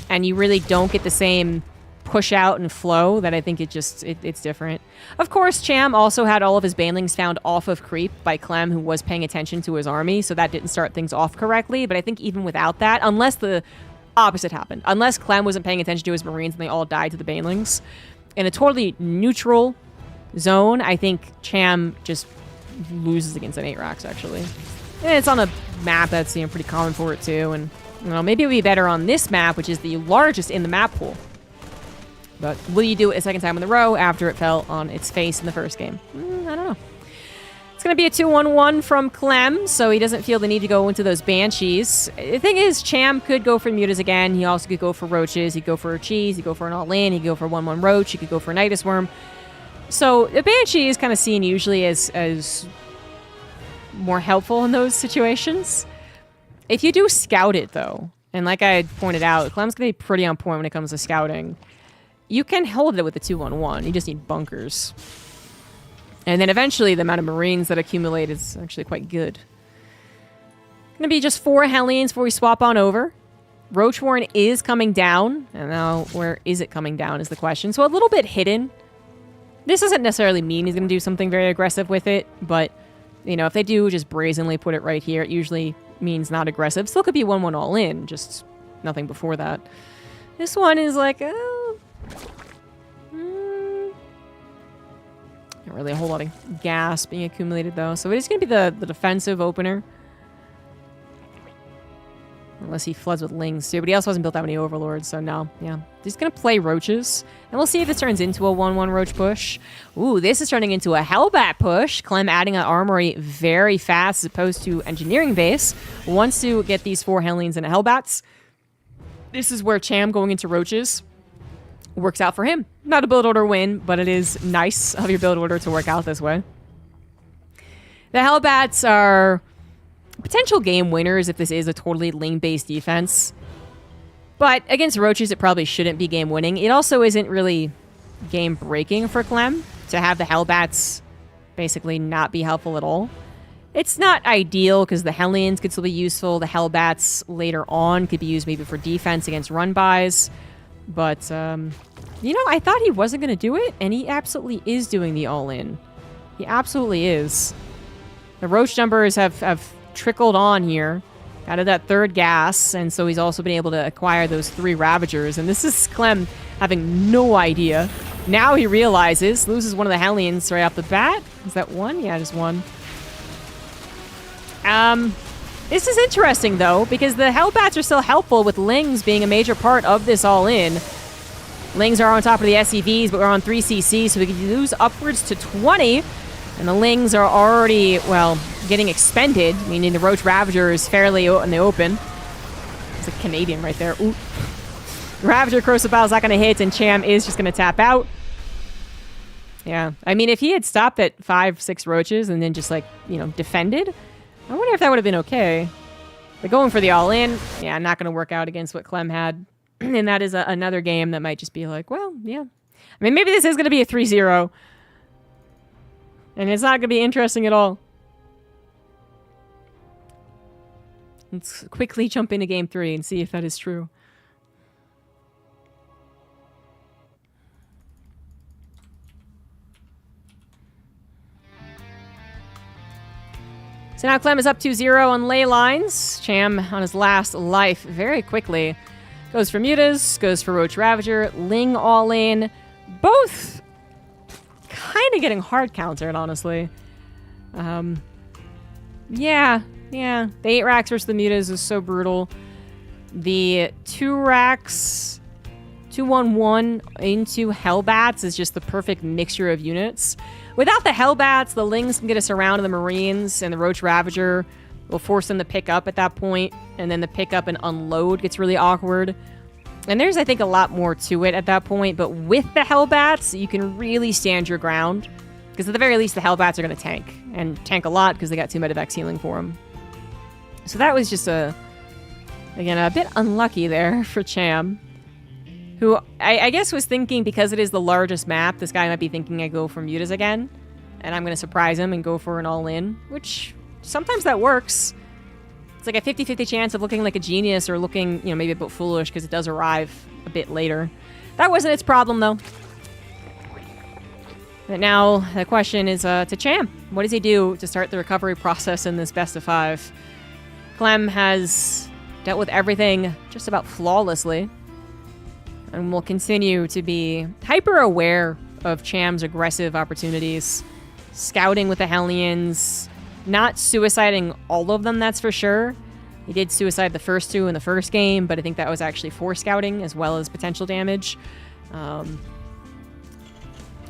and you really don't get the same push out and flow that I think it's different. Of course, Cham also had all of his banelings found off of creep by Clem, who was paying attention to his army, so that didn't start things off correctly, but I think even without that, unless the opposite happened, unless Clem wasn't paying attention to his Marines and they all died to the banelings, in a totally neutral zone, I think Cham just loses against an 8-Rax, actually. And it's on a map that's, you know, pretty common for it, too. And, you know, maybe it would be better on this map, which is the largest in the map pool. But will you do it a second time in a row after it fell on its face in the first game? I don't know. It's going to be a 2-1-1 from Clem, so he doesn't feel the need to go into those Banshees. The thing is, Cham could go for Mutas again. He also could go for Roaches. He'd go for a Cheese. He'd go for an All-In. He'd go for 1-1 Roach. He could go for Nidus Worm. So the Banshee is kind of seen usually as more helpful in those situations. If you do scout it, though, and like I pointed out, Clem's going to be pretty on point when it comes to scouting. You can hold it with the 2-1-1. You just need bunkers. And then eventually the amount of Marines that accumulate is actually quite good. Going to be just 4 Hellions before we swap on over. Roach Warren is coming down. And now where is it coming down is the question. So a little bit hidden. This doesn't necessarily mean he's going to do something very aggressive with it, but, you know, if they do just brazenly put it right here, it usually means not aggressive. Still could be 1-1 all in, just nothing before that. This one is like, not really a whole lot of gas being accumulated, though, so it is going to be the defensive opener. Unless he floods with Lings, too. But he also hasn't built that many Overlords, so no. Yeah. He's going to play Roaches. And we'll see if this turns into a 1-1 Roach push. Ooh, this is turning into a Hellbat push. Clem adding an armory very fast as opposed to engineering base. Wants to get these 4 Hellions and Hellbats. This is where Cham going into Roaches works out for him. Not a build order win, but it is nice of your build order to work out this way. The Hellbats are potential game winners if this is a totally lane-based defense. But against Roaches, it probably shouldn't be game-winning. It also isn't really game-breaking for Clem to have the Hellbats basically not be helpful at all. It's not ideal because the Hellions could still be useful. The Hellbats later on could be used maybe for defense against run-bys. But, you know, I thought he wasn't going to do it, and he absolutely is doing the all-in. He absolutely is. The Roach numbers have trickled on here out of that 3rd gas, and so he's also been able to acquire those 3 Ravagers, and this is Clem having no idea. Now he realizes, loses one of the Hellions right off the bat. Is that 1? Yeah, just 1. This is interesting, though, because the Hellbats are still helpful with Lings being a major part of this all-in. Lings are on top of the SCVs, but we're on 3 CC, so we could lose upwards to 20. And the Lings are already, well, getting expended, meaning the Roach Ravager is fairly in the open. It's a Canadian right there. Ooh. Ravager Corrosive Battle is not going to hit, and Cham is just going to tap out. Yeah. I mean, if he had stopped at 5-6 Roaches and then just, like, you know, defended, I wonder if that would have been okay. But going for the all-in, yeah, not going to work out against what Clem had. And that is another game that might just be like, well, yeah. I mean, maybe this is going to be a 3-0. And it's not going to be interesting at all. Let's quickly jump into game 3 and see if that is true. So now Clem is up 2-0 on ley lines. Cham on his last life very quickly. Goes for Mutas, goes for Roach Ravager, Ling all in. Both kind of getting hard countered, honestly. Yeah. The 8-Rax versus the Mutas is so brutal. The 2-Rax 2-1-1 into Hellbats is just the perfect mixture of units. Without the Hellbats, the Lings can get us around the Marines, and the Roach Ravager will force them to pick up at that point, and then the pick up and unload gets really awkward. And there's, I think, a lot more to it at that point, but with the Hellbats, you can really stand your ground, because at the very least, the Hellbats are going to tank, and tank a lot because they got 2 medevacs healing for them. So that was just again, a bit unlucky there for Cham, who I guess was thinking, because it is the largest map, this guy might be thinking I go for Mutas again, and I'm going to surprise him and go for an all-in, which sometimes that works. It's like a 50-50 chance of looking like a genius or looking, you know, maybe a bit foolish because it does arrive a bit later. That wasn't its problem, though. But now the question is to Cham. What does he do to start the recovery process in this best of 5? Clem has dealt with everything just about flawlessly and will continue to be hyper aware of Cham's aggressive opportunities, scouting with the Hellions, not suiciding all of them, that's for sure. He did suicide the first 2 in the first game, but I think that was actually for scouting as well as potential damage.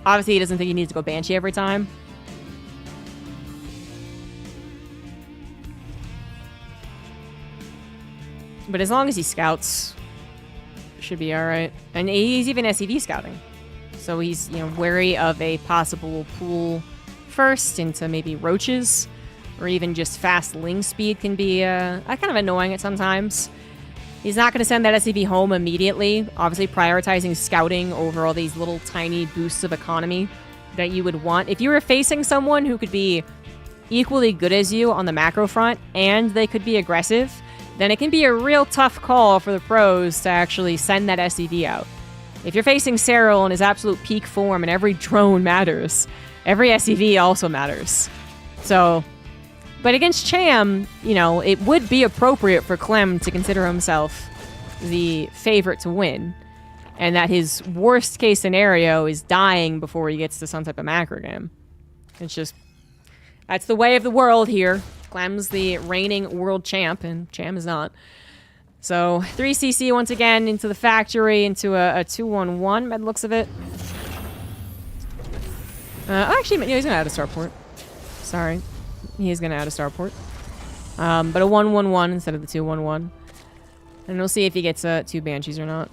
Obviously, he doesn't think he needs to go Banshee every time. But as long as he scouts, should be alright. And he's even SCV scouting. So he's, you know, wary of a possible pool first into maybe roaches, or even just fast ling speed can be kind of annoying at sometimes. He's not going to send that SCV home immediately, obviously prioritizing scouting over all these little tiny boosts of economy that you would want. If you were facing someone who could be equally good as you on the macro front and they could be aggressive, then it can be a real tough call for the pros to actually send that SCV out. If you're facing Cyril in his absolute peak form and every drone matters, every SCV also matters. So, but against Cham, you know, it would be appropriate for Clem to consider himself the favorite to win, and that his worst case scenario is dying before he gets to some type of macro game. It's just, that's the way of the world here. Clem's the reigning world champ, and Cham is not. So, 3CC once again into the factory, into a 2-1-1 by the looks of it. Actually, yeah, he's going to add a starport. Sorry. He's going to add a starport. But a 1-1-1 instead of the 2-1-1. And we'll see if he gets 2 Banshees or not.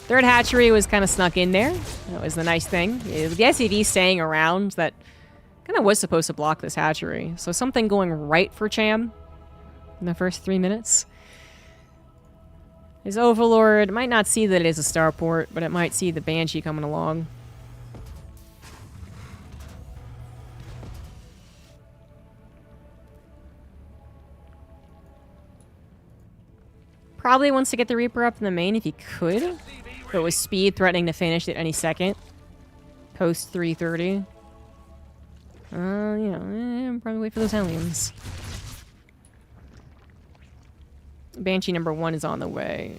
Third hatchery was kind of snuck in there. That was the nice thing. The SCV staying around that kind of was supposed to block this hatchery. So something going right for Cham in the first 3 minutes. His Overlord might not see that it is a starport, but it might see the Banshee coming along. Probably wants to get the Reaper up in the main if he could. But with speed threatening to finish at any second. Post 3:30. You know, probably wait for those Hellions. Banshee number 1 is on the way.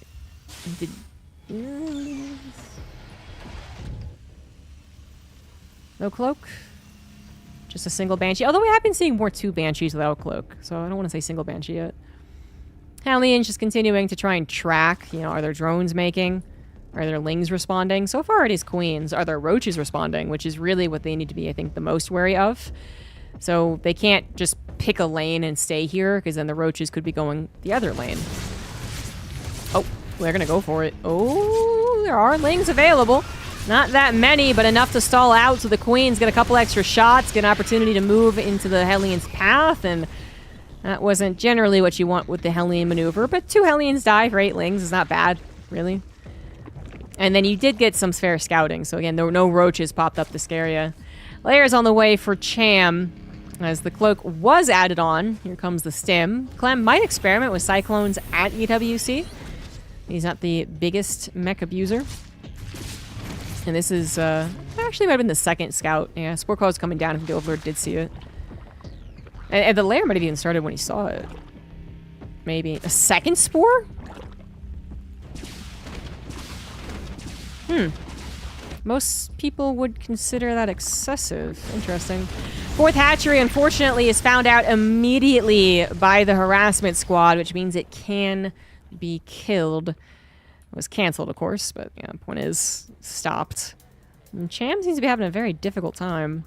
No cloak? Just a single Banshee. Although we have been seeing more 2 Banshees without cloak. So I don't want to say single Banshee yet. Hellions just continuing to try and track, you know, are there drones making? Are there lings responding? So far it is queens. Are there roaches responding? Which is really what they need to be, I think, the most wary of. So they can't just pick a lane and stay here, because then the roaches could be going the other lane. Oh, they're going to go for it. Oh, there are lings available. Not that many, but enough to stall out, so the queens get a couple extra shots, get an opportunity to move into the Hellion's path, and that wasn't generally what you want with the Hellion maneuver, but 2 Hellions die for 8 lings is not bad, really. And then you did get some fair scouting, so again, no roaches popped up to scare you. Layers on the way for Cham, as the cloak was added on. Here comes the stim. Clem might experiment with Cyclones at EWC. He's not the biggest mech abuser. And this is, actually might have been the second scout. Yeah, Spore Claw's coming down if the Overlord did see it. And the layer might have even started when he saw it. Maybe. A second Spore? Most people would consider that excessive. Interesting. 4th hatchery, unfortunately, is found out immediately by the harassment squad, which means it can be killed. It was canceled, of course, but yeah, the point is, stopped. And Cham seems to be having a very difficult time.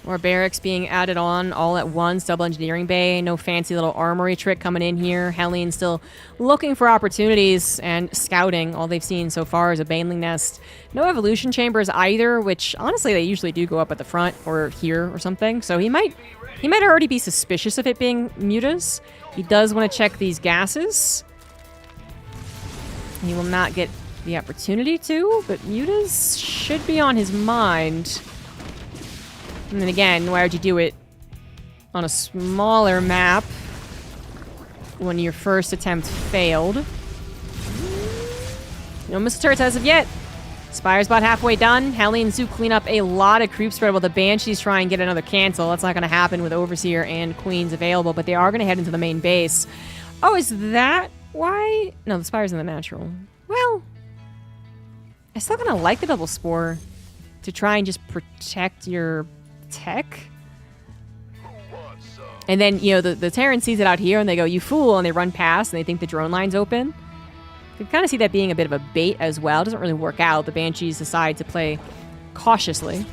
More barracks being added on all at once. Double engineering bay. No fancy little armory trick coming in here. Hellion still looking for opportunities and scouting. All they've seen so far is a baneling nest. No evolution chambers either, which honestly they usually do go up at the front or here or something. So he might already be suspicious of it being mutas. He does want to check these gases. He will not get the opportunity to, but mutas should be on his mind. And then again, why would you do it on a smaller map when your first attempt failed? No missile turrets as of yet. Spire's about halfway done. Helly and Zoo clean up a lot of creep spread while the Banshees try and get another cancel. That's not going to happen with Overseer and Queens available, but they are going to head into the main base. Oh, is that why? No, the Spire's in the natural. Well, I still kind of like the double spore to try and just protect your tech. And then, you know, the Terran sees it out here and they go, you fool, and they run past and they think the drone line's open. You can kind of see that being a bit of a bait as well. It doesn't really work out. The Banshees decide to play cautiously.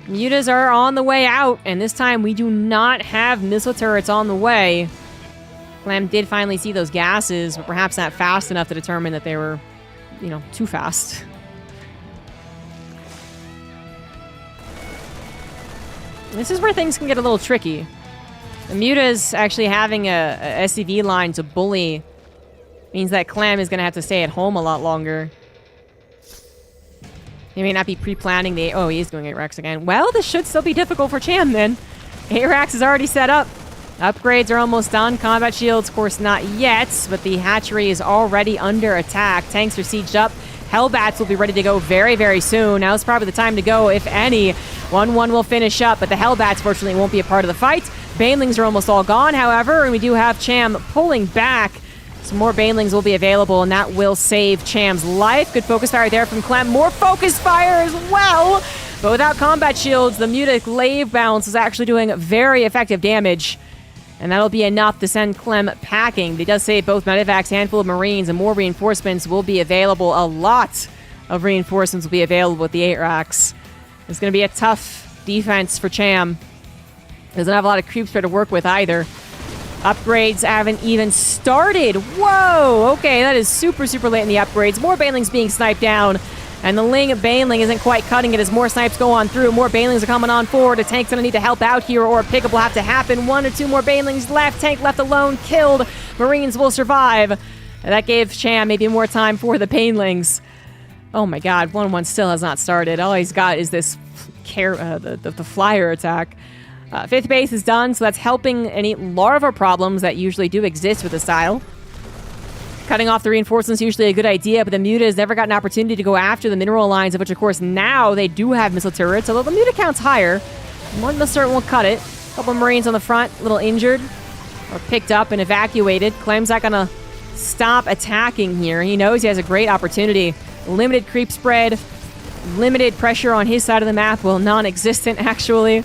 Mutas are on the way out, and this time we do not have missile turrets on the way. Clem did finally see those gases, but perhaps not fast enough to determine that they were, you know, too fast. This is where things can get a little tricky. The Mutas actually having a SCV line to bully means that Clem is going to have to stay at home a lot longer. He may not be pre-planning the... Oh, he is doing 8-Rax again. Well, this should still be difficult for Cham, then. 8-Rax is already set up. Upgrades are almost done. Combat shields, of course, not yet. But the hatchery is already under attack. Tanks are sieged up. Hellbats will be ready to go very, very soon. Now's probably the time to go, if any. 1-1 will finish up, but the Hellbats, fortunately, won't be a part of the fight. Banelings are almost all gone, however, and we do have Cham pulling back. Some more Banelings will be available, and that will save Cham's life. Good focus fire there from Clem. More focus fire as well! But without combat shields, the Muta Glaive Bounce is actually doing very effective damage. And that'll be enough to send Clem packing. He does save both Medivacs, handful of Marines, and more reinforcements will be available. A lot of reinforcements will be available with the 8-Rax. It's going to be a tough defense for Cham. Doesn't have a lot of creep spread to work with either. Upgrades haven't even started. Whoa! Okay, that is super, super late in the upgrades. More Banelings being sniped down. And the Ling Baneling isn't quite cutting it as more snipes go on through. More Banelings are coming on forward. A tank's going to need to help out here, or a pickup will have to happen. 1 or 2 more Banelings left. Tank left alone, killed. Marines will survive. And that gave Cham maybe more time for the Banelings. Oh my god, 1-1 still has not started. All he's got is this the flyer attack. 5th base is done, so that's helping any larva problems that usually do exist with the style. Cutting off the reinforcements is usually a good idea, but the Muta has never got an opportunity to go after the mineral lines, of which, of course, now they do have missile turrets, although the Muta count's higher. One missile turret won't cut it. A couple of Marines on the front, a little injured, or picked up and evacuated. Clem's not gonna stop attacking here. He knows he has a great opportunity. Limited creep spread, limited pressure on his side of the map, well, non-existent, actually.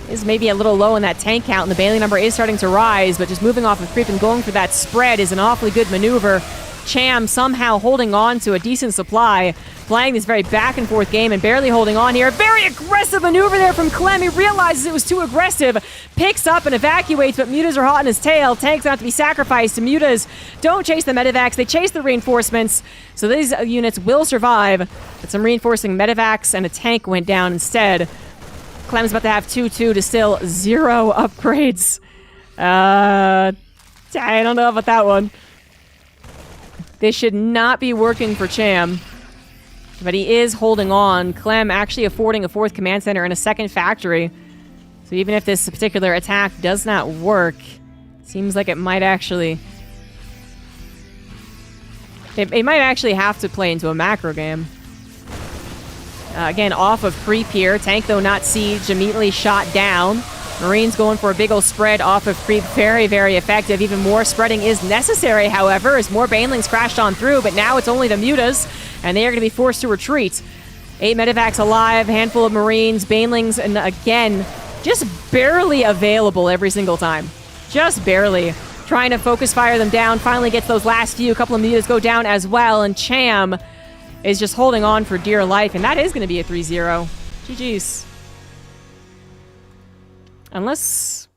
Is maybe a little low in that tank count, and the Bailey number is starting to rise, but just moving off of creep and going for that spread is an awfully good maneuver. Cham somehow holding on to a decent supply, playing this very back and forth game and barely holding on here. Very aggressive maneuver there from Clem. He realizes it was too aggressive, picks up and evacuates, but Mutas are hot on his tail. Tanks have to be sacrificed. Mutas don't chase the Medivacs, they chase the reinforcements, so these units will survive, but some reinforcing Medivacs and a tank went down instead. Clem's about to have 2-2 to still 0 upgrades. I don't know about that one. This should not be working for Cham, but he is holding on. Clem actually affording a 4th command center and a 2nd factory. So even if this particular attack does not work, seems like it might actually... It might actually have to play into a macro game. Again, off of creep here. Tank, though not sieged, immediately shot down. Marines going for a big ol' spread off of creep. Very, very effective. Even more spreading is necessary, however, as more Banelings crashed on through, but now it's only the Mutas, and they are going to be forced to retreat. 8 Medivacs alive, handful of Marines, Banelings, and again, just barely available every single time. Just barely. Trying to focus fire them down, finally gets those last few. A couple of Mutas go down as well, and Cham is just holding on for dear life, and that is going to be a 3-0. GG's. Unless...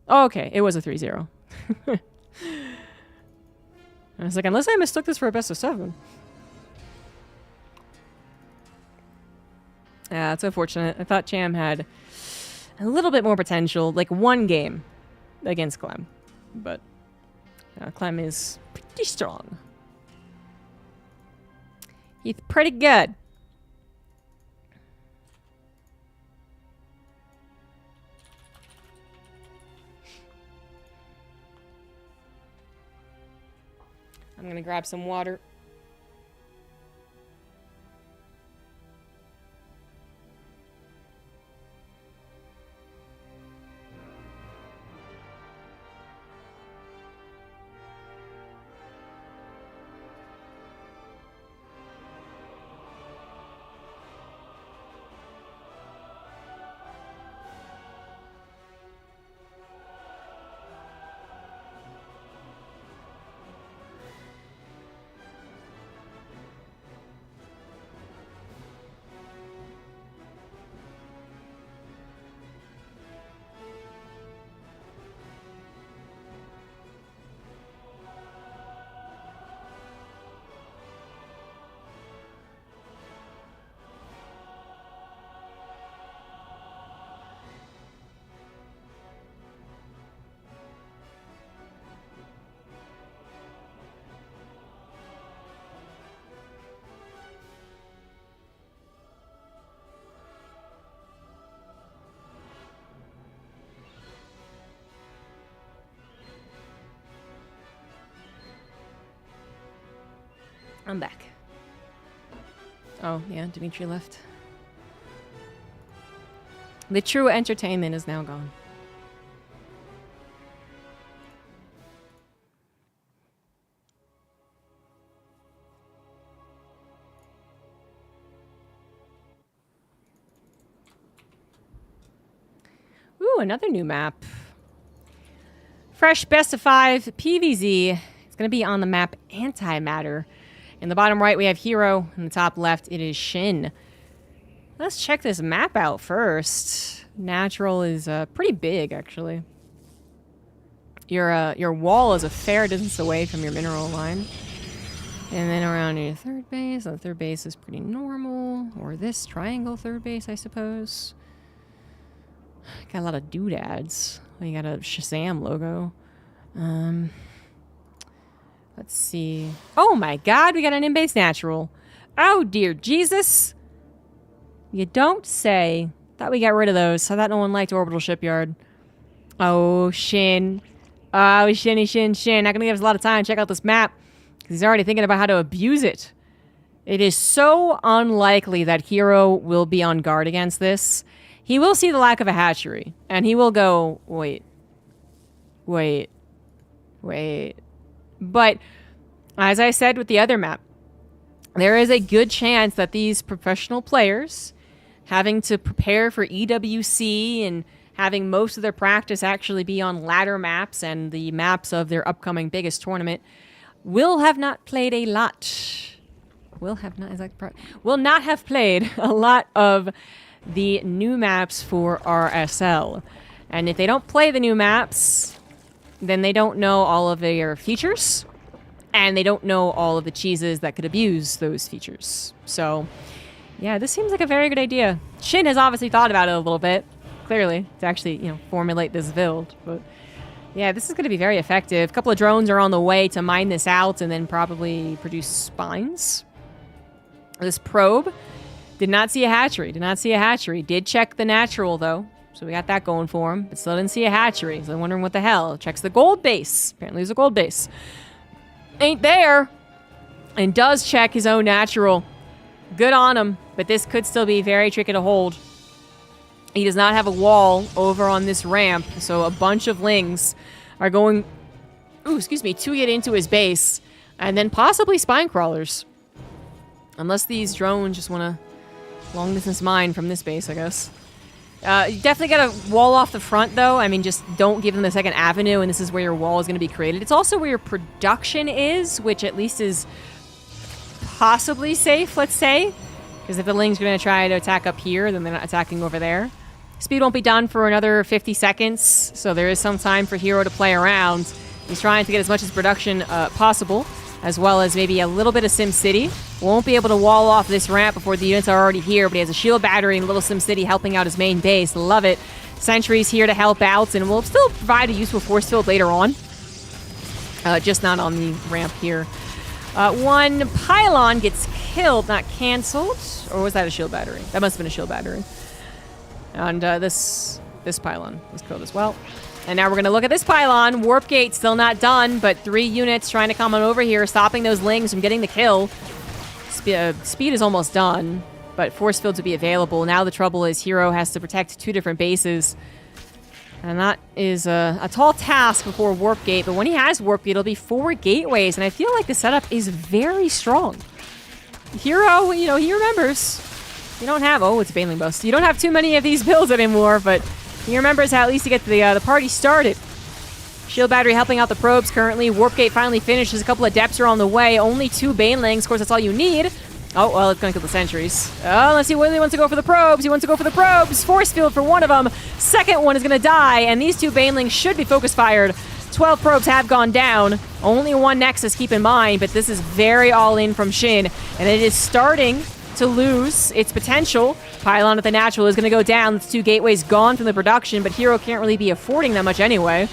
Oh, okay, it was a 3-0. I was like, unless I mistook this for a best of 7. Yeah, it's unfortunate. I thought Cham had a little bit more potential, like one game against Clem. But Clem is pretty strong. He's pretty good. I'm gonna grab some water. I'm back. Oh, yeah, Dimitri left. The true entertainment is now gone. Ooh, another new map. Fresh Best of 5 PVZ. It's going to be on the map Antimatter. In the bottom right, we have Hero. In the top left, it is Shin. Let's check this map out first. Natural is pretty big, actually. Your wall is a fair distance away from your mineral line. And then around your third base. The third base is pretty normal. Or this triangle third base, I suppose. Got a lot of doodads. We got a Shazam logo. Let's see. Oh my god, we got an in-base natural. Oh dear Jesus. You don't say. Thought we got rid of those. I thought no one liked Orbital Shipyard. Oh, Shin. Oh, Shinny, Shin. Not gonna give us a lot of time to check out this map. Because he's already thinking about how to abuse it. It is so unlikely that Hero will be on guard against this. He will see the lack of a hatchery. And he will go, wait. But, as I said with the other map, there is a good chance that these professional players, having to prepare for EWC and having most of their practice actually be on ladder maps and the maps of their upcoming biggest tournament, will not have played a lot of the new maps for RSL. And if they don't play the new maps, then they don't know all of their features, and they don't know all of the cheeses that could abuse those features. So, yeah, this seems like a very good idea. Shin has obviously thought about it a little bit, clearly, to actually, formulate this build. But, yeah, this is going to be very effective. A couple of drones are on the way to mine this out and then probably produce spines. This probe did not see a hatchery. Did check the natural, though. So we got that going for him, but still didn't see a hatchery. So I'm wondering what the hell. Checks the gold base. Apparently there's a gold base. Ain't there. And does check his own natural. Good on him, but this could still be very tricky to hold. He does not have a wall over on this ramp, so a bunch of lings are going, to get into his base, and then possibly spine crawlers. Unless these drones just want to long distance mine from this base, I guess. You definitely got to wall off the front, though. I mean, just don't give them the second avenue, and this is where your wall is going to be created. It's also where your production is, which at least is possibly safe, let's say. Because if the lings are going to try to attack up here, then they're not attacking over there. Speed won't be done for another 50 seconds, so there is some time for Hero to play around. He's trying to get as much as production possible, as well as maybe a little bit of SimCity. Won't be able to wall off this ramp before the units are already here, but he has a shield battery and a little SimCity helping out his main base. Love it. Sentry's here to help out, and will still provide a useful force field later on. Just not on the ramp here. One pylon gets killed, not cancelled. Or was that a shield battery? That must have been a shield battery. And this pylon was killed as well. And now we're going to look at this pylon. Warp gate still not done, but 3 units trying to come on over here, stopping those lings from getting the kill. Speed is almost done, but force field to be available. Now the trouble is Hero has to protect 2 different bases. And that is a tall task before Warp Gate, but when he has Warp Gate, it'll be 4 gateways, and I feel like the setup is very strong. Hero, you know, he remembers. You don't have... Oh, it's Baneling Bust. You don't have too many of these builds anymore, but he remembers how at least to get the party started. Shield Battery helping out the probes currently. Warp Gate finally finishes. A couple of depths are on the way. Only 2 Banelings. Of course, that's all you need. Oh, well, it's going to kill the sentries. Let's see whether he wants to go for the probes. He wants to go for the probes. Force field for one of them. Second one is going to die, and these 2 Banelings should be focus fired. 12 probes have gone down. Only 1 Nexus, keep in mind, but this is very all-in from Shin, and it is starting to lose its potential. Pylon at the natural is going to go down. It's 2 gateways gone from the production, but Hero can't really be affording that much anyway.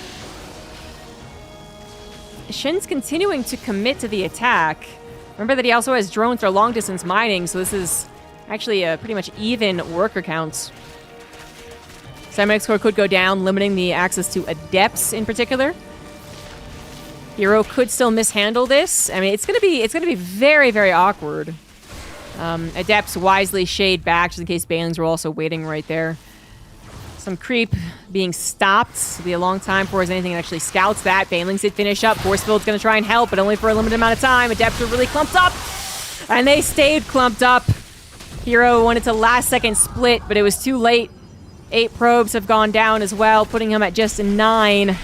Shin's continuing to commit to the attack. Remember that he also has drones for long-distance mining, so this is actually a pretty much even worker counts. Cybernetic score could go down, limiting the access to adepts in particular. Hero could still mishandle this. I mean, it's gonna be very, very awkward. Adepts wisely shade back just in case Banelings were also waiting right there. Some creep being stopped. It'll be a long time before there's anything that actually scouts that. Banelings did finish up. Force field's gonna try and help, but only for a limited amount of time. Adepts are really clumped up, and they stayed clumped up. Hero wanted to last second split, but it was too late. 8 probes have gone down as well, putting him at just 9.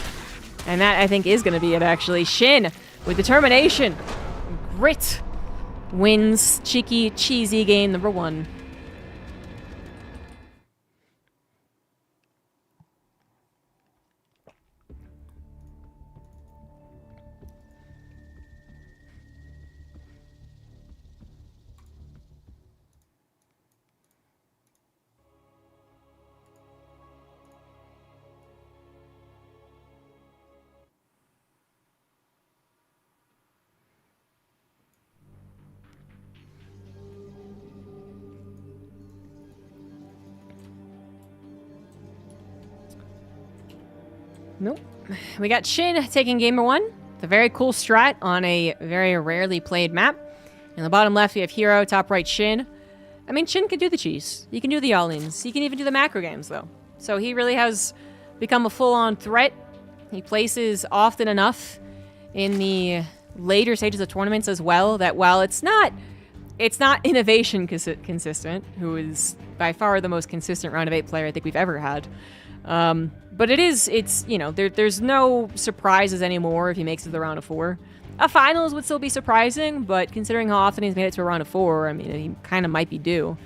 And that, I think, is gonna be it, actually. Shin, with determination, grit, wins cheeky, cheesy game number 1. Nope. We got Shin taking game number 1. It's a very cool strat on a very rarely played map. In the bottom left, we have Hero. Top right, Shin. I mean, Shin can do the cheese. He can do the all-ins. He can even do the macro games, though. So he really has become a full-on threat. He places often enough in the later stages of tournaments as well that while it's not innovation consistent, who is by far the most consistent round of 8 player I think we've ever had. But it's, you know, there's no surprises anymore if he makes it to the round of 4. A finals would still be surprising, but considering how often he's made it to a round of 4, I mean, he kind of might be due.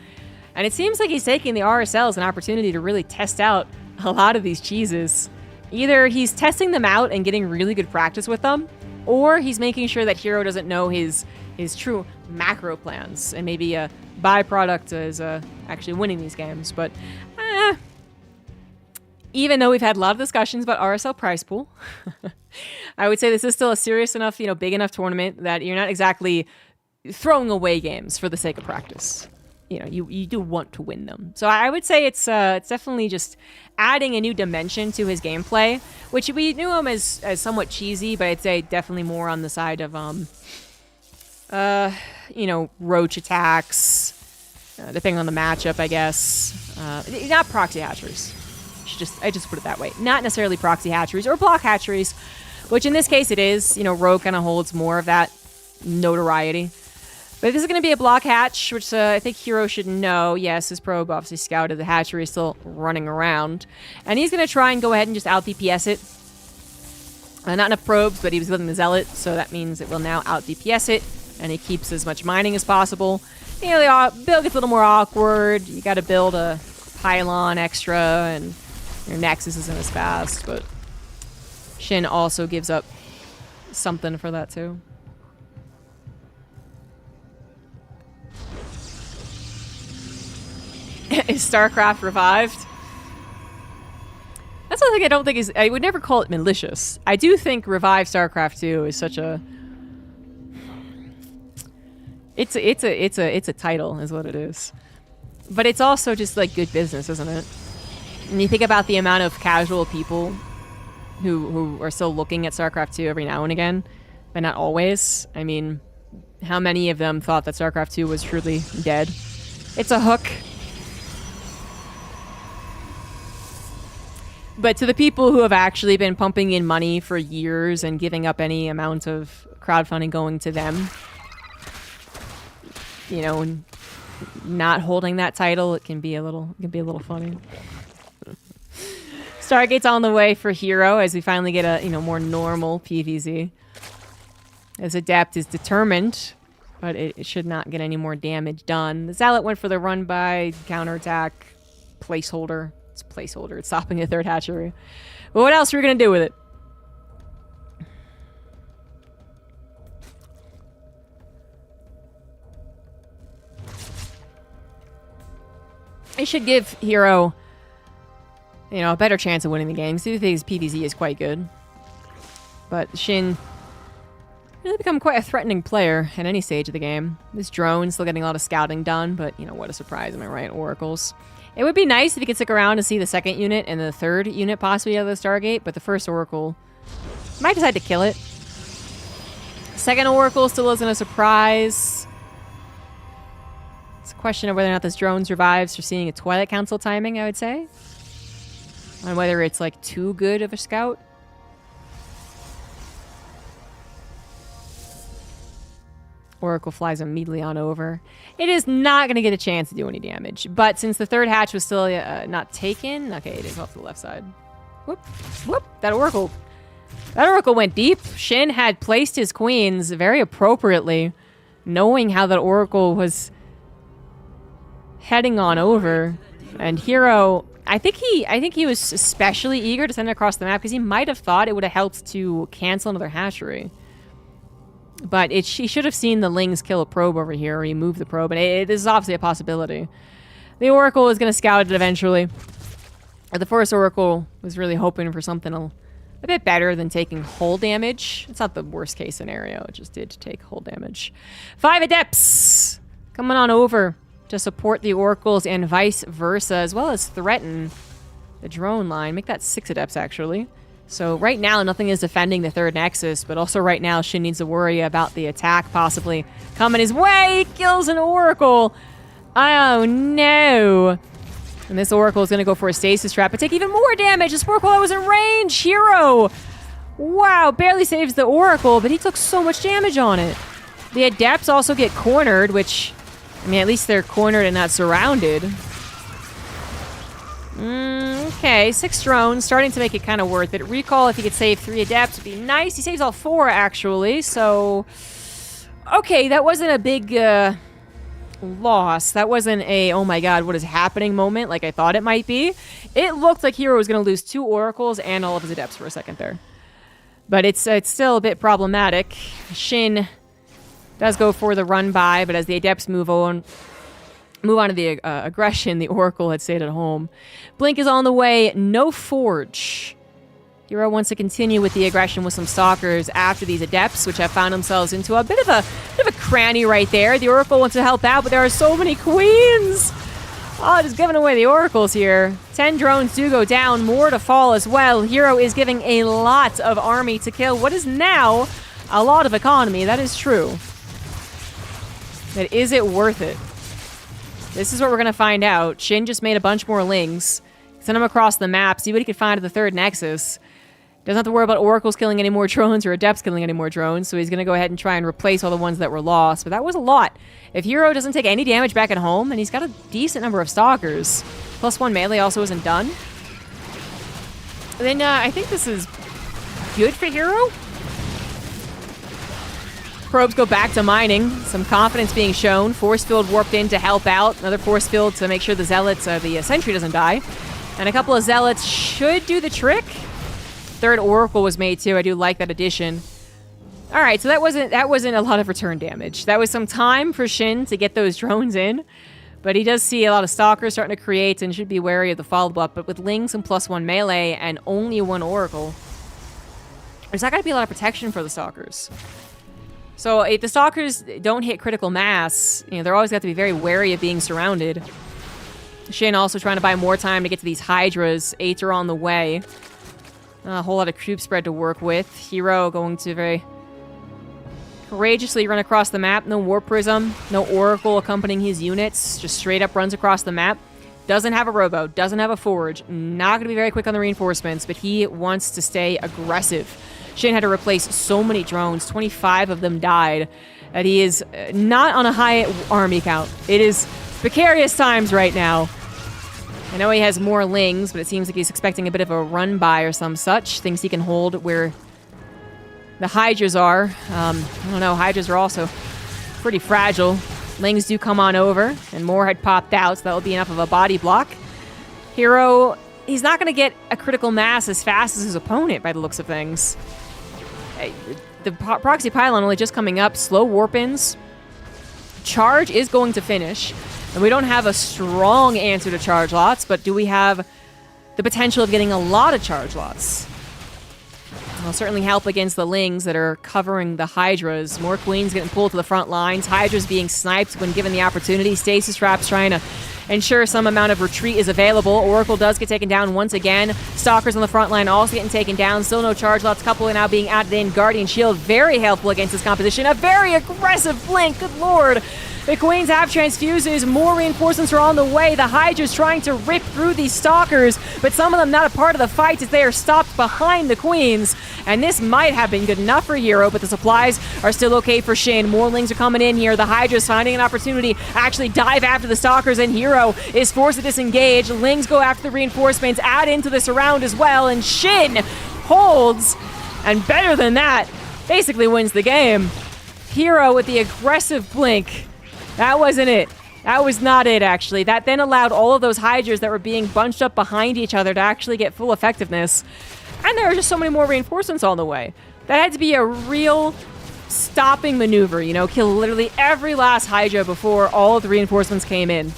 And it seems like he's taking the RSL as an opportunity to really test out a lot of these cheeses. Either he's testing them out and getting really good practice with them, or he's making sure that Hero doesn't know his true macro plans, and maybe a byproduct is actually winning these games. But even though we've had a lot of discussions about RSL prize pool, I would say this is still a serious enough, you know, big enough tournament that you're not exactly throwing away games for the sake of practice. You know, you do want to win them. So I would say it's definitely just adding a new dimension to his gameplay, which we knew him as somewhat cheesy, but I'd say definitely more on the side of you know, roach attacks, depending on the matchup, I guess. Not proxy hatcheries. I just put it that way. Not necessarily proxy hatcheries or block hatcheries, which in this case it is. You know, rogue kind of holds more of that notoriety. But this is going to be a block hatch, which I think Hero should know. Yes, his probe obviously scouted the hatchery is still running around. And he's going to try and go ahead and just out-DPS it. Not enough probes, but he was building the Zealot, so that means it will now out-DPS it. And he keeps as much mining as possible. You know, the build gets a little more awkward. You got to build a pylon extra, and your Nexus isn't as fast, but Shin also gives up something for that too. Is StarCraft revived? That's one thing I don't think is... I would never call it malicious. I do think revived StarCraft 2 is such a... It's a title, is what it is. But it's also just like good business, isn't it? And you think about the amount of casual people who are still looking at StarCraft 2 every now and again, but not always. I mean, how many of them thought that StarCraft 2 was truly dead? It's a hook. But to the people who have actually been pumping in money for years and giving up any amount of crowdfunding going to them, you know, and not holding that title, it can be a little funny. Stargate's on the way for Hero as we finally get a, you know, more normal PvZ. As Adept is determined, but it should not get any more damage done. The Zealot went for the run by, counterattack, placeholder. It's placeholder. It's stopping the third hatchery. But what else are we going to do with it? It should give Hero, you know, a better chance of winning the game. So his PvZ is quite good. But Shin really become quite a threatening player at any stage of the game. This drone still getting a lot of scouting done, but, you know, what a surprise, am I right? Oracles. It would be nice if you could stick around to see the second unit and the third unit possibly out of the Stargate, but the first Oracle might decide to kill it. Second Oracle still isn't a surprise. It's a question of whether or not this drone survives for seeing a Twilight Council timing, I would say. On whether it's, like, too good of a scout. Oracle flies immediately on over. It is not going to get a chance to do any damage. But since the third hatch was still not taken... Okay, it is off to the left side. Whoop. Whoop. That Oracle went deep. Shin had placed his queens very appropriately, knowing how that Oracle was heading on over. And Hero... I think he was especially eager to send it across the map because he might have thought it would have helped to cancel another hatchery. But he should have seen the Lings kill a probe over here, or he moved the probe, and this is obviously a possibility. The Oracle is going to scout it eventually. The first Oracle was really hoping for something a bit better than taking hull damage. It's not the worst case scenario, it just did take hull damage. 5 Adepts coming on over to support the Oracles and vice versa, as well as threaten the drone line. Make that 6 Adepts, actually. So right now, nothing is defending the third Nexus, but also right now, Shin needs to worry about the attack possibly coming his way. He kills an Oracle. Oh, no. And this Oracle is going to go for a stasis trap and take even more damage. This Oracle that was in range. Hero. Wow, barely saves the Oracle, but he took so much damage on it. The Adepts also get cornered, which, I mean, at least they're cornered and not surrounded. Okay, 6 drones, starting to make it kind of worth it. Recall, if he could save 3 Adepts, would be nice. He saves all 4, actually, so... Okay, that wasn't a big loss. That wasn't a, oh my god, what is happening moment like I thought it might be. It looked like Hero was going to lose 2 Oracles and all of his Adepts for a second there. But it's still a bit problematic. Shin does go for the run-by, but as the Adepts move on to the aggression, the Oracle had stayed at home. Blink is on the way. No Forge. Hero wants to continue with the aggression with some Stalkers after these Adepts, which have found themselves into a bit of a cranny right there. The Oracle wants to help out, but there are so many Queens. Oh, just giving away the Oracles here. 10 drones do go down, more to fall as well. Hero is giving a lot of army to kill what is now a lot of economy. That is true. But is it worth it? This is what we're going to find out. Shin just made a bunch more Lings. Send them across the map. See what he could find at the third Nexus. Doesn't have to worry about Oracles killing any more drones or Adepts killing any more drones. So he's going to go ahead and try and replace all the ones that were lost. But that was a lot. If Hero doesn't take any damage back at home, and he's got a decent number of Stalkers. +1 melee also isn't done. Then I think this is good for Hero. Probes go back to mining. Some confidence being shown. Force field warped in to help out. Another force field to make sure the Zealots, the Sentry doesn't die. And a couple of Zealots should do the trick. Third Oracle was made too. I do like that addition. All right, so that wasn't a lot of return damage. That was some time for Shin to get those drones in. But he does see a lot of Stalkers starting to create and should be wary of the follow-up. But with Lings and +1 melee and only 1 Oracle, there's not going to be a lot of protection for the Stalkers. So if the Stalkers don't hit critical mass, you know, they're always got to be very wary of being surrounded. Shin also trying to buy more time to get to these Hydras. 8 are on the way. A whole lot of troop spread to work with. Hero going to very courageously run across the map. No Warp Prism, no Oracle accompanying his units. Just straight up runs across the map. Doesn't have a Robo, doesn't have a Forge. Not going to be very quick on the reinforcements, but he wants to stay aggressive. Shin had to replace so many drones. 25 of them died. That he is not on a high army count. It is precarious times right now. I know he has more Lings, but it seems like he's expecting a bit of a run-by or some such. Thinks he can hold where the Hydras are. I don't know, Hydras are also pretty fragile. Lings do come on over, and more had popped out, so that will be enough of a body block. Hero, he's not going to get a critical mass as fast as his opponent by the looks of things. The proxy pylon only just coming up. Slow warp-ins. Charge is going to finish. And we don't have a strong answer to charge lots, but do we have the potential of getting a lot of charge lots? It'll certainly help against the Lings that are covering the Hydras. More Queens getting pulled to the front lines. Hydras being sniped when given the opportunity. Stasis traps trying to ensure some amount of retreat is available. Oracle does get taken down once again. Stalkers on the front line also getting taken down. Still no charge lots. Couple are now being added in. Guardian Shield very helpful against this composition. A very aggressive blink. Good lord. The Queens have transfuses. More reinforcements are on the way. The Hydra's trying to rip through these Stalkers, but some of them not a part of the fight as they are stopped behind the Queens. And this might have been good enough for Hero, but the supplies are still okay for Shin. More Lings are coming in here. The Hydra's finding an opportunity actually dive after the Stalkers, and Hero is forced to disengage. Lings go after the reinforcements, add into the surround as well, and Shin holds, and better than that, basically wins the game. Hero with the aggressive blink. That wasn't it. That was not it, actually. That then allowed all of those Hydras that were being bunched up behind each other to actually get full effectiveness. And there are just so many more reinforcements on the way. That had to be a real stopping maneuver, you know, kill literally every last Hydra before all of the reinforcements came in.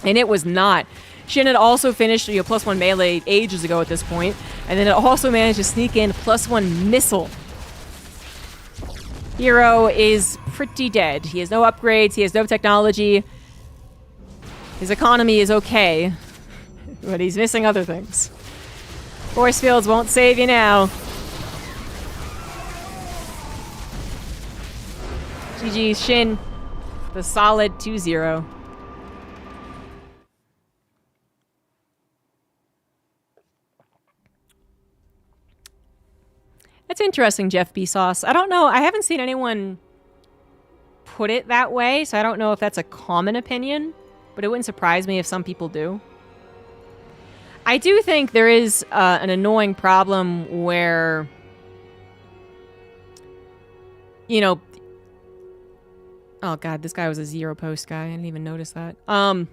And it was not. Shin had also finished, you know, +1 melee ages ago at this point, and then it also managed to sneak in +1 missile. Hero is pretty dead. He has no upgrades, he has no technology. His economy is okay, but he's missing other things. Force fields won't save you now. GG Shin, the solid 2-0. That's interesting, Jeff B. Sauce. I don't know. I haven't seen anyone put it that way, so I don't know if that's a common opinion, but it wouldn't surprise me if some people do. I do think there is an annoying problem where, you know... Oh, God, this guy was a 0 post guy. I didn't even notice that. I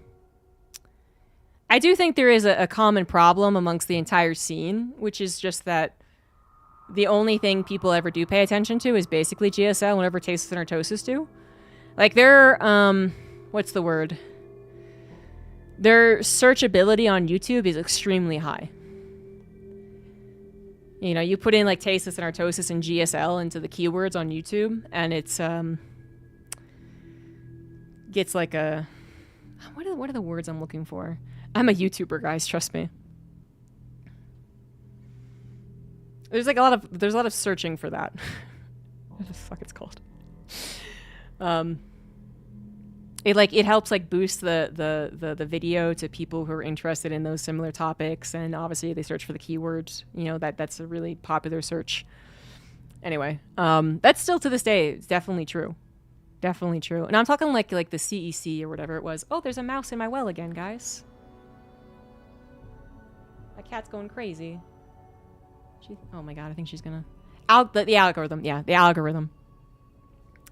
do think there is a common problem amongst the entire scene, which is just that the only thing people ever do pay attention to is basically GSL, whatever Tastes and Artosis do. Like, their, what's the word? Their searchability on YouTube is extremely high. You know, you put in, like, Tastes and Artosis and GSL into the keywords on YouTube, and it's, gets like a... What are the words I'm looking for? I'm a YouTuber, guys, trust me. There's like a lot of searching for that. What the fuck it's called? It helps like boost the video to people who are interested in those similar topics, and obviously they search for the keywords. You know, that's a really popular search. Anyway, that's still to this day, it's definitely true. Definitely true. And I'm talking like the CEC or whatever it was. Oh, there's a mouse in my well again, guys. My cat's going crazy. Oh my god, I think she's gonna... the algorithm. Yeah, the algorithm.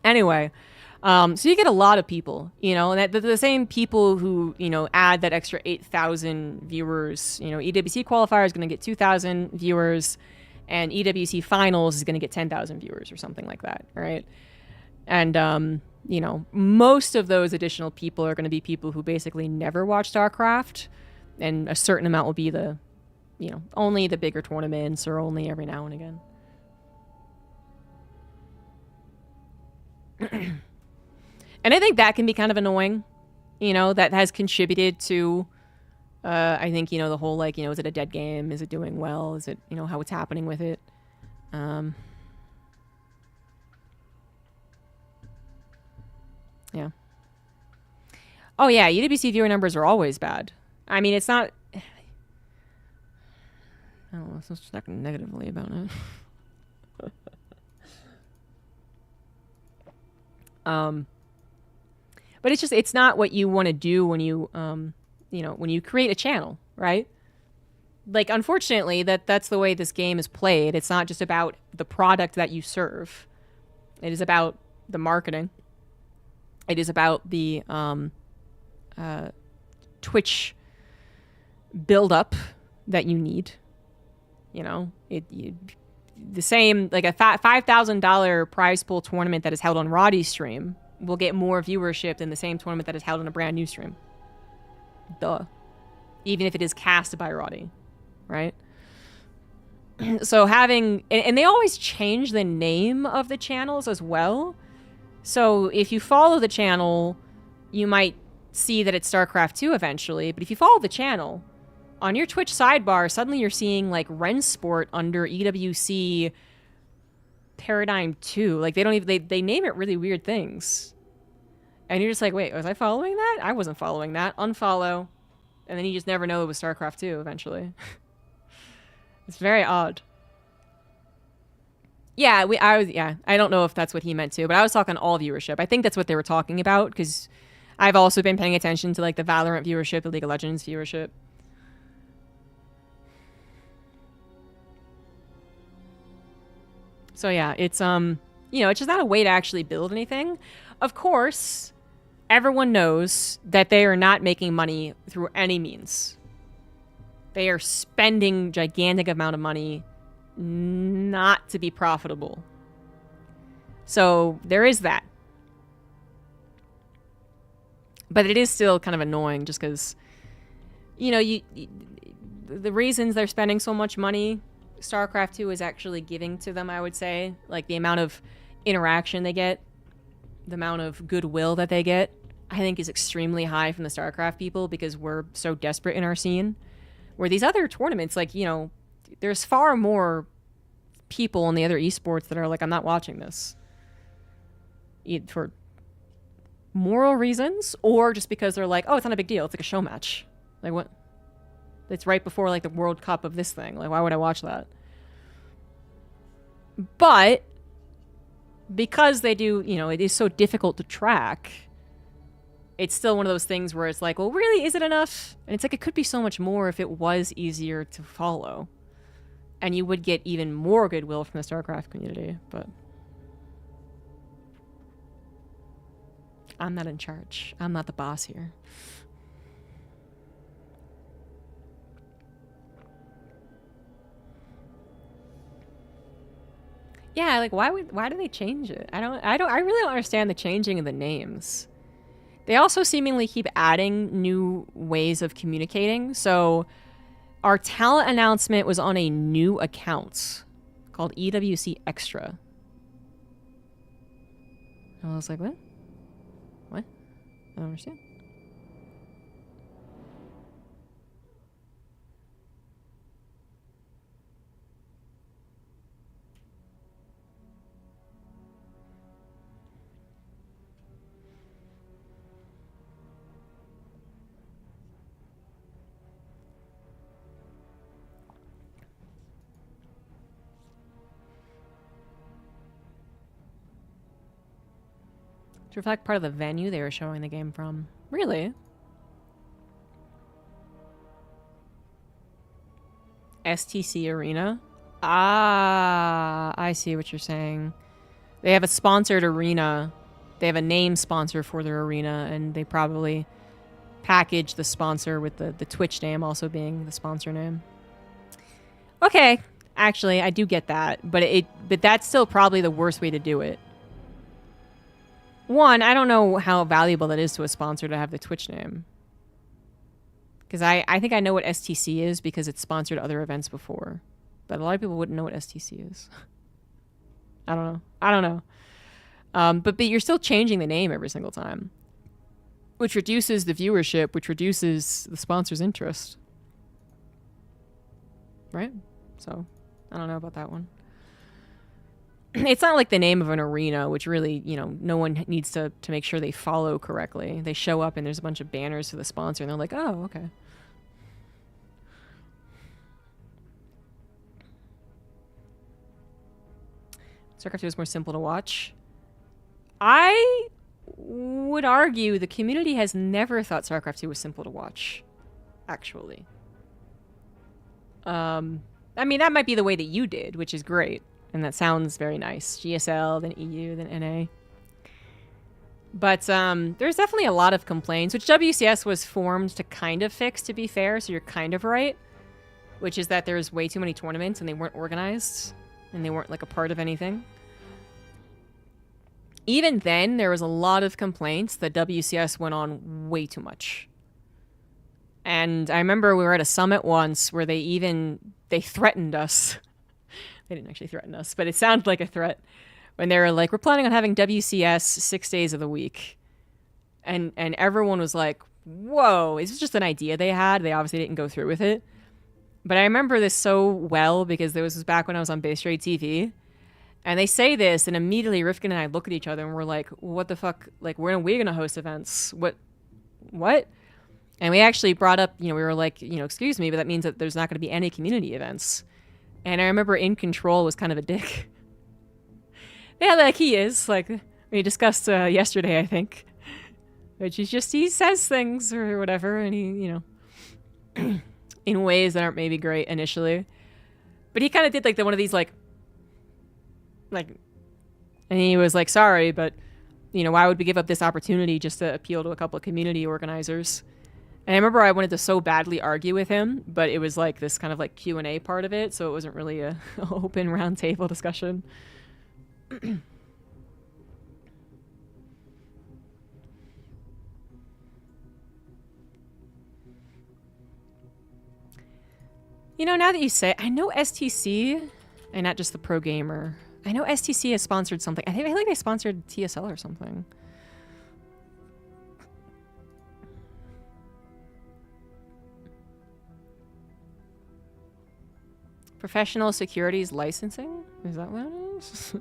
Anyway, so you get a lot of people, you know, and the same people who, you know, add that extra 8,000 viewers. You know, EWC qualifier is going to get 2,000 viewers, and EWC finals is going to get 10,000 viewers or something like that, right? And, you know, most of those additional people are going to be people who basically never watch StarCraft, and a certain amount will be the... you know, only the bigger tournaments or only every now and again. And I think that can be kind of annoying, you know, that has contributed to, I think, you know, the whole, like, you know, is it a dead game? Is it doing well? Is it, you know, how it's happening with it? Yeah. Oh, yeah, EWC viewer numbers are always bad. I mean, it's not... I don't know, let's talk negatively about it. But it's just, it's not what you want to do when you, you know, when you create a channel, right? Like, unfortunately, that's the way this game is played. It's not just about the product that you serve. It is about the marketing. It is about the Twitch build-up that you need. You know, the same, like a $5,000 prize pool tournament that is held on Roddy's stream will get more viewership than the same tournament that is held on a brand new stream. Duh. Even if it is cast by Roddy, right? So having, and they always change the name of the channels as well. So if you follow the channel, you might see that it's StarCraft 2 eventually. But if you follow the channel, on your Twitch sidebar, suddenly you're seeing like Rensport under EWC Paradigm 2. Like they don't even, they name it really weird things. And you're just like, wait, was I following that? I wasn't following that. Unfollow. And then you just never know it was StarCraft 2 eventually. It's very odd. Yeah, I don't know if that's what he meant to, but I was talking all viewership. I think that's what they were talking about, because I've also been paying attention to like the Valorant viewership, the League of Legends viewership. So yeah, it's you know, it's just not a way to actually build anything. Of course, everyone knows that they are not making money through any means. They are spending gigantic amount of money not to be profitable. So there is that. But it is still kind of annoying just because, you know, the reasons they're spending so much money, StarCraft 2 is actually giving to them, I would say. Like the amount of interaction they get, the amount of goodwill that they get, I think is extremely high from the StarCraft people because we're so desperate in our scene. Where these other tournaments, like, you know, there's far more people in the other esports that are like, I'm not watching this. For moral reasons, or just because they're like, oh, it's not a big deal. It's like a show match. Like, what? It's right before, like, the World Cup of this thing. Like, why would I watch that? But because they do, you know, it is so difficult to track, it's still one of those things where it's like, well, really, is it enough? And it's like, it could be so much more if it was easier to follow. And you would get even more goodwill from the StarCraft community, but I'm not in charge. I'm not the boss here. Yeah, like why do they change it? I really don't understand the changing of the names. They also seemingly keep adding new ways of communicating. So our talent announcement was on a new account called EWC Extra. And I was like, what? What? I don't understand. To reflect part of the venue they were showing the game from. Really? STC Arena? Ah, I see what you're saying. They have a sponsored arena. They have a name sponsor for their arena, and they probably package the sponsor with the Twitch name also being the sponsor name. Okay. Actually, I do get that, but that's still probably the worst way to do it. One, I don't know how valuable that is to a sponsor to have the Twitch name. Because I think I know what STC is because it's sponsored other events before. But a lot of people wouldn't know what STC is. I don't know. But you're still changing the name every single time, which reduces the viewership, which reduces the sponsor's interest. Right? So, I don't know about that one. It's not like the name of an arena, which really, you know, no one needs to make sure they follow correctly. They show up and there's a bunch of banners for the sponsor and they're like, oh, okay. StarCraft 2 is more simple to watch. I would argue the community has never thought StarCraft 2 was simple to watch, actually. I mean, that might be the way that you did, which is great. And that sounds very nice. GSL, then EU, then NA. But there's definitely a lot of complaints, which WCS was formed to kind of fix, to be fair, so you're kind of right. Which is that there's way too many tournaments and they weren't organized. And they weren't, like, a part of anything. Even then, there was a lot of complaints that WCS went on way too much. And I remember we were at a summit once where they threatened us. They didn't actually threaten us, but it sounded like a threat when they were like, we're planning on having WCS 6 days of the week. And everyone was like, whoa, this was just an idea they had. They obviously didn't go through with it. But I remember this so well because this was back when I was on Base Raid TV. And they say this, and immediately Rifkin and I look at each other and we're like, what the fuck? Like, when are we going to host events? What? And we actually brought up, you know, we were like, you know, excuse me, but that means that there's not going to be any community events. And I remember In Control was kind of a dick. Yeah, like he is. Like, we discussed yesterday, I think. Which is just, he says things or whatever, and he, you know, in ways that aren't maybe great initially. But he kind of did, like, one of these, like, and he was like, sorry, but, you know, why would we give up this opportunity just to appeal to a couple of community organizers? And I remember I wanted to so badly argue with him, but it was like this kind of like Q&A part of it, so it wasn't really a open round table discussion. You know, now that you say it, I know STC, and not just the Pro Gamer. I know STC has sponsored something. I feel like they sponsored TSL or something. Professional Securities Licensing? Is that what it is?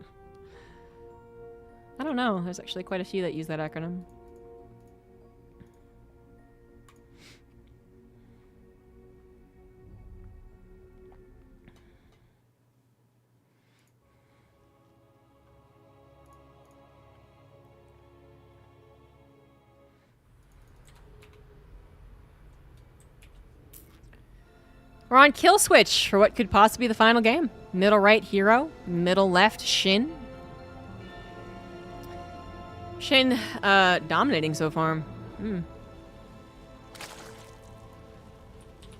I don't know. There's actually quite a few that use that acronym. We're on kill switch for what could possibly be the final game. Middle right, Hero. Middle left, Shin. Shin, dominating so far.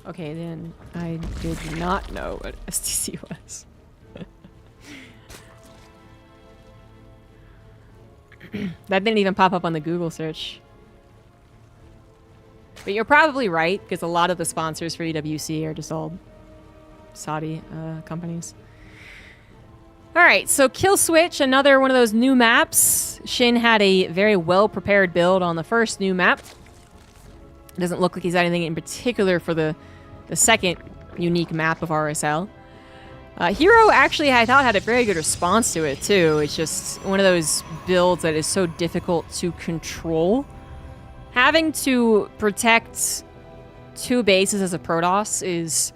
Okay, then I did not know what STC was. That didn't even pop up on the Google search. But you're probably right, because a lot of the sponsors for EWC are just all Saudi companies. Alright, so Kill Switch, another one of those new maps. Shin had a very well-prepared build on the first new map. It doesn't look like he's had anything in particular for the second unique map of RSL. Hero actually, I thought, had a very good response to it, too. It's just one of those builds that is so difficult to control. Having to protect 2 bases as a Protoss is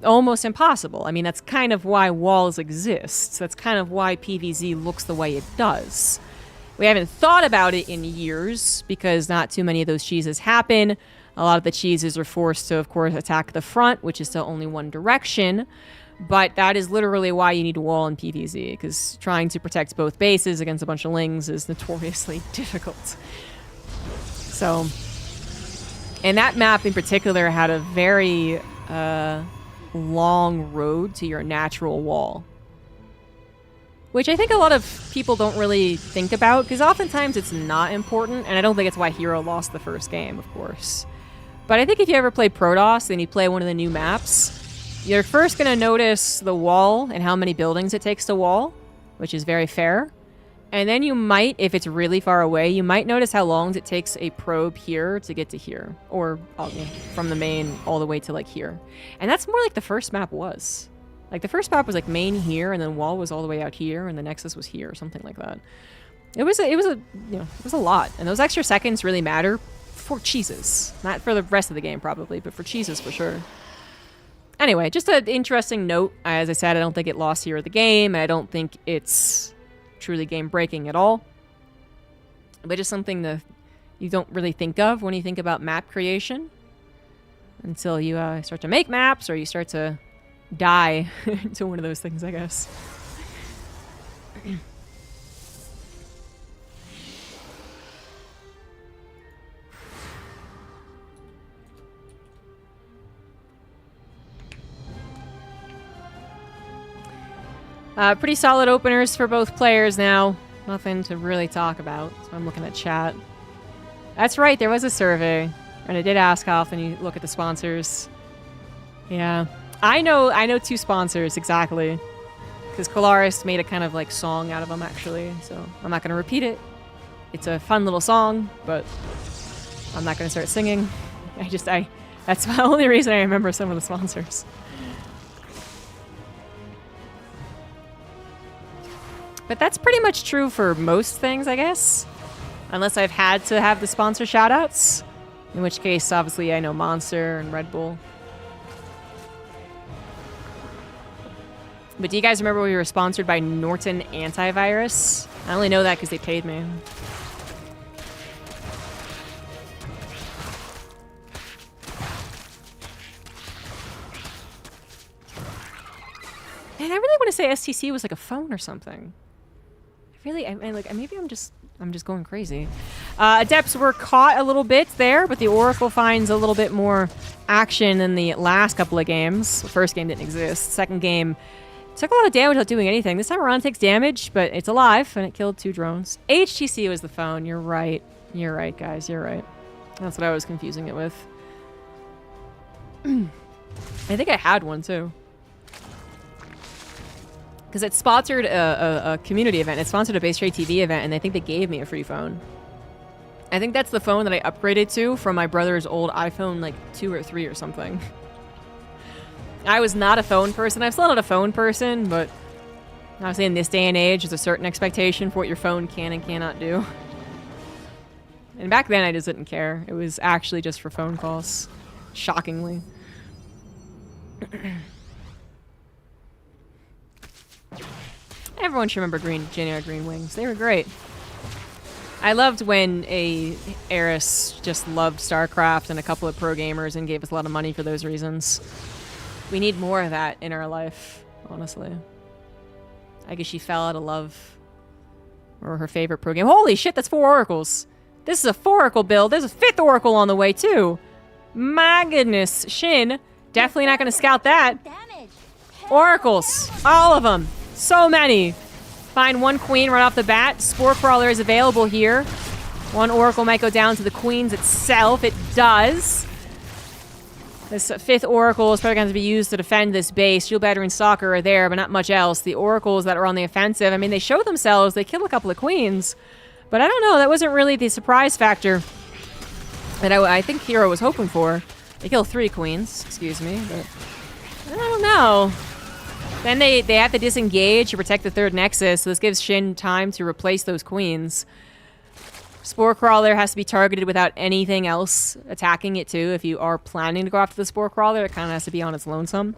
almost impossible. I mean, that's kind of why walls exist. That's kind of why PvZ looks the way it does. We haven't thought about it in years because not too many of those cheeses happen. A lot of the cheeses are forced to, of course, attack the front, which is still only one direction. But that is literally why you need a wall in PvZ, because trying to protect both bases against a bunch of lings is notoriously difficult. So, and that map in particular had a very long road to your natural wall. Which I think a lot of people don't really think about, because oftentimes it's not important, and I don't think it's why Hero lost the first game, of course. But I think if you ever play Protoss and you play one of the new maps, you're first going to notice the wall and how many buildings it takes to wall, which is very fair. And then you might, if it's really far away, you might notice how long it takes a probe here to get to here. Or from the main all the way to like here. And that's more like the first map was. Like the first map was like main here, and then wall was all the way out here, and the nexus was here, or something like that. It was a lot. And those extra seconds really matter for cheeses. Not for the rest of the game probably, but for cheeses for sure. Anyway, just an interesting note. As I said, I don't think it lost here of the game, and I don't think it's truly game-breaking at all. But just something that you don't really think of when you think about map creation. Until you start to make maps, or you start to die to one of those things, I guess. Pretty solid openers for both players now. Nothing to really talk about, so I'm looking at chat. That's right, there was a survey, and I did ask how often you look at the sponsors. Yeah, I know 2 sponsors exactly, because Colaris made a kind of like song out of them actually. So I'm not gonna repeat it. It's a fun little song, but I'm not gonna start singing. That's the only reason I remember some of the sponsors. But that's pretty much true for most things, I guess. Unless I've had to have the sponsor shoutouts. In which case, obviously, I know Monster and Red Bull. But do you guys remember we were sponsored by Norton Antivirus? I only know that because they paid me. And I really want to say STC was like a phone or something. Maybe I'm just going crazy. Adepts were caught a little bit there, but the Oracle finds a little bit more action than the last couple of games. The first game didn't exist. Second game took a lot of damage without doing anything. This time around it takes damage, but it's alive, and it killed 2 drones. HTC was the phone. You're right. You're right, guys. You're right. That's what I was confusing it with. I think I had one, too. Because it sponsored a community event. It sponsored a Base Trade TV event, and I think they gave me a free phone. I think that's the phone that I upgraded to from my brother's old iPhone, like 2 or 3 or something. I was not a phone person. I'm still not a phone person, but obviously in this day and age, there's a certain expectation for what your phone can and cannot do. And back then, I just didn't care. It was actually just for phone calls. Shockingly. Everyone should remember January Green Wings. They were great. I loved when a heiress just loved StarCraft and a couple of pro gamers and gave us a lot of money for those reasons. We need more of that in our life, honestly. I guess she fell out of love. Or her favorite pro game. Holy shit, that's 4 oracles. This is a 4 oracle build. There's a 5th oracle on the way, too. My goodness. Shin, definitely not going to scout that. Oracles. All of them. So many. Find 1 queen right off the bat. Spore Crawler is available here. 1 oracle might go down to the queens itself. It does. This 5th oracle is probably going to be used to defend this base. Shield Battery and Stalker are there, but not much else. The oracles that are on the offensive, I mean, they show themselves. They kill a couple of queens. But I don't know. That wasn't really the surprise factor that I think Hero was hoping for. They kill 3 queens. Excuse me. But I don't know. Then they have to disengage to protect the 3rd nexus, so this gives Shin time to replace those queens. Spore Crawler has to be targeted without anything else attacking it too. If you are planning to go after the Spore Crawler, it kind of has to be on its lonesome.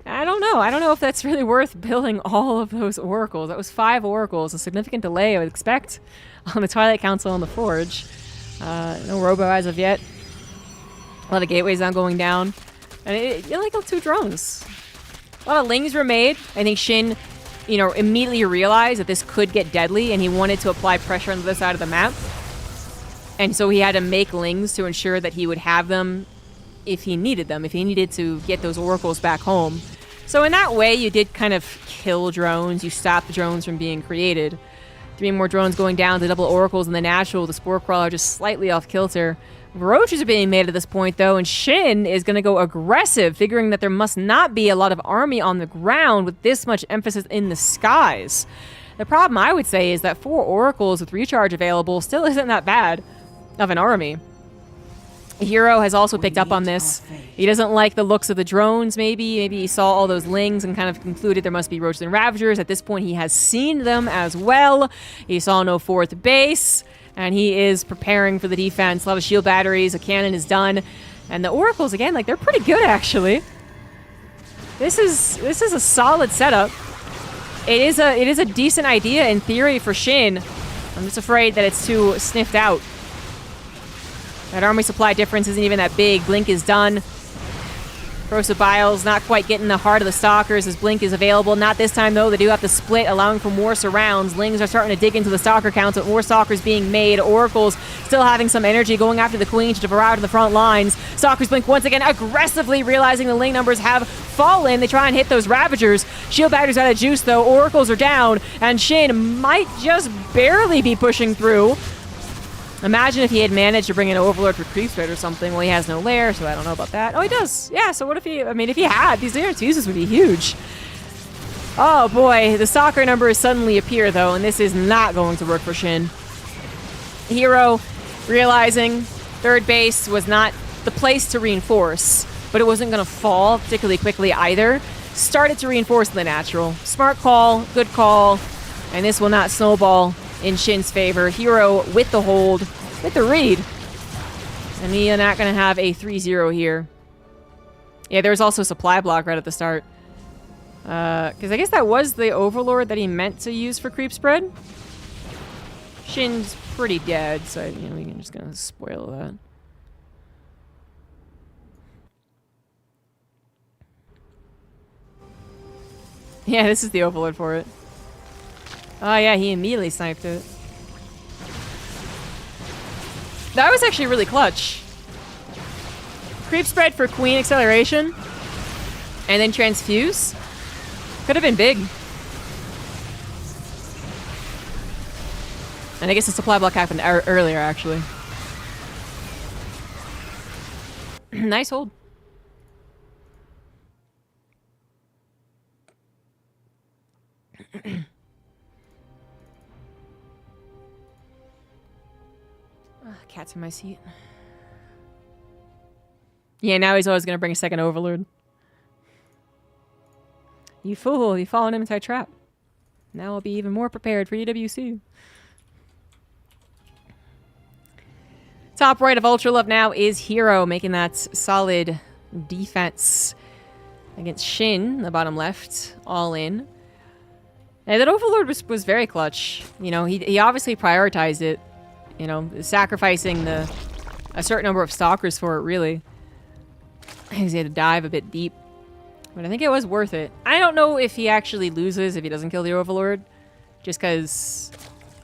I don't know. I don't know if that's really worth building all of those oracles. That was 5 oracles, a significant delay I would expect on the Twilight Council and the Forge. No Robo as of yet. A lot of gateways now going down. And it only killed 2 drones. A lot of lings were made. I think Shin, immediately realized that this could get deadly, and he wanted to apply pressure on the other side of the map. And so he had to make lings to ensure that he would have them if he needed them, if he needed to get those oracles back home. So in that way, you did kind of kill drones. You stopped the drones from being created. 3 more drones going down to double oracles in the natural. The Spore Crawler just slightly off kilter. Roaches are being made at this point, though, and Shin is going to go aggressive, figuring that there must not be a lot of army on the ground with this much emphasis in the skies. The problem, I would say, is that 4 oracles with recharge available still isn't that bad of an army. Hero has also picked up on this. He doesn't like the looks of the drones, maybe. Maybe he saw all those lings and kind of concluded there must be roaches and ravagers. At this point, he has seen them as well. He saw no 4th base, and he is preparing for the defense. A lot of shield batteries, a cannon is done. And the oracles, again, like, they're pretty good, actually. This is a solid setup. It is a decent idea in theory for Shin. I'm just afraid that it's too sniffed out. That army supply difference isn't even that big. Blink is done. Corrosive Bile's not quite getting the heart of the Stalkers as Blink is available. Not this time, though. They do have to split, allowing for more surrounds. Lings are starting to dig into the Stalker counts, with more Stalkers being made. Oracles still having some energy, going after the Queen to devour out to the front lines. Stalkers Blink once again aggressively, realizing the Ling numbers have fallen. They try and hit those Ravagers. Shield batteries out of juice, though. Oracles are down, and Shin might just barely be pushing through. Imagine if he had managed to bring an Overlord for creep spread or something. Well, he has no lair, so I don't know about that. Oh, he does. Yeah, so what if he... I mean, if he had, these layer fuses would be huge. Oh, boy. The Stalker numbers suddenly appear, though, and this is not going to work for Shin. Hero, realizing 3rd base was not the place to reinforce, but it wasn't going to fall particularly quickly either. Started to reinforce the natural. Smart call, good call, and this will not snowball in Shin's favor. Hero with the hold, with the read. And we are not going to have a 3-0 here. Yeah, there was also a supply block right at the start. Because I guess that was the Overlord that he meant to use for creep spread. Shin's pretty dead, so you know, we're just going to spoil that. Yeah, this is the Overlord for it. Oh yeah, he immediately sniped it. That was actually really clutch. Creep spread for Queen acceleration. And then transfuse. Could have been big. And I guess the supply block happened earlier, actually. Nice hold. Cat's in my seat. Yeah, now he's always going to bring a second Overlord. You fool, you fallen into a trap. Now I'll be even more prepared for EWC. Top right of Ultra Love now is Hero, making that solid defense against Shin, the bottom left, all in. And that Overlord was very clutch. You know, he obviously prioritized it. You know, sacrificing a certain number of Stalkers for it, really. He had to dive a bit deep. But I think it was worth it. I don't know if he actually loses if he doesn't kill the Overlord. Just because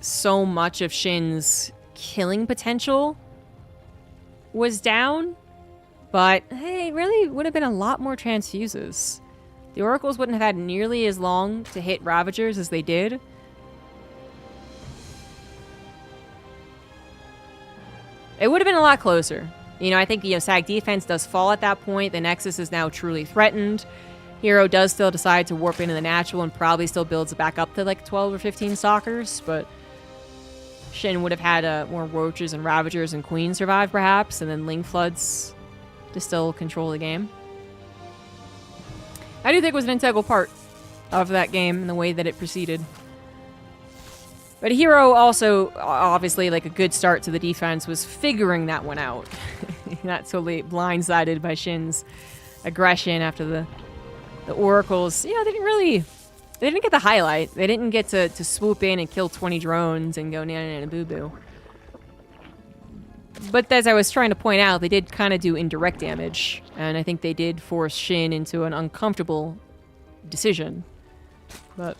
so much of Shin's killing potential was down. But, hey, it really would have been a lot more transfuses. The Oracles wouldn't have had nearly as long to hit Ravagers as they did. It would have been a lot closer. You know, I think, you know, SAG defense does fall at that point. The Nexus is now truly threatened. Hero does still decide to warp into the natural and probably still builds back up to like 12 or 15 Stalkers, but Shin would have had more Roaches and Ravagers and Queen survive, perhaps, and then Ling Floods to still control the game. I do think it was an integral part of that game and the way that it proceeded. But Hero also, obviously, like a good start to the defense, was figuring that one out. Not totally blindsided by Shin's aggression after the Oracles. You know, they didn't get the highlight. They didn't get to swoop in and kill 20 drones and go nana boo boo. But as I was trying to point out, they did kind of do indirect damage. And I think they did force Shin into an uncomfortable decision. But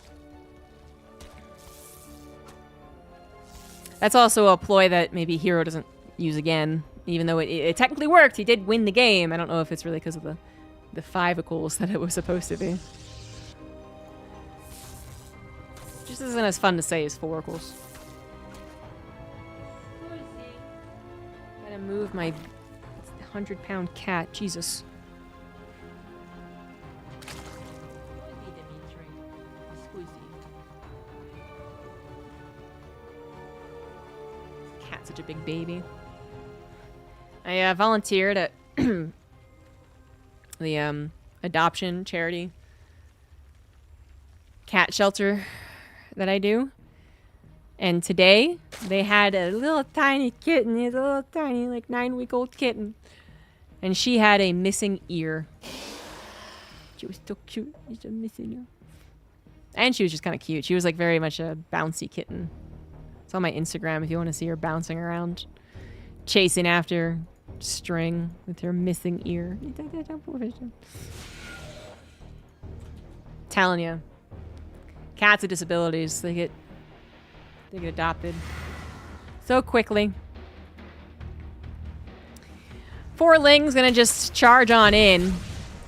that's also a ploy that maybe Hero doesn't use again. Even though it technically worked, he did win the game. I don't know if it's really because of the fivicles that it was supposed to be. Just isn't as fun to say as foracles. Gotta move my 100-pound cat. Jesus. Cat's such a big baby. I volunteered at the adoption charity cat shelter that I do. And today, they had a little tiny kitten. He's a little tiny, like 9-week-old kitten. And she had a missing ear. She was so cute. She's a missing ear. And she was just kind of cute. She was like very much a bouncy kitten. It's on my Instagram if you want to see her bouncing around. Chasing after string with her missing ear. Telling you. Cats with disabilities, they get adopted so quickly. 4 Ling's gonna just charge on in.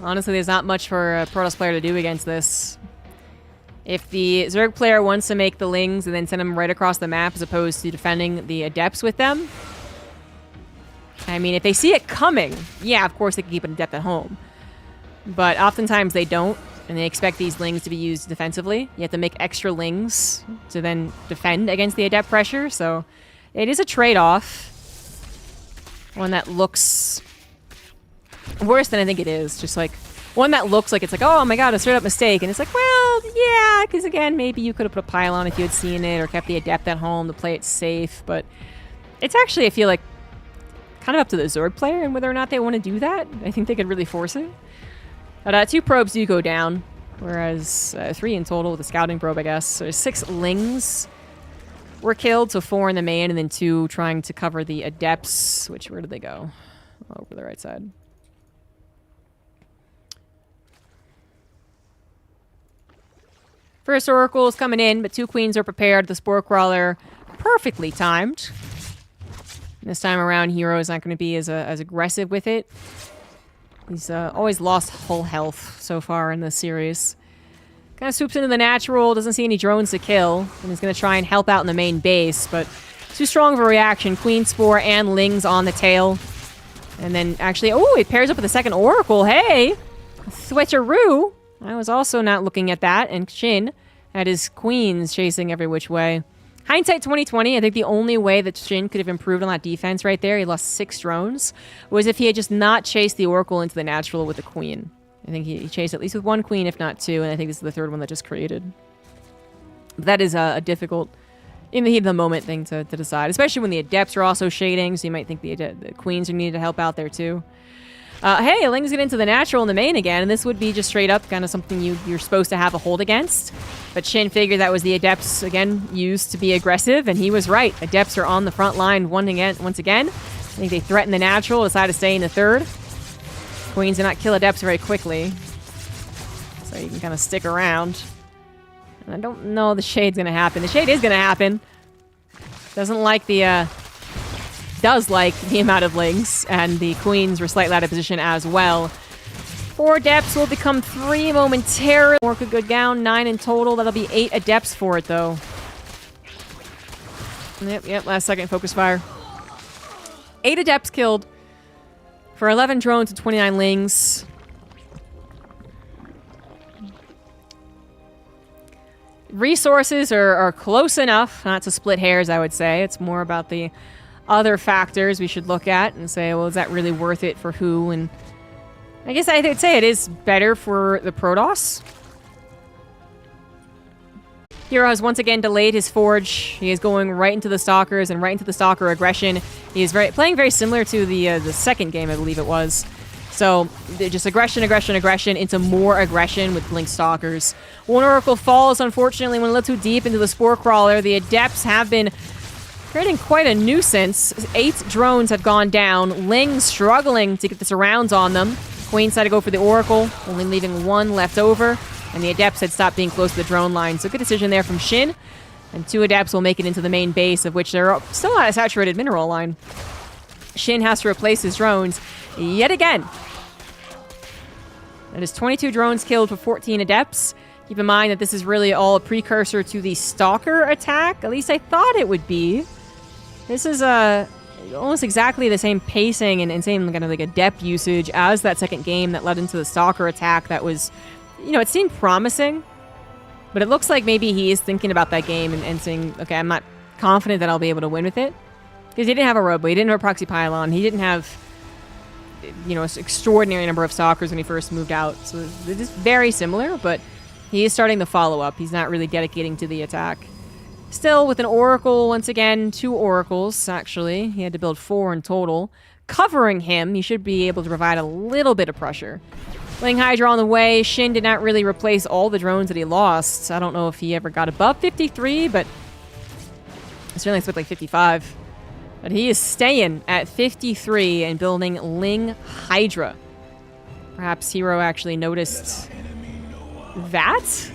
Honestly, there's not much for a Protoss player to do against this. If the Zerg player wants to make the Lings and then send them right across the map as opposed to defending the Adepts with them, I mean, if they see it coming, yeah, of course they can keep an Adept at home. But oftentimes they don't, and they expect these Lings to be used defensively. You have to make extra Lings to then defend against the Adept pressure, so it is a trade-off. One that looks worse than I think it is. Just like, one that looks like it's like, oh my god, a straight-up mistake. And it's like, well, yeah, because again, maybe you could have put a pylon if you had seen it, or kept the Adept at home to play it safe. But it's actually, I feel like, kind of up to the Zerg player and whether or not they want to do that. I think they could really force it. But 2 probes do go down, whereas 3 in total with a scouting probe, I guess. So 6 Lings were killed, so 4 in the main, and then 2 trying to cover the Adepts. Which, where did they go? Over the right side. First Oracle is coming in, but 2 Queens are prepared. The Spore Crawler perfectly timed. This time around, Hero is not going to be as aggressive with it. He's always lost full health so far in this series. Kind of swoops into the natural, doesn't see any drones to kill, and is going to try and help out in the main base, but too strong of a reaction. Queen Spore and Lings on the tail. And then actually, oh, it pairs up with the second Oracle. Hey! Switcheroo! I was also not looking at that, and Shin had his Queens chasing every which way. Hindsight 2020, I think the only way that Shin could have improved on that defense right there, he lost 6 drones, was if he had just not chased the Oracle into the natural with a Queen. I think he chased at least with 1 Queen, if not 2, and I think this is the 3rd one that just created. But that is a difficult, in the heat of the moment, thing to decide, especially when the Adepts are also shading, so you might think the Queens are needed to help out there too. Hey, Lings get into the natural in the main again, and this would be just straight up kind of something you're supposed to have a hold against. But Shin figured that was the Adepts, again, used to be aggressive, and he was right. Adepts are on the front line once again. I think they threatened the natural, decided to stay in the 3rd. Queens did not kill Adepts very quickly, so you can kind of stick around. And I don't know the Shade's going to happen. The Shade is going to happen. Doesn't like the... does like the amount of Lings, and the Queens were slightly out of position as well. 4 Adepts will become 3 momentarily. 4 could go down, 9 in total. That'll be 8 Adepts for it, though. Yep, last second focus fire. 8 Adepts killed for 11 drones and 29 Lings. Resources are close enough not to split hairs, I would say. It's more about the other factors we should look at and say, well, is that really worth it for who? And I guess I would say it is better for the Protoss. Hero has once again delayed his Forge. He is going right into the Stalkers and right into the Stalker aggression. He is playing very similar to the second game, I believe it was. So, just aggression into more aggression with Blink Stalkers. 1 Oracle falls, unfortunately, went a little too deep into the Spore Crawler. The Adepts have been creating quite a nuisance. 8 drones have gone down. Ling struggling to get the surrounds on them. Queen decided to go for the Oracle, only leaving 1 left over. And the Adepts had stopped being close to the drone line. So good decision there from Shin. And 2 Adepts will make it into the main base, of which they're still not a saturated mineral line. Shin has to replace his drones yet again. That is 22 drones killed for 14 Adepts. Keep in mind that this is really all a precursor to the Stalker attack. At least I thought it would be. This is almost exactly the same pacing and same kind of like Adept usage as that second game that led into the Stalker attack that was, you know, it seemed promising. But it looks like maybe he is thinking about that game and saying, okay, I'm not confident that I'll be able to win with it. Because he didn't have a robo, he didn't have a proxy pylon, he didn't have, you know, an extraordinary number of stalkers when he first moved out. So it is very similar, but he is starting the follow-up. He's not really dedicating to the attack. Still, with an oracle, once again, 2 oracles, actually. He had to build 4 in total. Covering him, he should be able to provide a little bit of pressure. Ling Hydra on the way. Shin did not really replace all the drones that he lost. I don't know if he ever got above 53, but I certainly expect like 55. But he is staying at 53 and building Ling Hydra. Perhaps Hero actually noticed that?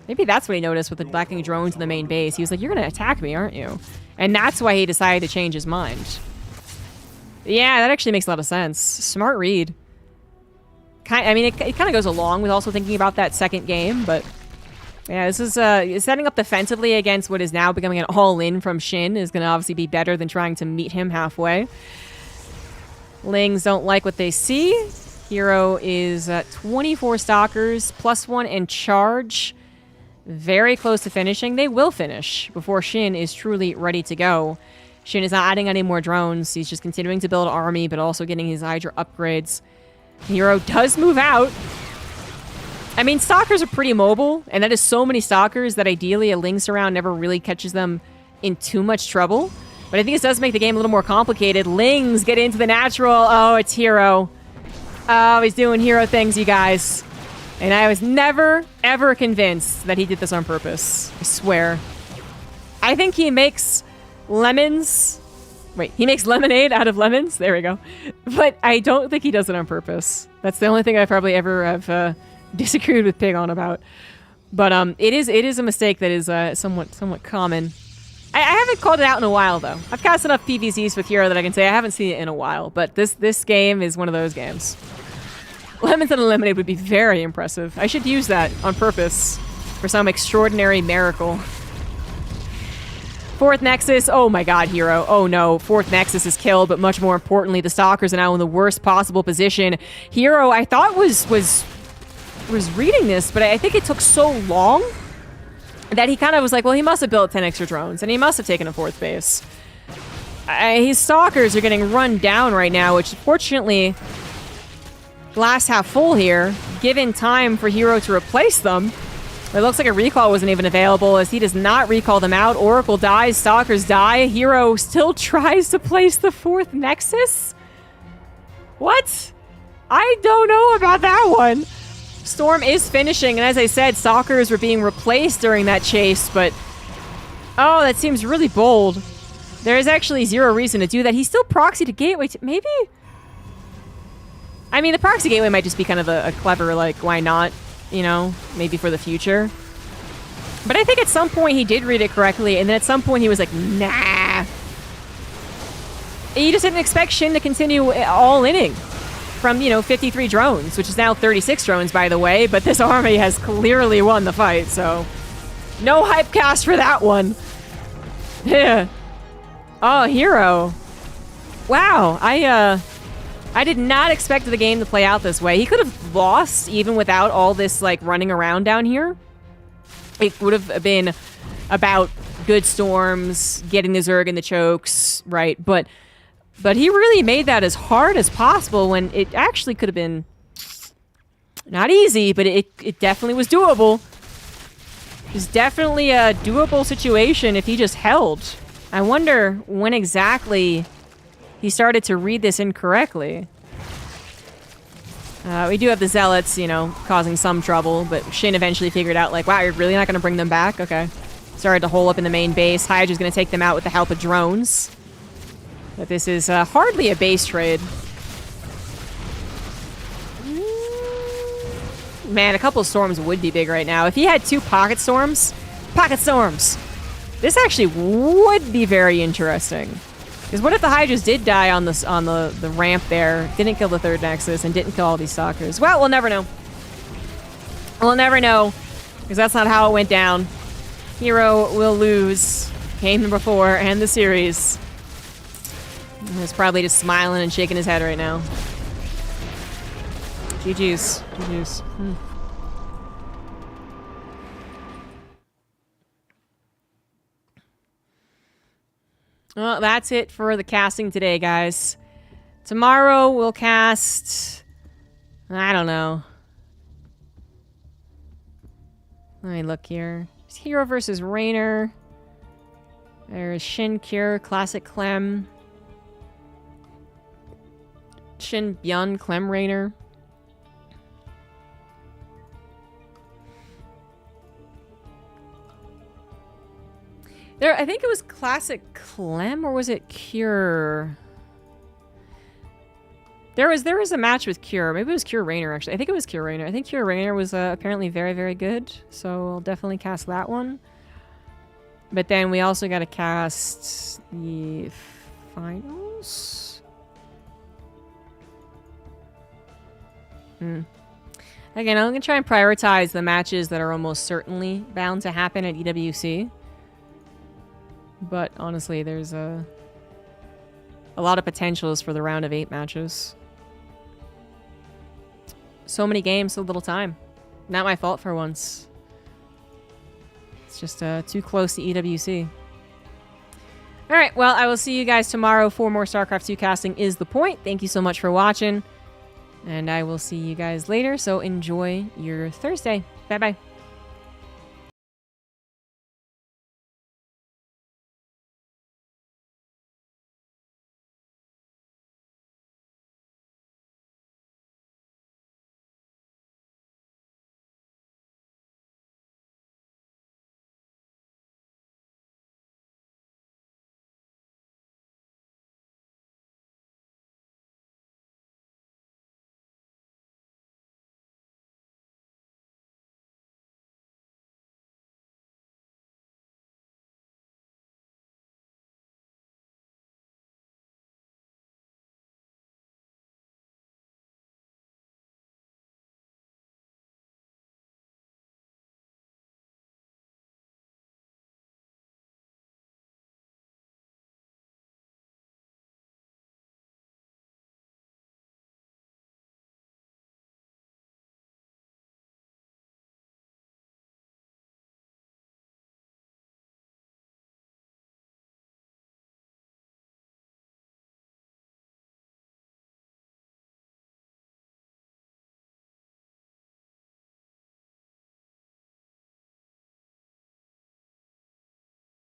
Maybe that's what he noticed with the lacking drones in the main base. He was like, you're going to attack me, aren't you? And that's why he decided to change his mind. Yeah, that actually makes a lot of sense. Smart read. I mean, it kind of goes along with also thinking about that second game, but yeah, this is setting up defensively against what is now becoming an all-in from Shin is going to obviously be better than trying to meet him halfway. Lings don't like what they see. Hero is 24 stalkers, +1 in charge. Very close to finishing. They will finish before Shin is truly ready to go. Shin is not adding any more drones. He's just continuing to build army, but also getting his Hydra upgrades. Hero does move out. I mean, stalkers are pretty mobile, and that is so many stalkers that ideally a Ling surround never really catches them in too much trouble. But I think this does make the game a little more complicated. Lings get into the natural. Oh, it's Hero. Oh, he's doing Hero things, you guys. And I was never, ever convinced that he did this on purpose. I swear. I think he makes lemons. Wait, he makes lemonade out of lemons? There we go. But I don't think he does it on purpose. That's the only thing I probably ever have disagreed with Pig on about. But it is a mistake that is somewhat common. I haven't called it out in a while, though. I've cast enough PVZs with Hero that I can say I haven't seen it in a while. But this game is one of those games. Lemons and a lemonade would be very impressive. I should use that on purpose for some extraordinary miracle. 4th Nexus. Oh my god, Hero. Oh no. 4th Nexus is killed, but much more importantly, the Stalkers are now in the worst possible position. Hero, I thought was reading this, but I think it took so long that he kind of was like, well, he must have built 10 extra drones, and he must have taken a 4th base. His Stalkers are getting run down right now, which fortunately, glass half full here, given time for Hero to replace them. It looks like a recall wasn't even available as he does not recall them out. Oracle dies, Stalkers die. Hero still tries to place the 4th Nexus? What? I don't know about that one. Storm is finishing, and as I said, Stalkers were being replaced during that chase, but oh, that seems really bold. There is actually zero reason to do that. He's still proxied to Gateway, maybe? I mean, the proxy gateway might just be kind of a clever, like, why not, you know, maybe for the future. But I think at some point he did read it correctly, and then at some point he was like, nah. You just didn't expect Shin to continue all-inning from, you know, 53 drones, which is now 36 drones, by the way, but this army has clearly won the fight, so no hype cast for that one. Yeah. Oh, Hero. Wow, I did not expect the game to play out this way. He could have lost even without all this, like, running around down here. It would have been about good storms, getting the Zerg and the chokes, right? But he really made that as hard as possible when it actually could have been not easy, but it definitely was doable. It was definitely a doable situation if he just held. I wonder when exactly he started to read this incorrectly. We do have the Zealots, you know, causing some trouble, but Shin eventually figured out, like, wow, you're really not going to bring them back? Okay. Started to hole up in the main base. Hydra's going to take them out with the help of drones. But this is hardly a base trade. Man, a couple of storms would be big right now. If he had 2 pocket storms, this actually would be very interesting. Because what if the Hydras did die on the ramp there, didn't kill the 3rd Nexus, and didn't kill all these Stalkers? Well, we'll never know. We'll never know, because that's not how it went down. Hero will lose game number 4 and the series. He's probably just smiling and shaking his head right now. GG's. GG's. Well, that's it for the casting today, guys. Tomorrow we'll cast... I don't know. Let me look here. It's Hero versus Rainer. There's Shin Cure, Classic Clem. Shin Byun, Clem Rainer. There, I think it was Classic Clem, or was it Cure? There was a match with Cure. Maybe it was Cure Rainer, actually. I think it was Cure Rainer. I think Cure Rainer was apparently very, very good. So I'll definitely cast that one. But then we also got to cast the finals. Again, I'm going to try and prioritize the matches that are almost certainly bound to happen at EWC. But honestly, there's a lot of potentials for the round of 8 matches. So many games, so little time. Not my fault for once. It's just too close to EWC. Alright, well, I will see you guys tomorrow for more StarCraft 2 casting is the point. Thank you so much for watching. And I will see you guys later, so enjoy your Thursday. Bye-bye.